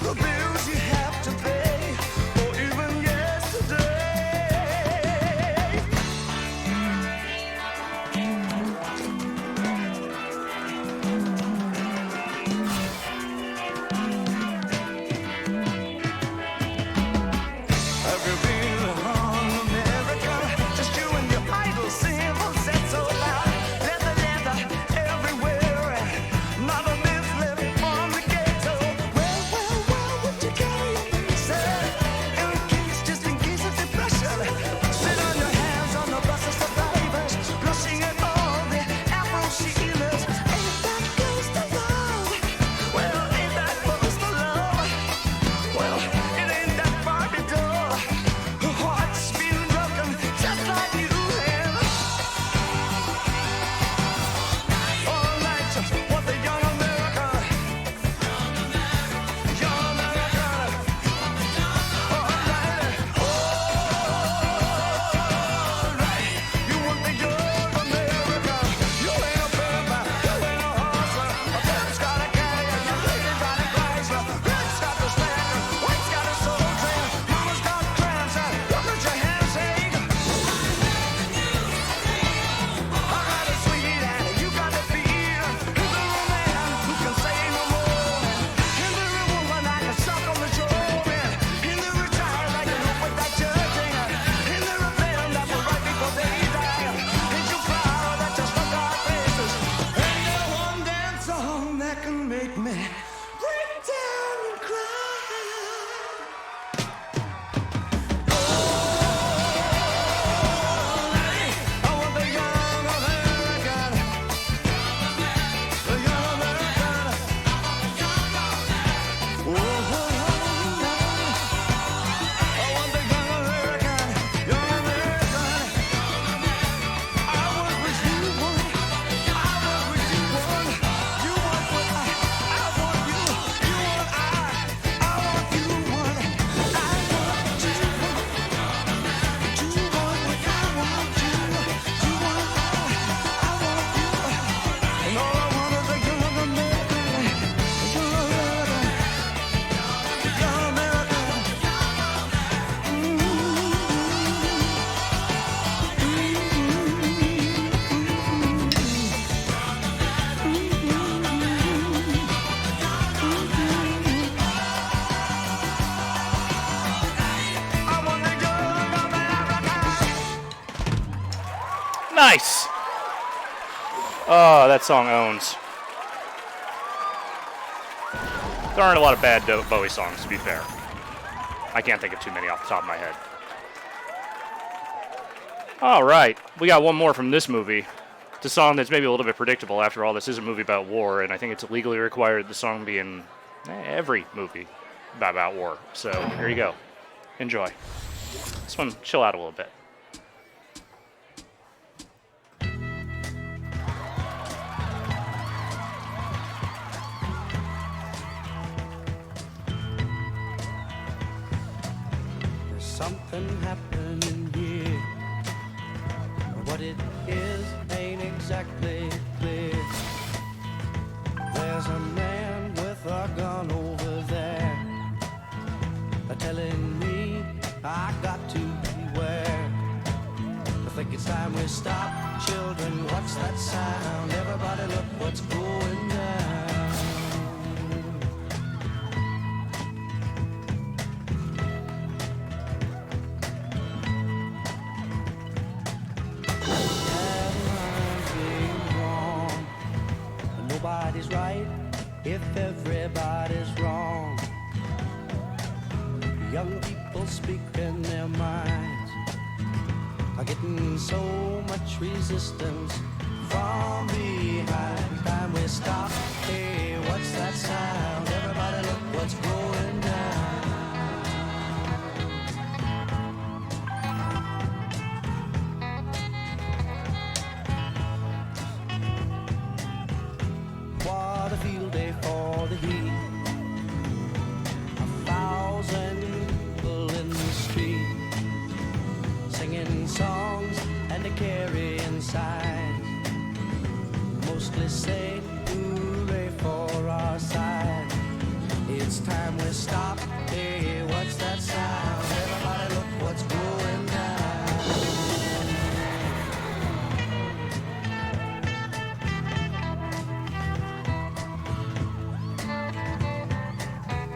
the bills you have to pay, or even yesterday? Have you been around America? Just you and your idle civil set so loud. Leather everywhere. Nice! Oh, that song owns. There aren't a lot of bad Bowie songs, to be fair. I can't think of too many off the top of my head. All right, we got one more from this movie. It's a song that's maybe a little bit predictable. After all, this is a movie about war, and I think it's legally required the song be in every movie about war. So here you go. Enjoy. This one, chill out a little bit. There's something happening here. What it is ain't exactly clear. There's a man with a gun over there, telling me I got to beware. I think it's time we stop. Children, what's that sound? Everybody look what's going down. Everyone's being wrong. Nobody's right if everybody's wrong. Young people speak in their minds are getting so much resistance from behind. Time we stop. Hey, what's that sound? Everybody look what's going down. What a field day for the heat. 1,000 people in the street, singing songs and a carrying signs. Mostly say hooray for our side. It's time we stop. Hey, what's that sound? Everybody look what's going down.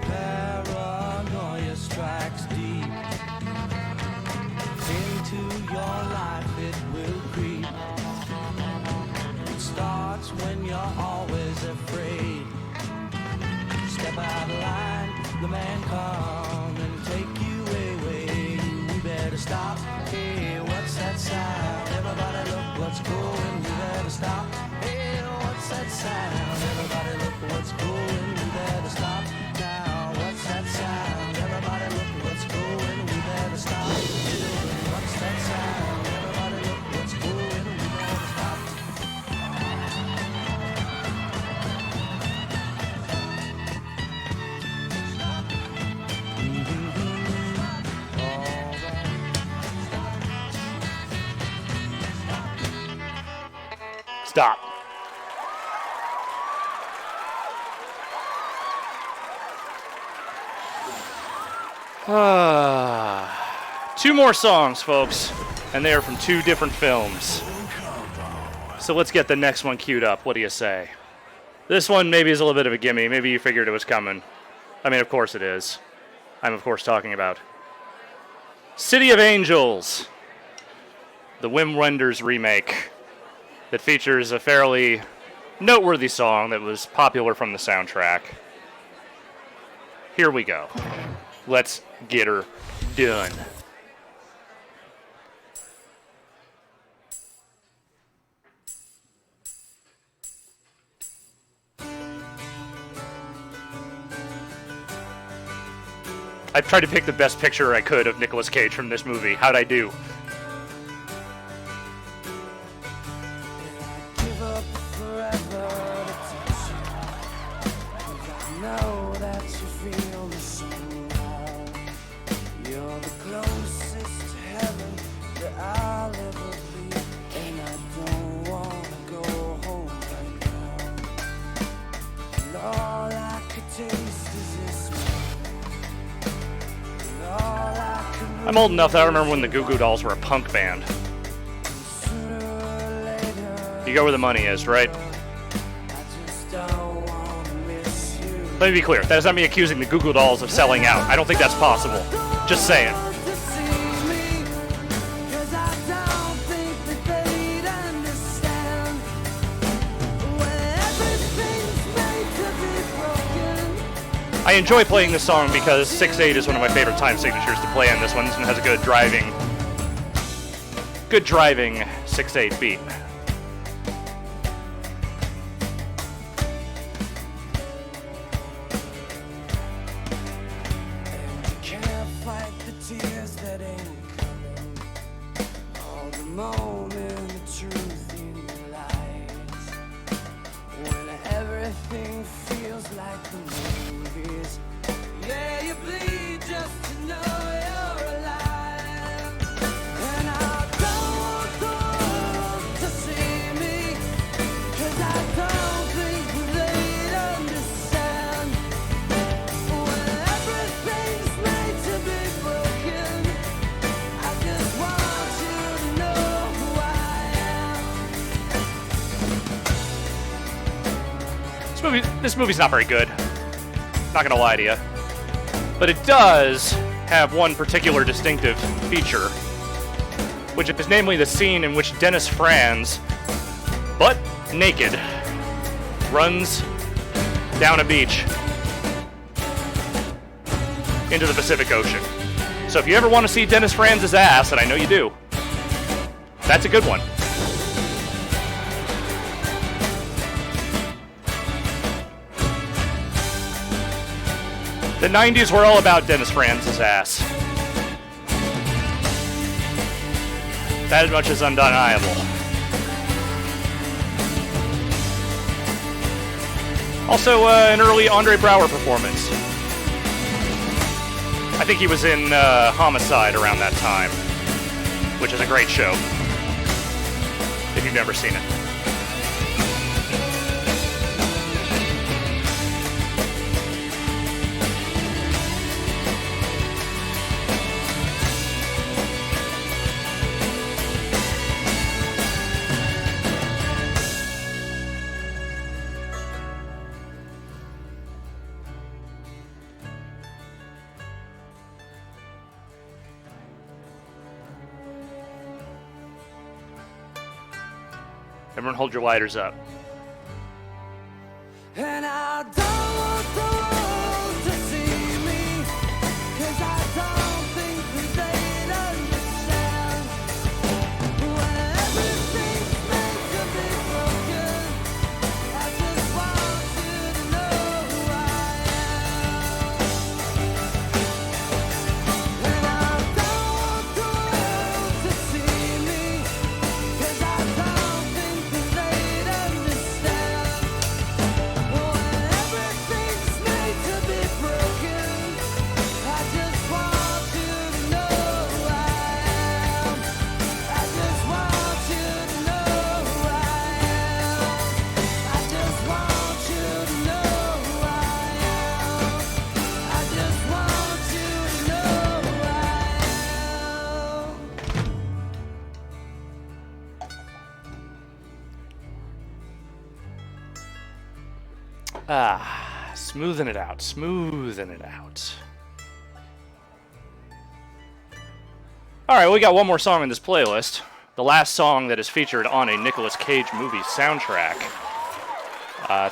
Paranoia strikes deep into your life, it will creep. It starts when you're always afraid. Step out of line, the man come and take you away. We better stop. Hey, what's that sound? Everybody look what's going. We better stop. Hey, what's that sound? Everybody look what's going. We better stop now. What's that sound? Everybody look what's going. We better stop. What's that sound? Everybody look what's going. We better stop. Stop. Two more songs, folks, and they are from two different films. So let's get the next one queued up. What do you say? This one maybe is a little bit of a gimme. Maybe you figured it was coming. I mean, of course it is. I'm, of course, talking about City of Angels, the Wim Wenders remake that features a fairly noteworthy song that was popular from the soundtrack. Here we go. Let's get her done. I tried to pick the best picture I could of Nicolas Cage from this movie. How'd I do? Give up forever to touch you. 'Cause I know that you feel me somehow. You're the closest to heaven that I'll ever be, and I don't wanna go home right now. And all I could taste is this one. And all I could I'm old enough that I remember when the Goo Goo Dolls were a punk band. sooner or later. You go where the money is, right? I just don't wanna miss you. Let me be clear. That is not me accusing the Goo Goo Dolls of selling out. I don't think that's possible. Just saying. To see me, 'cause I don't think that they'd I enjoy playing this song because 6/8 is one of my favorite time signatures to play on this one. This one has a good driving 6/8 beat. Can't fight the tears that ain't coming. All the moment, the truth in your eyes. When everything feels like the movies. Yeah, you bleed just to know you're alive. And I don't want the world to see me. 'Cause I don't think they'd understand. When everything's made to be broken, I just want you to know who I am. This movie's not very good. Not gonna lie to you. But it does have one particular distinctive feature, which is namely the scene in which Dennis Franz, butt naked, runs down a beach into the Pacific Ocean. So if you ever want to see Dennis Franz's ass, and I know you do, that's a good one. The 90s were all about Dennis Franz's ass. That much is undeniable. Also, an early Andre Braugher performance. I think he was in Homicide around that time, which is a great show, if you've never seen it. Everyone hold your lighters up. And I don't want the world to see me, 'cause I don't think that they'd understand. When everything's made to be broken, I just want you to know who I am. And I don't want the world to see me, 'cause I don't think that they'd understand. When everything's made to be broken, I just want you to know who I am. I just want you to know who I am. I just want you to know who I am. I just want you to know who I am. Smoothing it out, smoothing it out. All right, we got one more song in this playlist. The last song that is featured on a Nicolas Cage movie soundtrack.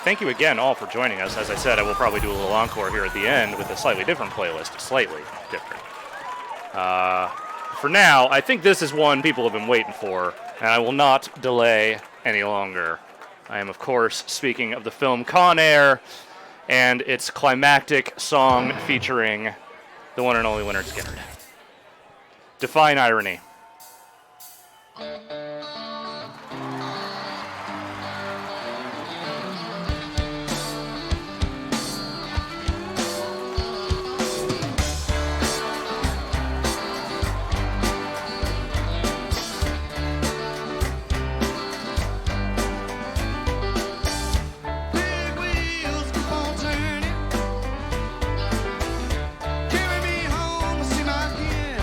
Thank you again all for joining us. As I said, I will probably do a little encore here at the end with a slightly different playlist. Slightly different. For now, I think this is one people have been waiting for, and I will not delay any longer. I am, of course, speaking of the film Con Air and its climactic song featuring the one and only Lynyrd Skynyrd. Define irony. Big wheels keep on turning, carry me home to see my kin.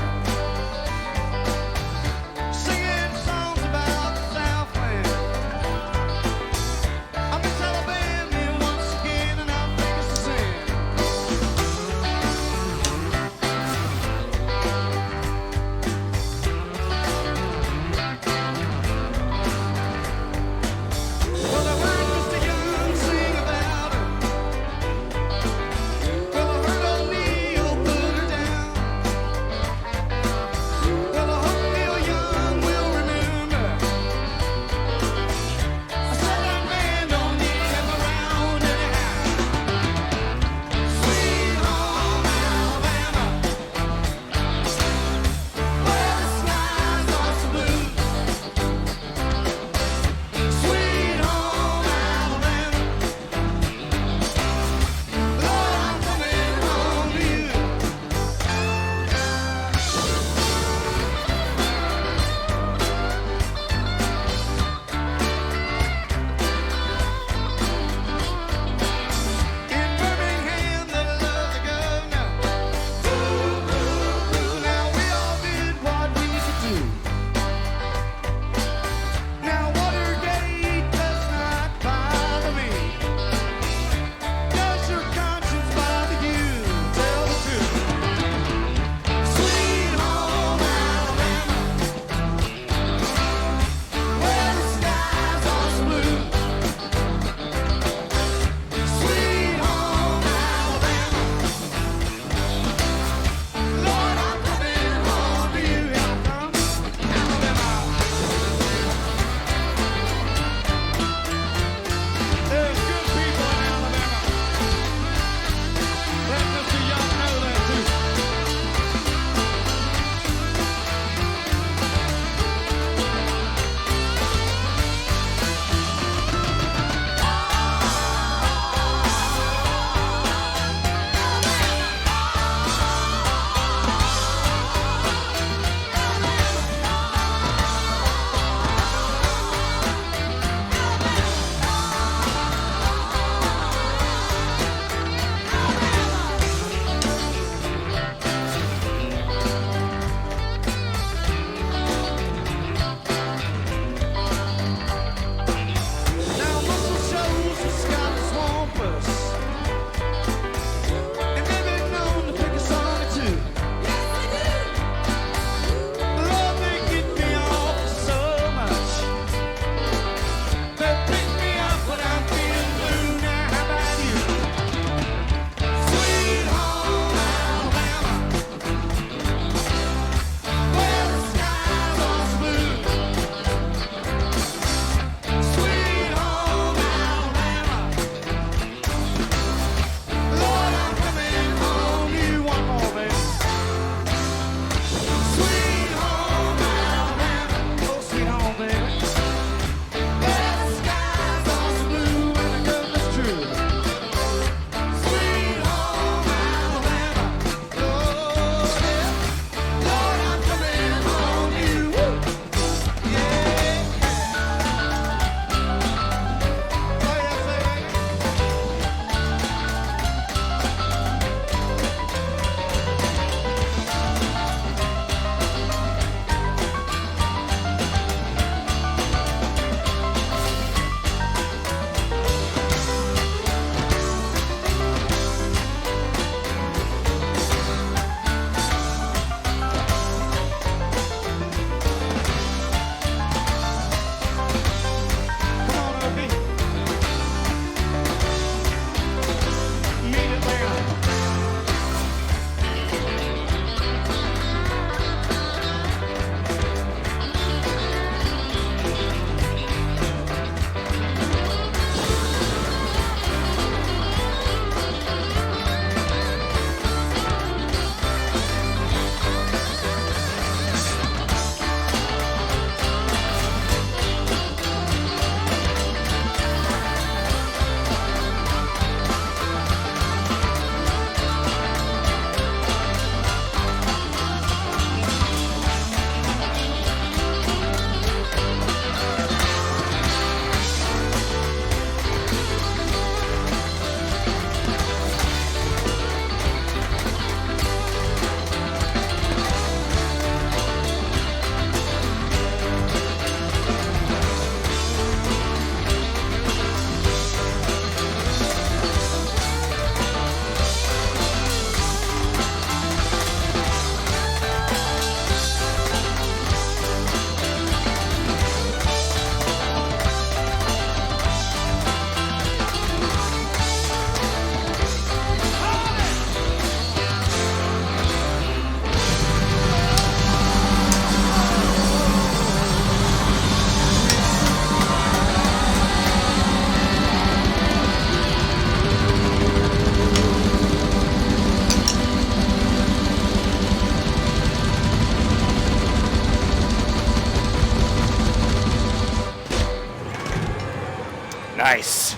Nice.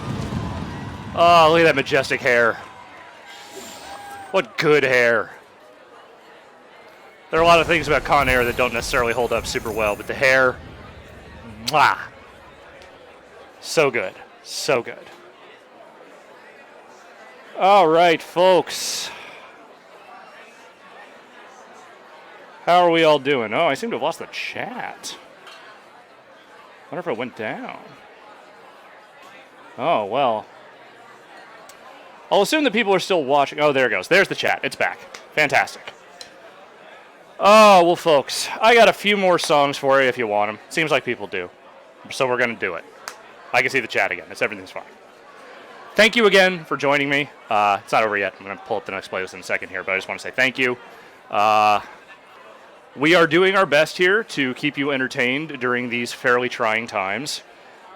Oh, look at that majestic hair. What good hair. There are a lot of things about Con Air that don't necessarily hold up super well, but the hair, mwah. So good. So good. All right, folks. How are we all doing? Oh, I seem to have lost the chat. Wonder if it went down. Oh, well. I'll assume that people are still watching. Oh, there it goes. There's the chat. It's back. Fantastic. Oh, well, folks, I got a few more songs for you if you want them. Seems like people do. So we're going to do it. I can see the chat again. Everything's fine. Thank you again for joining me. It's not over yet. I'm going to pull up the next playlist in a second here, but I just want to say thank you. We are doing our best here to keep you entertained during these fairly trying times.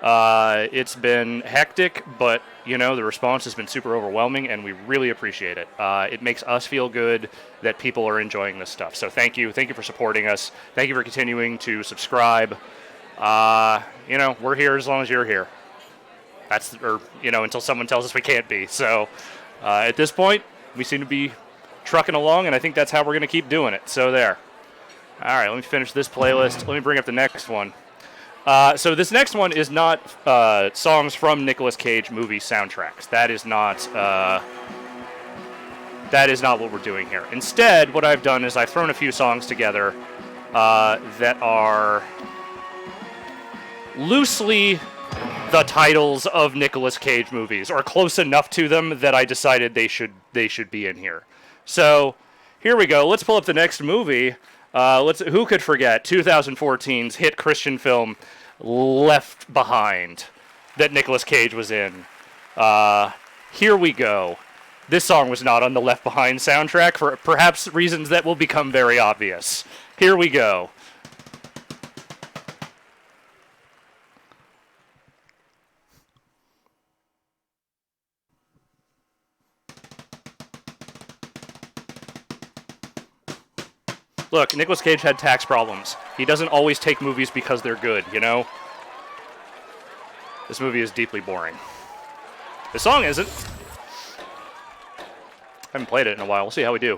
It's been hectic, but, you know, the response has been super overwhelming, and we really appreciate it. It makes us feel good that people are enjoying this stuff. So thank you. Thank you for supporting us. Thank you for continuing to subscribe. You know, we're here as long as you're here. Until someone tells us we can't be. So at this point, we seem to be trucking along, and I think that's how we're going to keep doing it. So there. All right, let me finish this playlist. Let me bring up the next one. So this next one is not songs from Nicolas Cage movie soundtracks. That is not what we're doing here. Instead, what I've done is I've thrown a few songs together that are loosely the titles of Nicolas Cage movies, or close enough to them that I decided they should be in here. So here we go. Let's pull up the next movie. Who could forget 2014's hit Christian film Left Behind that Nicolas Cage was in? Here we go. This song was not on the Left Behind soundtrack for perhaps reasons that will become very obvious. Here we go. Look, Nicolas Cage had tax problems. He doesn't always take movies because they're good, you know? This movie is deeply boring. The song isn't. I haven't played it in a while. We'll see how we do.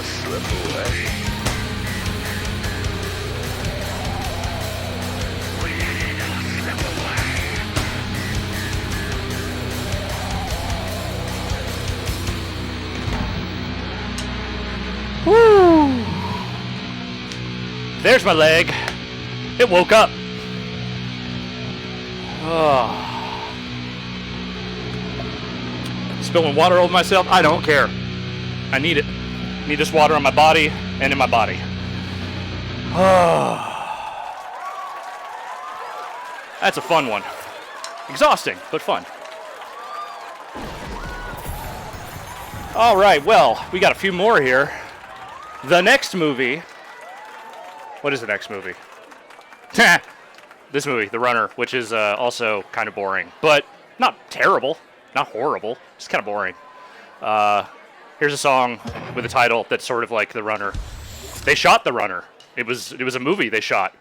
slip away. Woo! There's my leg. It woke up. Oh. Spilling water over myself? I don't care. I need it. I need this water on my body and in my body. That's a fun one. Exhausting, but fun. All right, well, we got a few more here. The next movie. What is the next movie? This movie, The Runner, which is also kind of boring, but not terrible, not horrible, just kind of boring. Here's a song with a title that's sort of like The Runner. They shot The Runner. It was a movie they shot.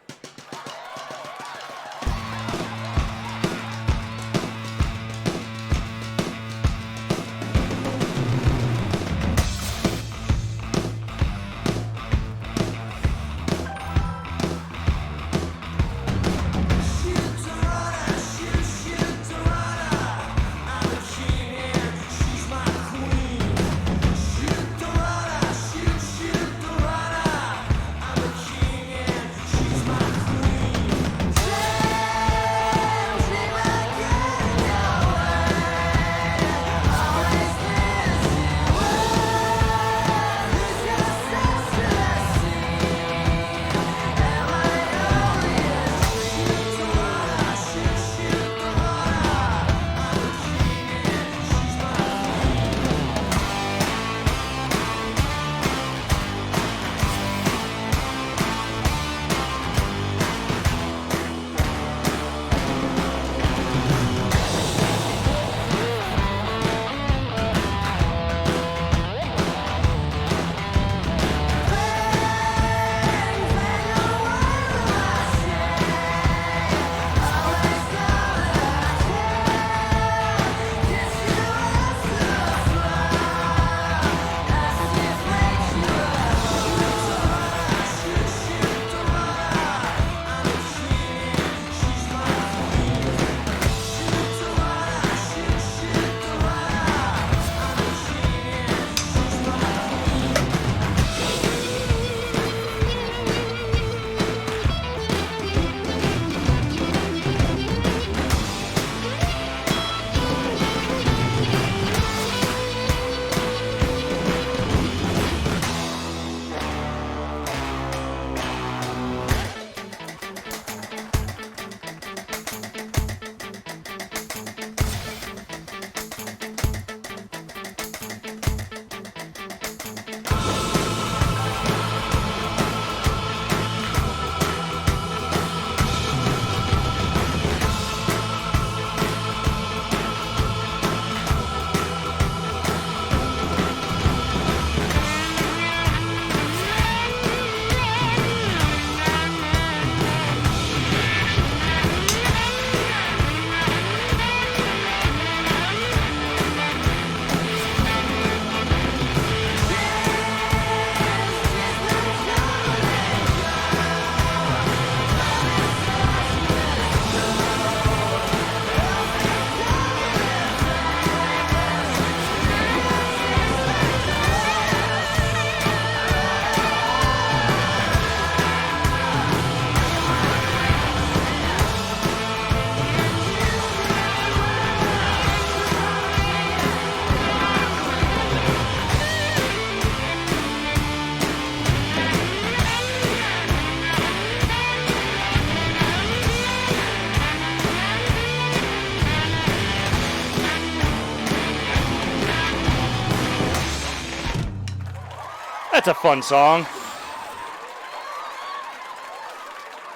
That's a fun song.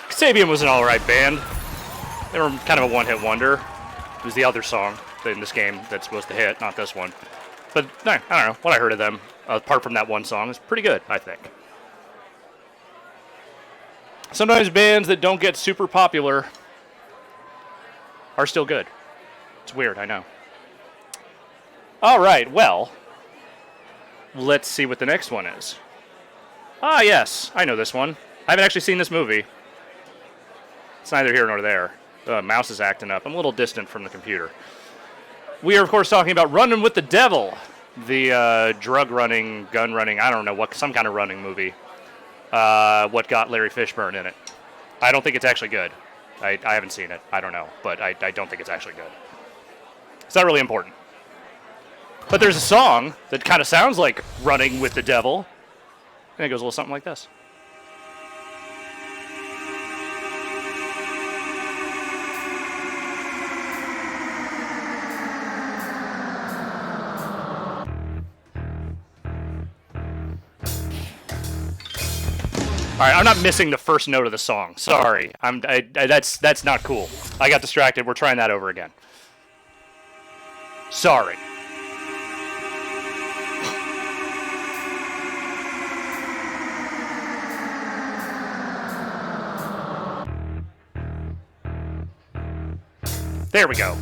Kasabian was an alright band. They were kind of a one-hit wonder. It was the other song in this game that's supposed to hit, not this one. But no, I don't know. What I heard of them, apart from that one song, is pretty good, I think. Sometimes bands that don't get super popular are still good. It's weird, I know. All right, well, let's see what the next one is. Ah, yes, I know this one. I haven't actually seen this movie. It's neither here nor there. The mouse is acting up. I'm a little distant from the computer. We are, of course, talking about Running with the Devil, the drug running, gun running, I don't know, what, some kind of running movie. What got Larry Fishburne in it. I don't think it's actually good. I haven't seen it. I don't know. But I don't think it's actually good. It's not really important. But there's a song that kind of sounds like Running with the Devil. And it goes a little something like this. All right, I'm not missing the first note of the song. Sorry, that's not cool. I got distracted. We're trying that over again. Sorry. There we go.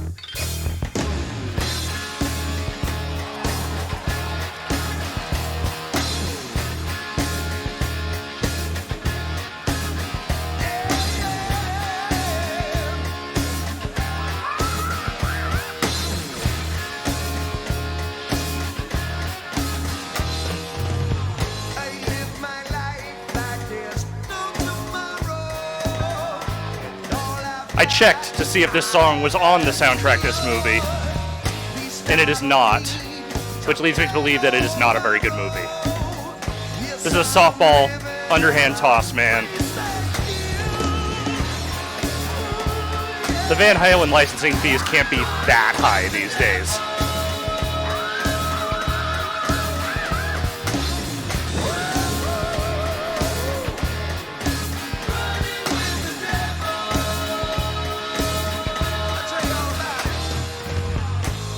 I live my life like there's no tomorrow. And all I checked to see if this song was on the soundtrack to this movie, and it is not, which leads me to believe that it is not a very good movie. This is a softball, underhand toss, man. The Van Halen licensing fees can't be that high these days.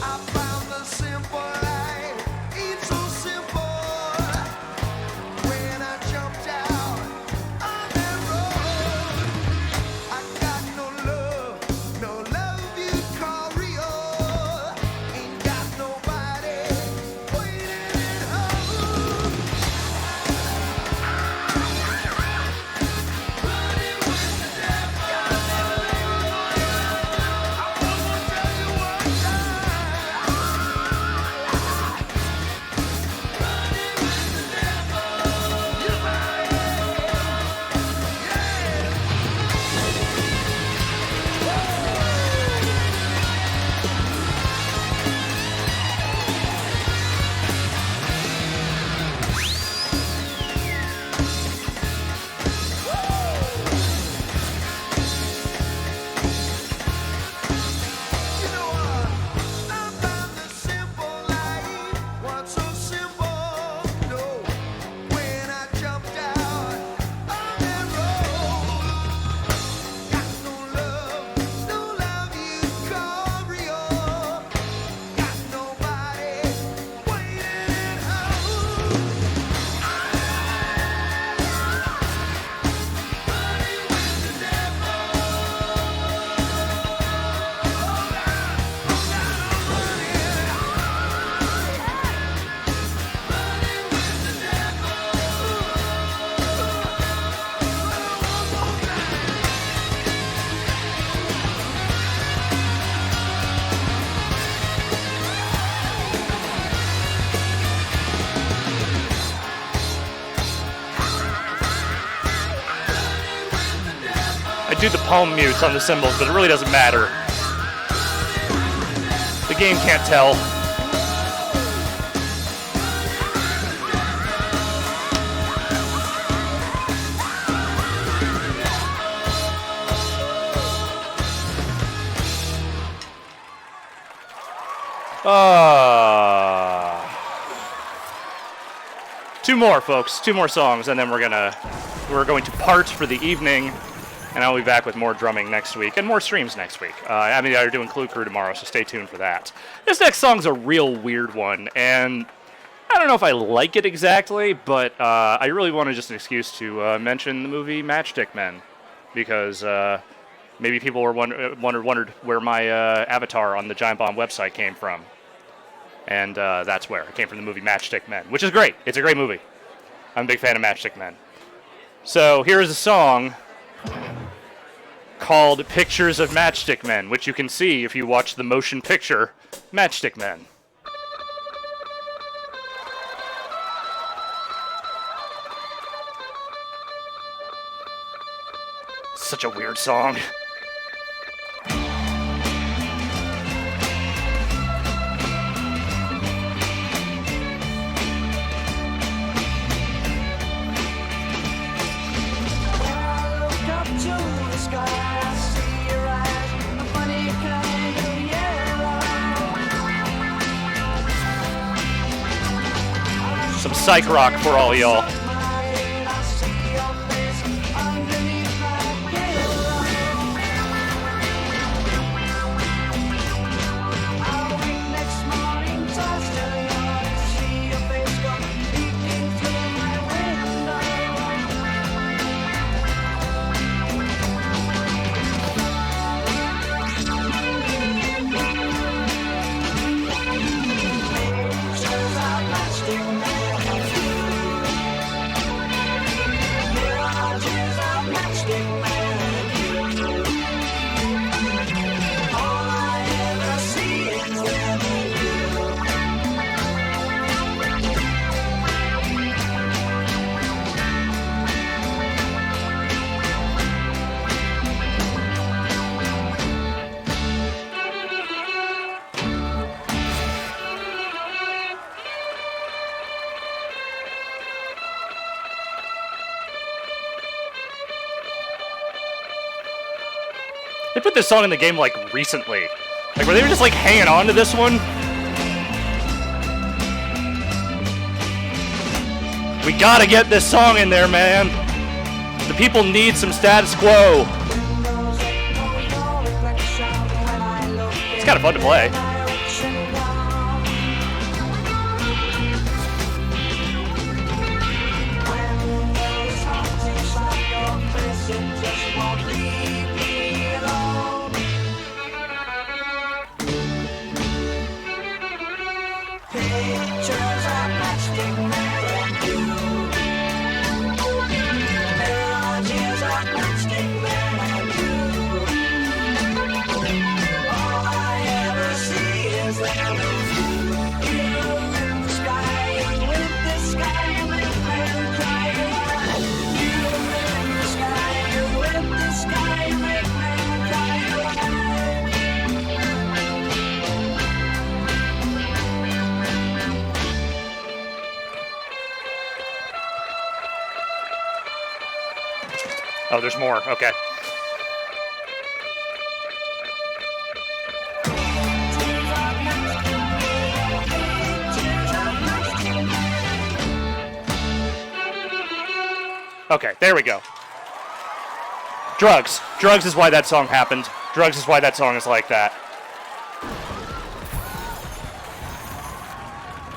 I found the simple life, it's so simple. When I jumped out on that road, I got no love you call real. Ain't got nobody waiting at home. Running with the devil. I wanna tell you one time. Running with the devil. Yes, I am. Yeah. You know I found the simple life, what's so simple? No, when I jumped out on that road, got no love you call real. Got nobody waiting at home. Running with the devil. I do the palm mutes on the cymbals, but it really doesn't matter. The game can't tell. Two more, folks. Two more songs, and then we're going to part for the evening. And I'll be back with more drumming next week and more streams next week. I'm doing Clue Crew tomorrow, so stay tuned for that. This next song's a real weird one, and I don't know if I like it exactly, but I really wanted just an excuse to mention the movie Matchstick Men, because maybe people were wondered where my avatar on the Giant Bomb website came from. And that's where. It came from the movie Matchstick Men, which is great. It's a great movie. I'm a big fan of Matchstick Men. So here is a song called Pictures of Matchstick Men, which you can see if you watch the motion picture Matchstick Men. Such a weird song. Some psych rock for all y'all. They put this song in the game, like, recently. Like, were they just, like, hanging on to this one? We gotta get this song in there, man. The people need some status quo. It's kind of fun to play. Oh, there's more. Okay. Okay, there we go. Drugs. Drugs is why that song happened. Drugs is why that song is like that.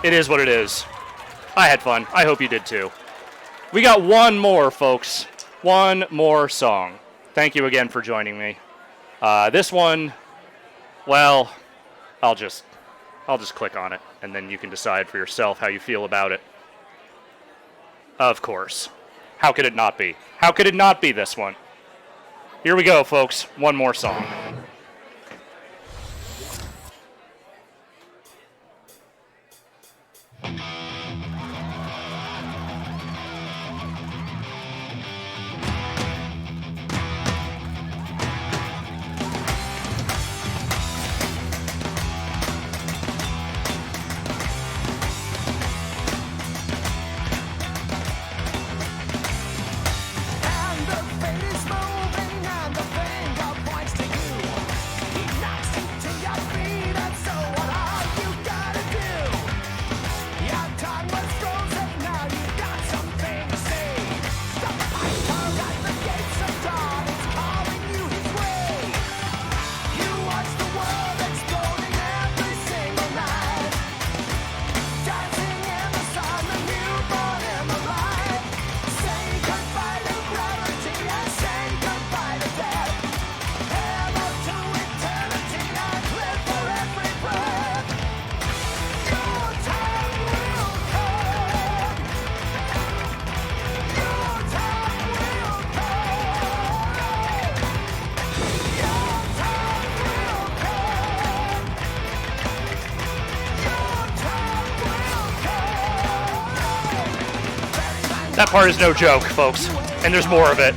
It is what it is. I had fun. I hope you did too. We got one more, folks. One more song. Thank you again for joining me. This one, well, I'll just click on it, and then you can decide for yourself how you feel about it. Of course. How could it not be? How could it not be this one? Here we go, folks. One more song. And the fate is moving, and the finger points to you. That part is no joke, folks. And there's more of it.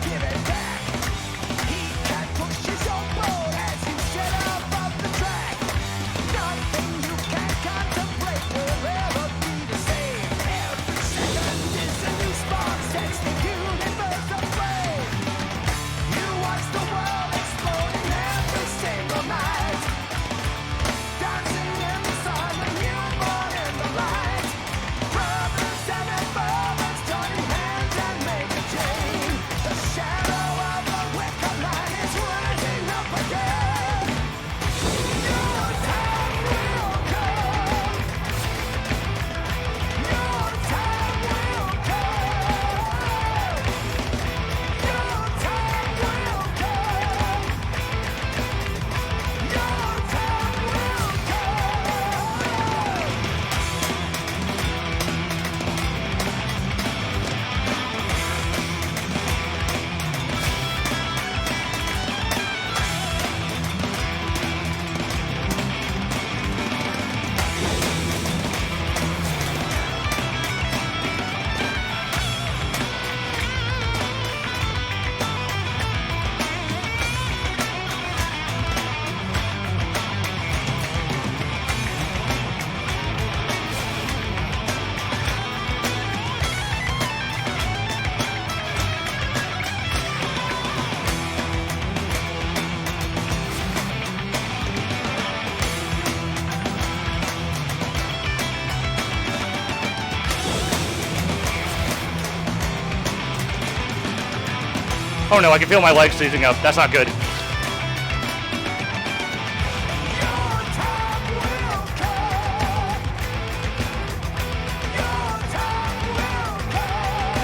Oh no, I can feel my legs seizing up. That's not good.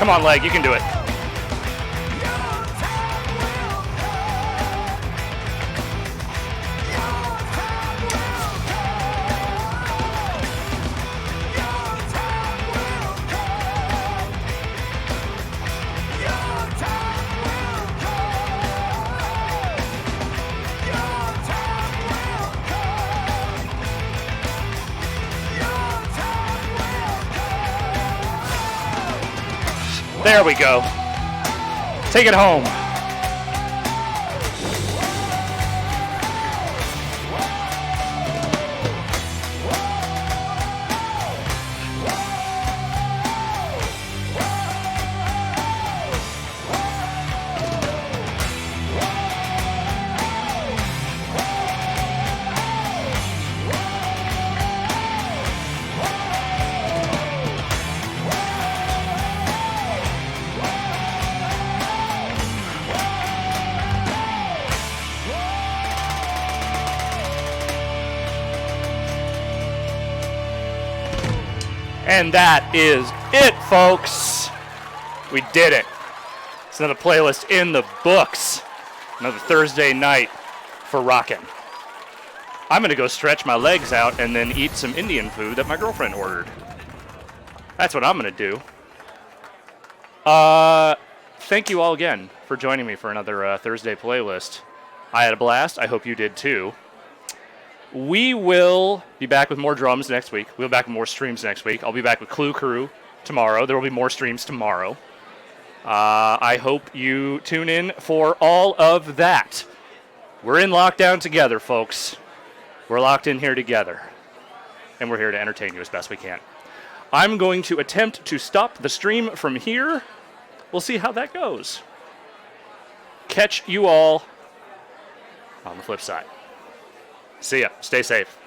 Come on, leg, you can do it. There we go. Take it home. And that is it, folks. We did it. It's another playlist in the books. Another Thursday night for rockin'. I'm going to go stretch my legs out and then eat some Indian food that my girlfriend ordered. That's what I'm going to do. Thank you all again for joining me for another Thursday playlist. I had a blast. I hope you did too. We will be back with more drums next week. We'll be back with more streams next week. I'll be back with Clue Crew tomorrow. There will be more streams tomorrow. I hope you tune in for all of that. We're in lockdown together, folks. We're locked in here together. And we're here to entertain you as best we can. I'm going to attempt to stop the stream from here. We'll see how that goes. Catch you all on the flip side. See ya. Stay safe.